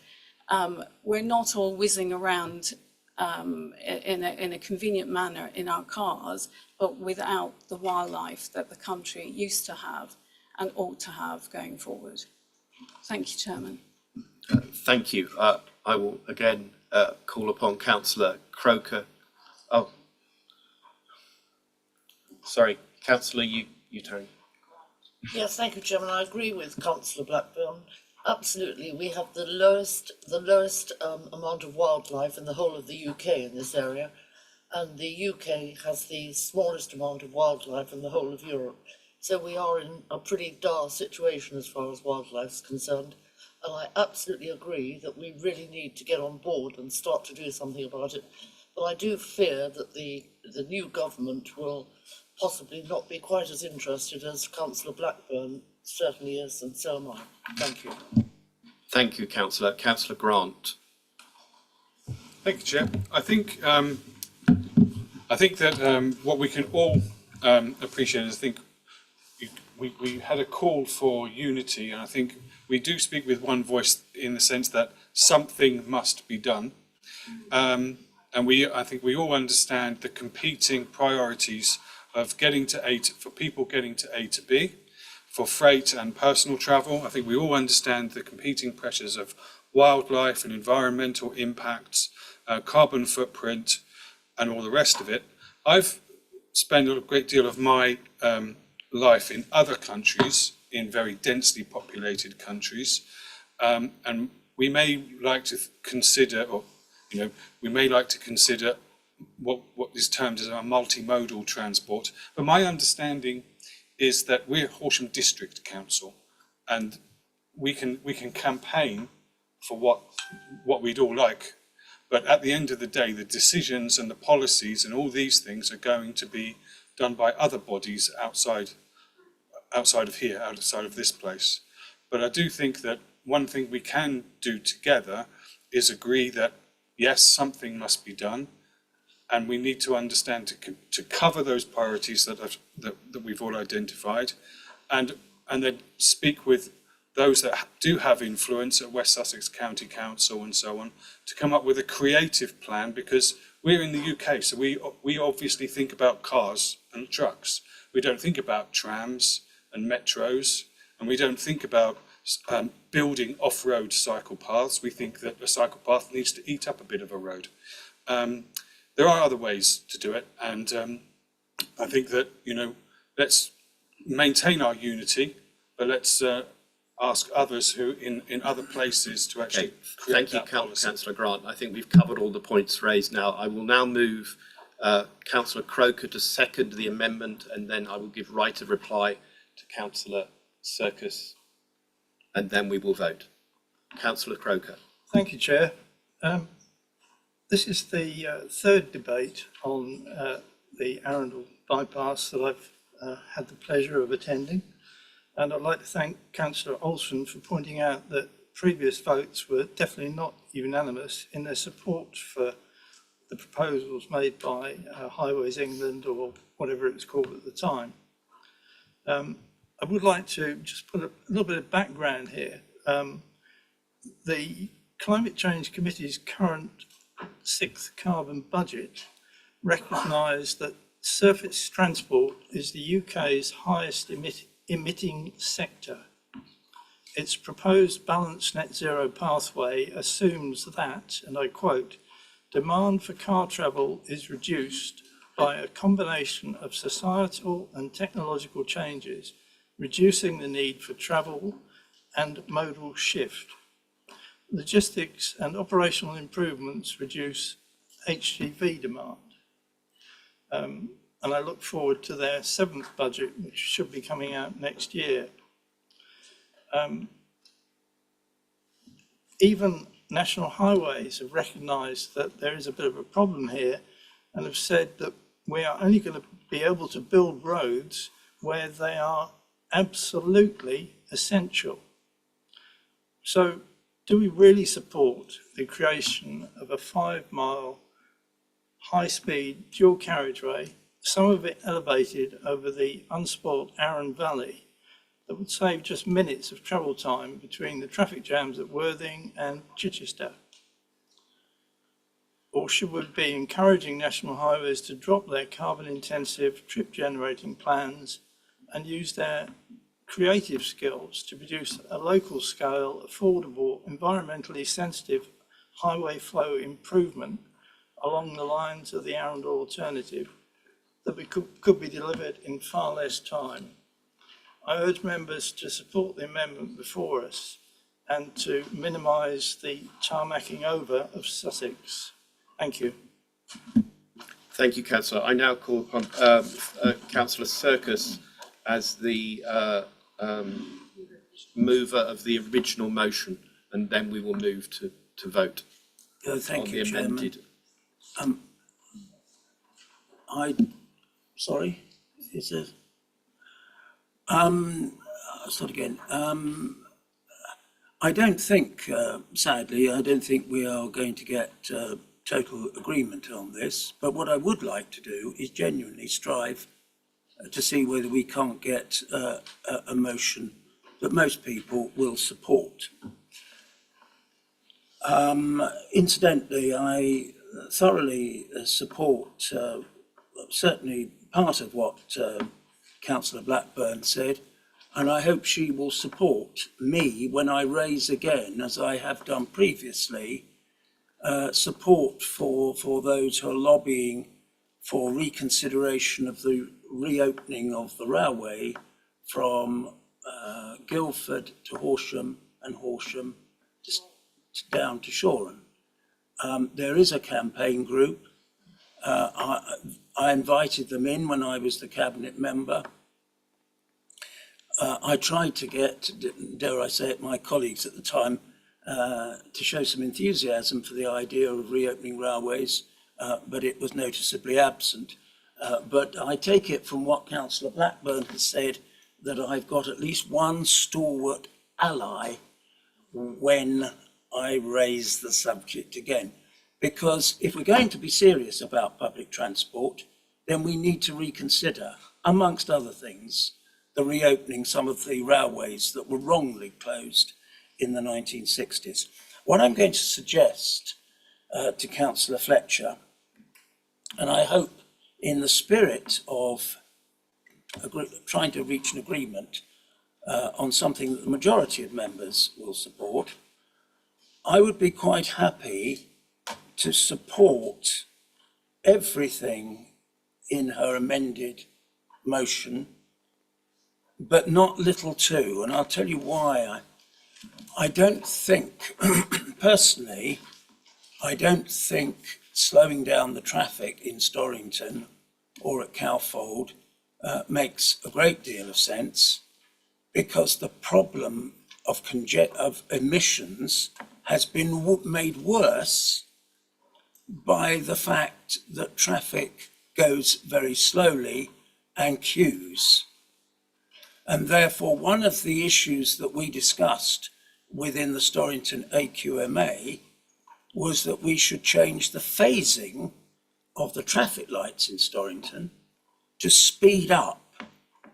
Speaker 5: we're not all whizzing around in a convenient manner in our cars, but without the wildlife that the country used to have and ought to have going forward. Thank you, Chairman.
Speaker 2: Thank you. I will again call upon Councillor Croker. Oh, sorry, Councillor, you turn.
Speaker 9: Yes, thank you, Chairman. I agree with Councillor Blackburn. Absolutely, we have the lowest amount of wildlife in the whole of the UK in this area, and the UK has the smallest amount of wildlife in the whole of Europe. So we are in a pretty dire situation as far as wildlife is concerned, and I absolutely agree that we really need to get on board and start to do something about it. But I do fear that the new government will possibly not be quite as interested as Councillor Blackburn certainly is, and so am I. Thank you.
Speaker 2: Thank you, Councillor. Councillor Grant.
Speaker 6: Thank you, Chair. I think that what we can all appreciate is, we had a call for unity, and I think we do speak with one voice in the sense that something must be done. And I think we all understand the competing priorities of getting to for people getting to A to B, for freight and personal travel. I think we all understand the competing pressures of wildlife and environmental impacts, carbon footprint, and all the rest of it. I've spent a great deal of my life in other countries, in very densely populated countries, and we may like to consider, or we may like to consider what is termed as a multimodal transport. But my understanding is that we're Horsham District Council, and we can campaign for what we'd all like. But at the end of the day, the decisions and the policies and all these things are going to be done by other bodies outside of here, outside of this place. But I do think that one thing we can do together is agree that yes, something must be done, and we need to understand to cover those priorities that we've all identified, and then speak with those that do have influence at West Sussex County Council and so on, to come up with a creative plan, because we're in the UK, so we obviously think about cars and trucks. We don't think about trams and metros, and we don't think about building off-road cycle paths. We think that a cycle path needs to eat up a bit of a road. There are other ways to do it, and I think that, let's maintain our unity, but let's ask others who in other places to actually create that policy.
Speaker 2: Councillor Grant. I think we've covered all the points raised now. I will now move Councillor Croker to second the amendment, and then I will give right of reply to Councillor Circus, and then we will vote. Councillor Croker.
Speaker 8: Thank you, Chair. This is the third debate on the Arundel bypass that I've had the pleasure of attending. And I'd like to thank Councillor Olsen for pointing out that previous votes were definitely not unanimous in their support for the proposals made by Highways England, or whatever it was called at the time. I would like to just put a little bit of background here. The Climate Change Committee's current 6th carbon budget recognised that surface transport is the UK's highest emitting sector. Its proposed balanced net zero pathway assumes that, and I quote, demand for car travel is reduced by a combination of societal and technological changes, reducing the need for travel and modal shift. Logistics and operational improvements reduce HGV demand. And I look forward to their 7th budget, which should be coming out next year. Even National Highways have recognised that there is a bit of a problem here, and have said that we are only going to be able to build roads where they are absolutely essential. So do we really support the creation of a 5-mile high-speed dual carriageway, some of it elevated over the unspoilt Arun Valley, that would save just minutes of travel time between the traffic jams at Worthing and Chichester? Or should we be encouraging National Highways to drop their carbon-intensive trip-generating plans and use their creative skills to produce a local-scale, affordable, environmentally sensitive highway flow improvement along the lines of the Arundel alternative that could be delivered in far less time? I urge members to support the amendment before us and to minimise the tarmacking over of Sussex. Thank you.
Speaker 2: Thank you, Councillor. I now call upon Councillor Circus as the mover of the original motion, and then we will move to vote
Speaker 10: Thank
Speaker 2: on
Speaker 10: you,
Speaker 2: the amended.
Speaker 10: Sorry, is it? Start again. I don't think, sadly, I don't think we are going to get total agreement on this, but what I would like to do is genuinely strive to see whether we can't get a motion that most people will support. Incidentally, I thoroughly support certainly part of what Councillor Blackburn said, and I hope she will support me when I raise again, as I have done previously, support for those who are lobbying for reconsideration of the reopening of the railway from Guildford to Horsham and Horsham down to Shoreham. There is a campaign group. I invited them in when I was the cabinet member. I tried to get, dare I say it, my colleagues at the time to show some enthusiasm for the idea of reopening railways, but it was noticeably absent. But I take it from what Councillor Blackburn has said that I've got at least one stalwart ally when I raise the subject again. Because if we're going to be serious about public transport, then we need to reconsider, amongst other things, the reopening some of the railways that were wrongly closed in the 1960s. What I'm going to suggest to Councillor Fletcher, and I hope in the spirit of trying to reach an agreement on something that the majority of members will support, I would be quite happy to support everything in her amended motion, but not little two. And I'll tell you why. I don't think, personally, I don't think slowing down the traffic in Storrington or at Cowfold makes a great deal of sense, because the problem of emissions has been made worse by the fact that traffic goes very slowly and queues. And therefore, one of the issues that we discussed within the Storrington AQMA was that we should change the phasing of the traffic lights in Storrington to speed up,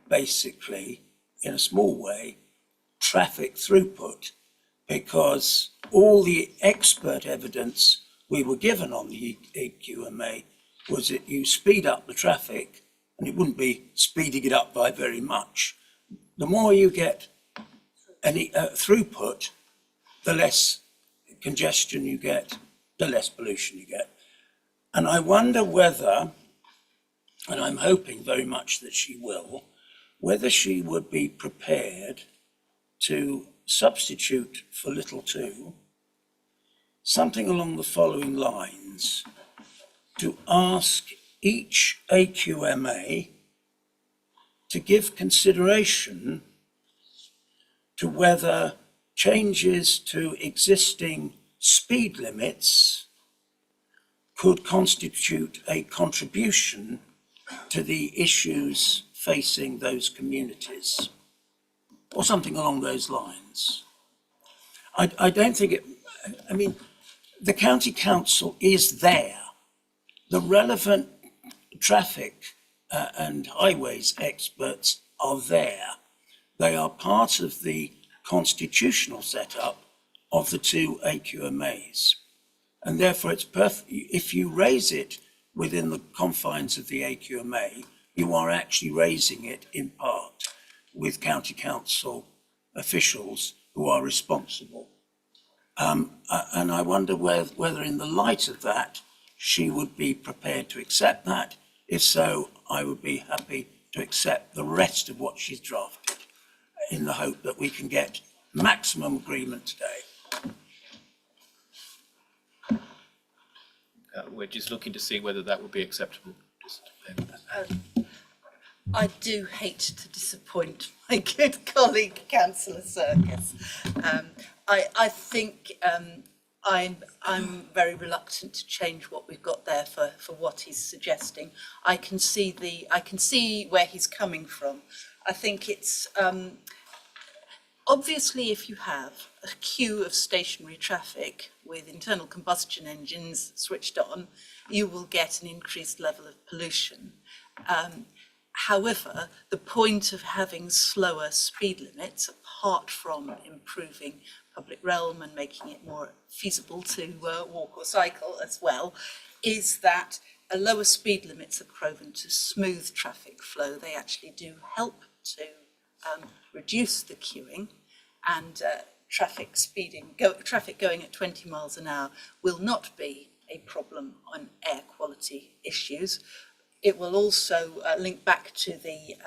Speaker 10: basically, in a small way, traffic throughput, because all the expert evidence we were given on the AQMA was that you speed up the traffic, and it wouldn't be speeding it up by very much. The more you get any throughput, the less congestion you get, the less pollution you get. And I wonder whether, and I'm hoping very much that she will, whether she would be prepared to substitute for little two something along the following lines: to ask each AQMA to give consideration to whether changes to existing speed limits could constitute a contribution to the issues facing those communities, or something along those lines. I don't think it, I mean, the county council is there. The relevant traffic and highways experts are there. They are part of the constitutional setup of the two AQMAs. And therefore it's perfect. If you raise it within the confines of the AQMA, you are actually raising it in part with county council officials who are responsible. And I wonder whether in the light of that, she would be prepared to accept that. If so, I would be happy to accept the rest of what she's drafted, in the hope that we can get maximum agreement today.
Speaker 2: We're just looking to see whether that would be acceptable.
Speaker 7: I do hate to disappoint my good colleague, Councillor Circus. I think I'm very reluctant to change what we've got there for what he's suggesting. I can see where he's coming from. I think it's obviously, if you have a queue of stationary traffic with internal combustion engines switched on, you will get an increased level of pollution. However, the point of having slower speed limits, apart from improving public realm and making it more feasible to walk or cycle as well, is that lower speed limits are proven to smooth traffic flow. They actually do help to reduce the queuing, and traffic going at 20 miles an hour will not be a problem on air quality issues. It will also link back to the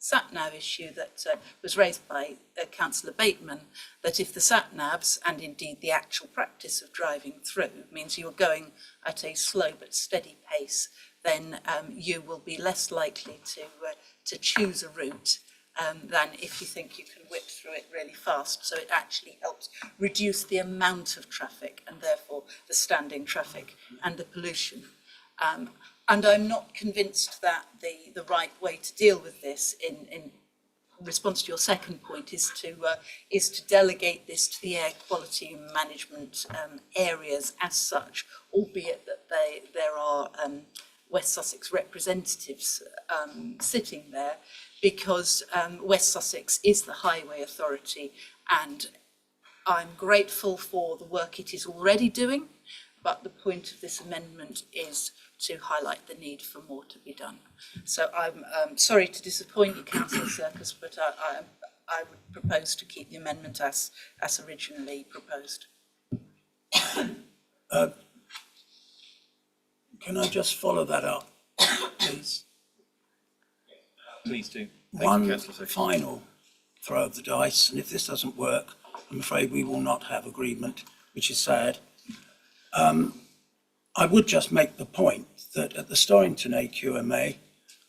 Speaker 7: sat-nav issue that was raised by Councillor Bateman, that if the sat-navs, and indeed the actual practice of driving through, means you're going at a slow but steady pace, then you will be less likely to choose a route than if you think you can whip through it really fast. So it actually helps reduce the amount of traffic and therefore the standing traffic and the pollution. And I'm not convinced that the right way to deal with this, in response to your second point, is to delegate this to the air quality management areas as such, albeit that there are West Sussex representatives sitting there, because West Sussex is the highway authority, and I'm grateful for the work it is already doing, but the point of this amendment is to highlight the need for more to be done. So I'm sorry to disappoint you, Councillor Serkis, but I would propose to keep the amendment as originally proposed.
Speaker 10: Can I just follow that up, please?
Speaker 2: Please do.
Speaker 10: One final throw of the dice, and if this doesn't work, I'm afraid we will not have agreement, which is sad. I would just make the point that at the Storrington AQMA,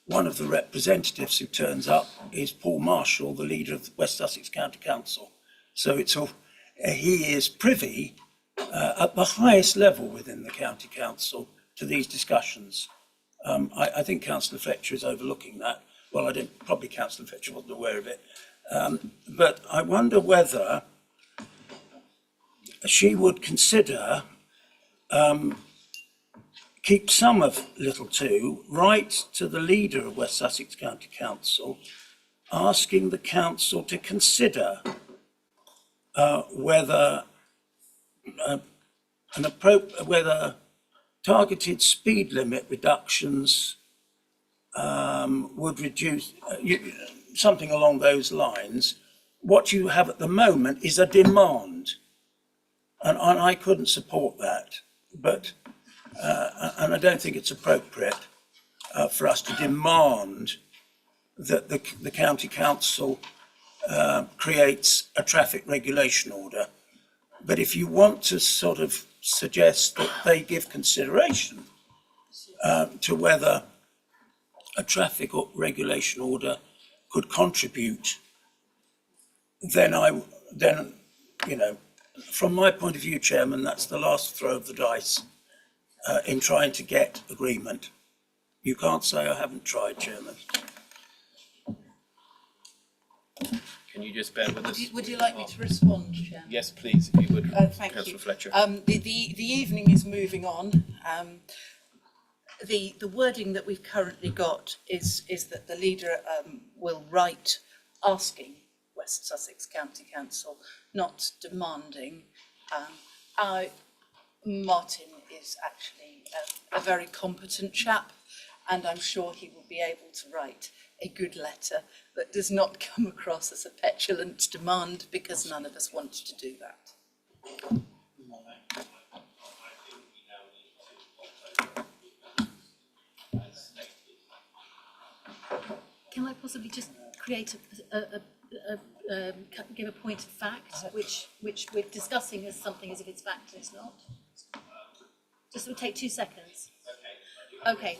Speaker 10: one of the representatives who turns up is Paul Marshall, the leader of the West Sussex County Council. So he is privy at the highest level within the County Council to these discussions. I think Councillor Fletcher is overlooking that. Well, probably Councillor Fletcher wasn't aware of it. But I wonder whether she would consider keep some of Little 2, write to the leader of West Sussex County Council, asking the council to consider whether whether targeted speed limit reductions would reduce something along those lines. What you have at the moment is a demand, and I couldn't support that, but and I don't think it's appropriate for us to demand that the county council creates a traffic regulation order. But if you want to sort of suggest that they give consideration to whether a traffic regulation order could contribute, then you know, from my point of view, Chairman, that's the last throw of the dice in trying to get agreement. You can't say I haven't tried, Chairman.
Speaker 2: Can you just bear with us?
Speaker 7: Would you like me to respond, Chairman?
Speaker 2: Yes, please, if you would,
Speaker 7: thank
Speaker 2: Councillor
Speaker 7: you.
Speaker 2: Fletcher.
Speaker 7: The evening is moving on. The wording that we've currently got is that the leader will write asking West Sussex County Council, not demanding. Martin is actually a very competent chap, and I'm sure he will be able to write a good letter that does not come across as a petulant demand, because none of us want to do that.
Speaker 18: Can I possibly just create give a point of fact, which we're discussing as something as if it's fact and it's not? Just it would take 2 seconds. Okay.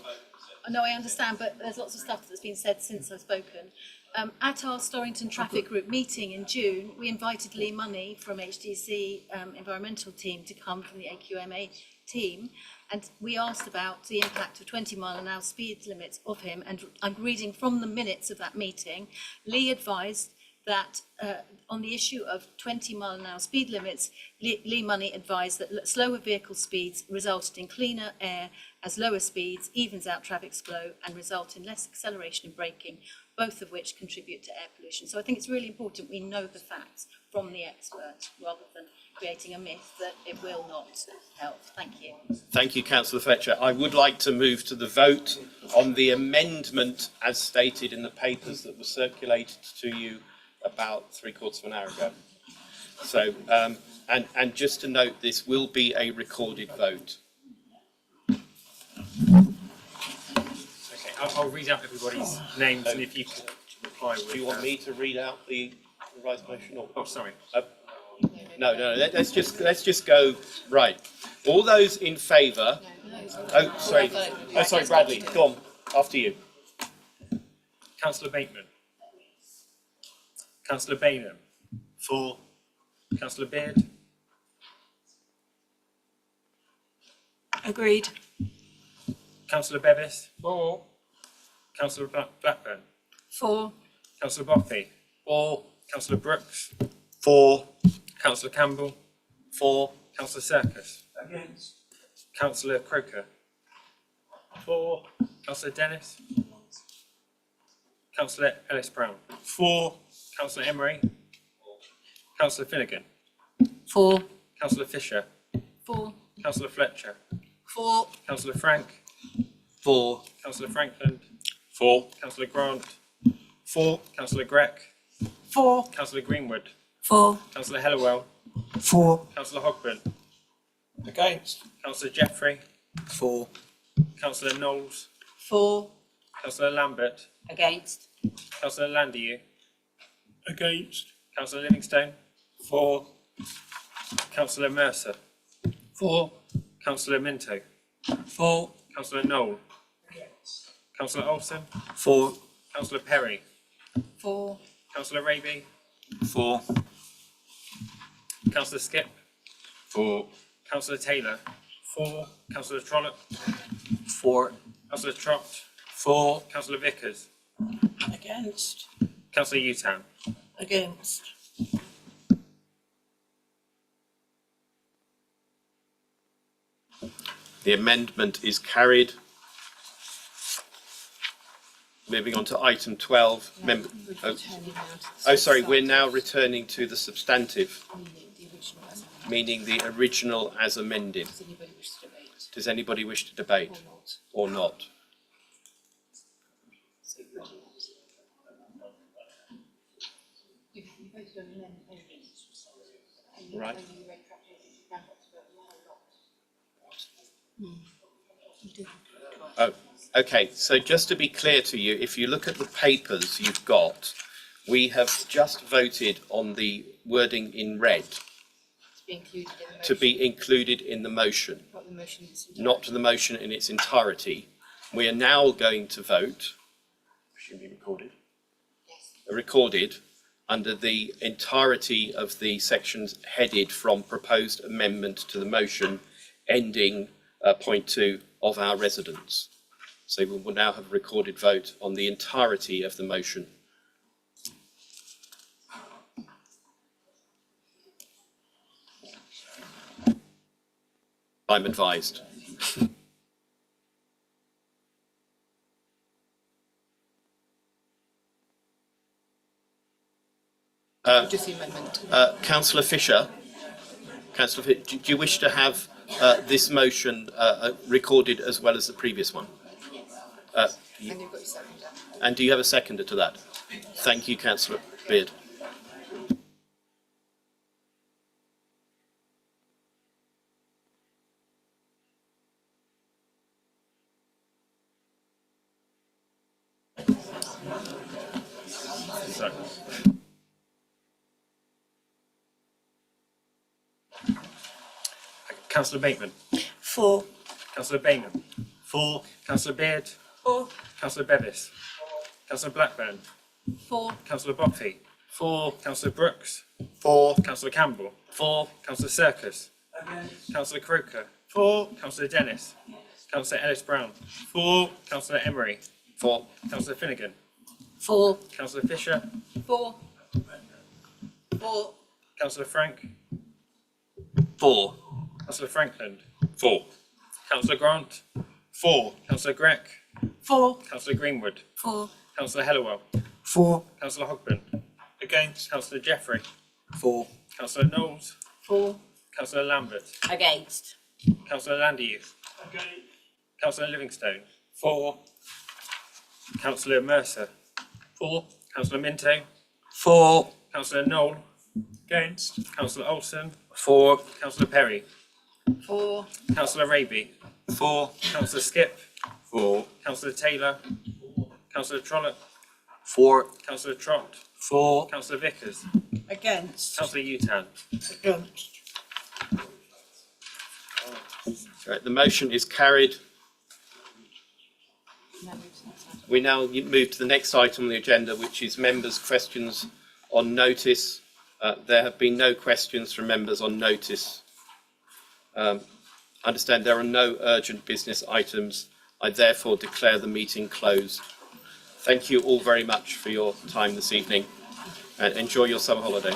Speaker 18: No, I understand, but there's lots of stuff that's been said since I've spoken. At our Storrington Traffic Group meeting in June, we invited Lee Money from HDC environmental team to come from the AQMA team, and we asked about the impact of 20-mile-an-hour speed limits of him, and I'm reading from the minutes of that meeting. Lee advised that on the issue of 20-mile-an-hour speed limits, Lee Money advised that slower vehicle speeds resulted in cleaner air as lower speeds evens out traffic flow and result in less acceleration and braking, both of which contribute to air pollution. So I think it's really important we know the facts from the experts rather than creating a myth that it will not help. Thank you.
Speaker 2: Thank you, Councillor Fletcher. I would like to move to the vote on the amendment as stated in the papers that were circulated to you about 3/4 of an hour ago. So, and just to note, this will be a recorded vote.
Speaker 11: Okay, I'll read out everybody's names and if you could reply with...
Speaker 2: Do you want me to read out the revised motion? Or?
Speaker 11: Oh, sorry.
Speaker 2: No, let's just go, right. All those in favour? Oh, sorry, Bradley, go on, after you.
Speaker 11: Councillor Bateman. Councillor Bainham.
Speaker 1: For.
Speaker 11: Councillor Beard.
Speaker 21: Agreed.
Speaker 11: Councillor Bevis. For. Councillor Blackburn.
Speaker 5: For.
Speaker 11: Councillor Boffey.
Speaker 2: For.
Speaker 11: Councillor Brooks.
Speaker 1: For.
Speaker 11: Councillor Campbell.
Speaker 2: For.
Speaker 11: Councillor Circus.
Speaker 10: Against.
Speaker 11: Councillor Croker. For. Councillor Dennis. Councillor Ellis Brown.
Speaker 1: For.
Speaker 11: Councillor Emery. Councillor Finnegan.
Speaker 18: For.
Speaker 11: Councillor Fisher.
Speaker 18: For.
Speaker 11: Councillor Fletcher.
Speaker 18: For.
Speaker 11: Councillor Frank.
Speaker 2: For.
Speaker 11: Councillor Frankland.
Speaker 1: For.
Speaker 11: Councillor Grant.
Speaker 1: For.
Speaker 11: Councillor Grech.
Speaker 21: For.
Speaker 11: Councillor Greenwood.
Speaker 21: For.
Speaker 11: Councillor Hellawell.
Speaker 10: For.
Speaker 11: Councillor Hogburn.
Speaker 1: Against.
Speaker 11: Councillor Jeffrey.
Speaker 1: For.
Speaker 11: Councillor Knowles.
Speaker 18: For.
Speaker 11: Councillor Lambert.
Speaker 20: Against?
Speaker 11: Councillor Landieu.
Speaker 1: Against.
Speaker 11: Councillor Livingstone.
Speaker 1: For.
Speaker 11: Councillor Mercer.
Speaker 1: For.
Speaker 11: Councillor Minto.
Speaker 1: For.
Speaker 11: Councillor Knoll. Councillor Olsen.
Speaker 1: For.
Speaker 11: Councillor Perry.
Speaker 18: For.
Speaker 11: Councillor Raby.
Speaker 1: For.
Speaker 11: Councillor Skip.
Speaker 1: For.
Speaker 11: Councillor Taylor.
Speaker 1: For.
Speaker 11: Councillor Trollope.
Speaker 1: For.
Speaker 11: Councillor Trott.
Speaker 1: For.
Speaker 11: Councillor Vickers.
Speaker 21: Against.
Speaker 11: Councillor Utan.
Speaker 21: Against.
Speaker 2: The amendment is carried. Moving on to item 12. Sorry, we're now returning to the substantive, meaning the original as amended. Does anybody wish to debate or not? Right. Oh, okay. So just to be clear to you, if you look at the papers you've got, we have just voted on the wording in red to be included in the motion, not the motion in its entirety. We are now going to vote, should be recorded under the entirety of the sections headed from proposed amendment to the motion ending point 2 of our residents. So we will now have a recorded vote on the entirety of the motion. I'm advised. Councillor Fisher, do you wish to have this motion recorded as well as the previous one? And do you have a seconder to that? Thank you, Councillor Beard. So.
Speaker 11: Councillor Bateman.
Speaker 21: For.
Speaker 11: Councillor Bainham.
Speaker 1: For.
Speaker 11: Councillor Beard.
Speaker 21: For.
Speaker 11: Councillor Bevis. Councillor Blackburn.
Speaker 18: For.
Speaker 11: Councillor Boffey.
Speaker 2: For.
Speaker 11: Councillor Brooks.
Speaker 1: For.
Speaker 11: Councillor Campbell.
Speaker 2: For.
Speaker 11: Councillor Circus. Councillor Croker.
Speaker 1: For.
Speaker 11: Councillor Dennis. Councillor Ellis Brown.
Speaker 1: For.
Speaker 11: Councillor Emery.
Speaker 2: For.
Speaker 11: Councillor Finnegan.
Speaker 18: For.
Speaker 11: Councillor Fisher.
Speaker 18: For. For.
Speaker 11: Councillor Frank.
Speaker 2: For.
Speaker 11: Councillor Frankland.
Speaker 1: For.
Speaker 11: Councillor Grant.
Speaker 2: 4. Councillor Greck.
Speaker 16: 4.
Speaker 2: Councillor Greenwood.
Speaker 21: 4.
Speaker 2: Councillor Hellawell.
Speaker 10: 4.
Speaker 2: Councillor Hogben.
Speaker 11: Against.
Speaker 2: Councillor Jeffrey.
Speaker 10: 4.
Speaker 2: Councillor Knowles.
Speaker 20: 4.
Speaker 2: Councillor Lambert.
Speaker 20: Against.
Speaker 2: Councillor Landyouth. Councillor Livingstone.
Speaker 19: 4.
Speaker 2: Councillor Mercer.
Speaker 19: 4.
Speaker 2: Councillor Minto.
Speaker 10: 4.
Speaker 2: Councillor Knoll.
Speaker 11: Against.
Speaker 2: Councillor Olsen.
Speaker 17: 4.
Speaker 2: Councillor Perry.
Speaker 20: 4.
Speaker 2: Councillor Raby.
Speaker 10: 4.
Speaker 2: Councillor Skip.
Speaker 10: 4.
Speaker 2: Councillor Taylor. Councillor Trollope.
Speaker 10: 4.
Speaker 2: Councillor Trott.
Speaker 10: 4.
Speaker 2: Councillor Vickers.
Speaker 16: Against.
Speaker 2: Councillor Utan.
Speaker 16: Against.
Speaker 2: Right, the motion is carried. We now move to the next item on the agenda, which is members' questions on notice. There have been no questions from members on notice. I understand there are no urgent business items. I therefore declare the meeting closed. Thank you all very much for your time this evening and enjoy your summer holidays.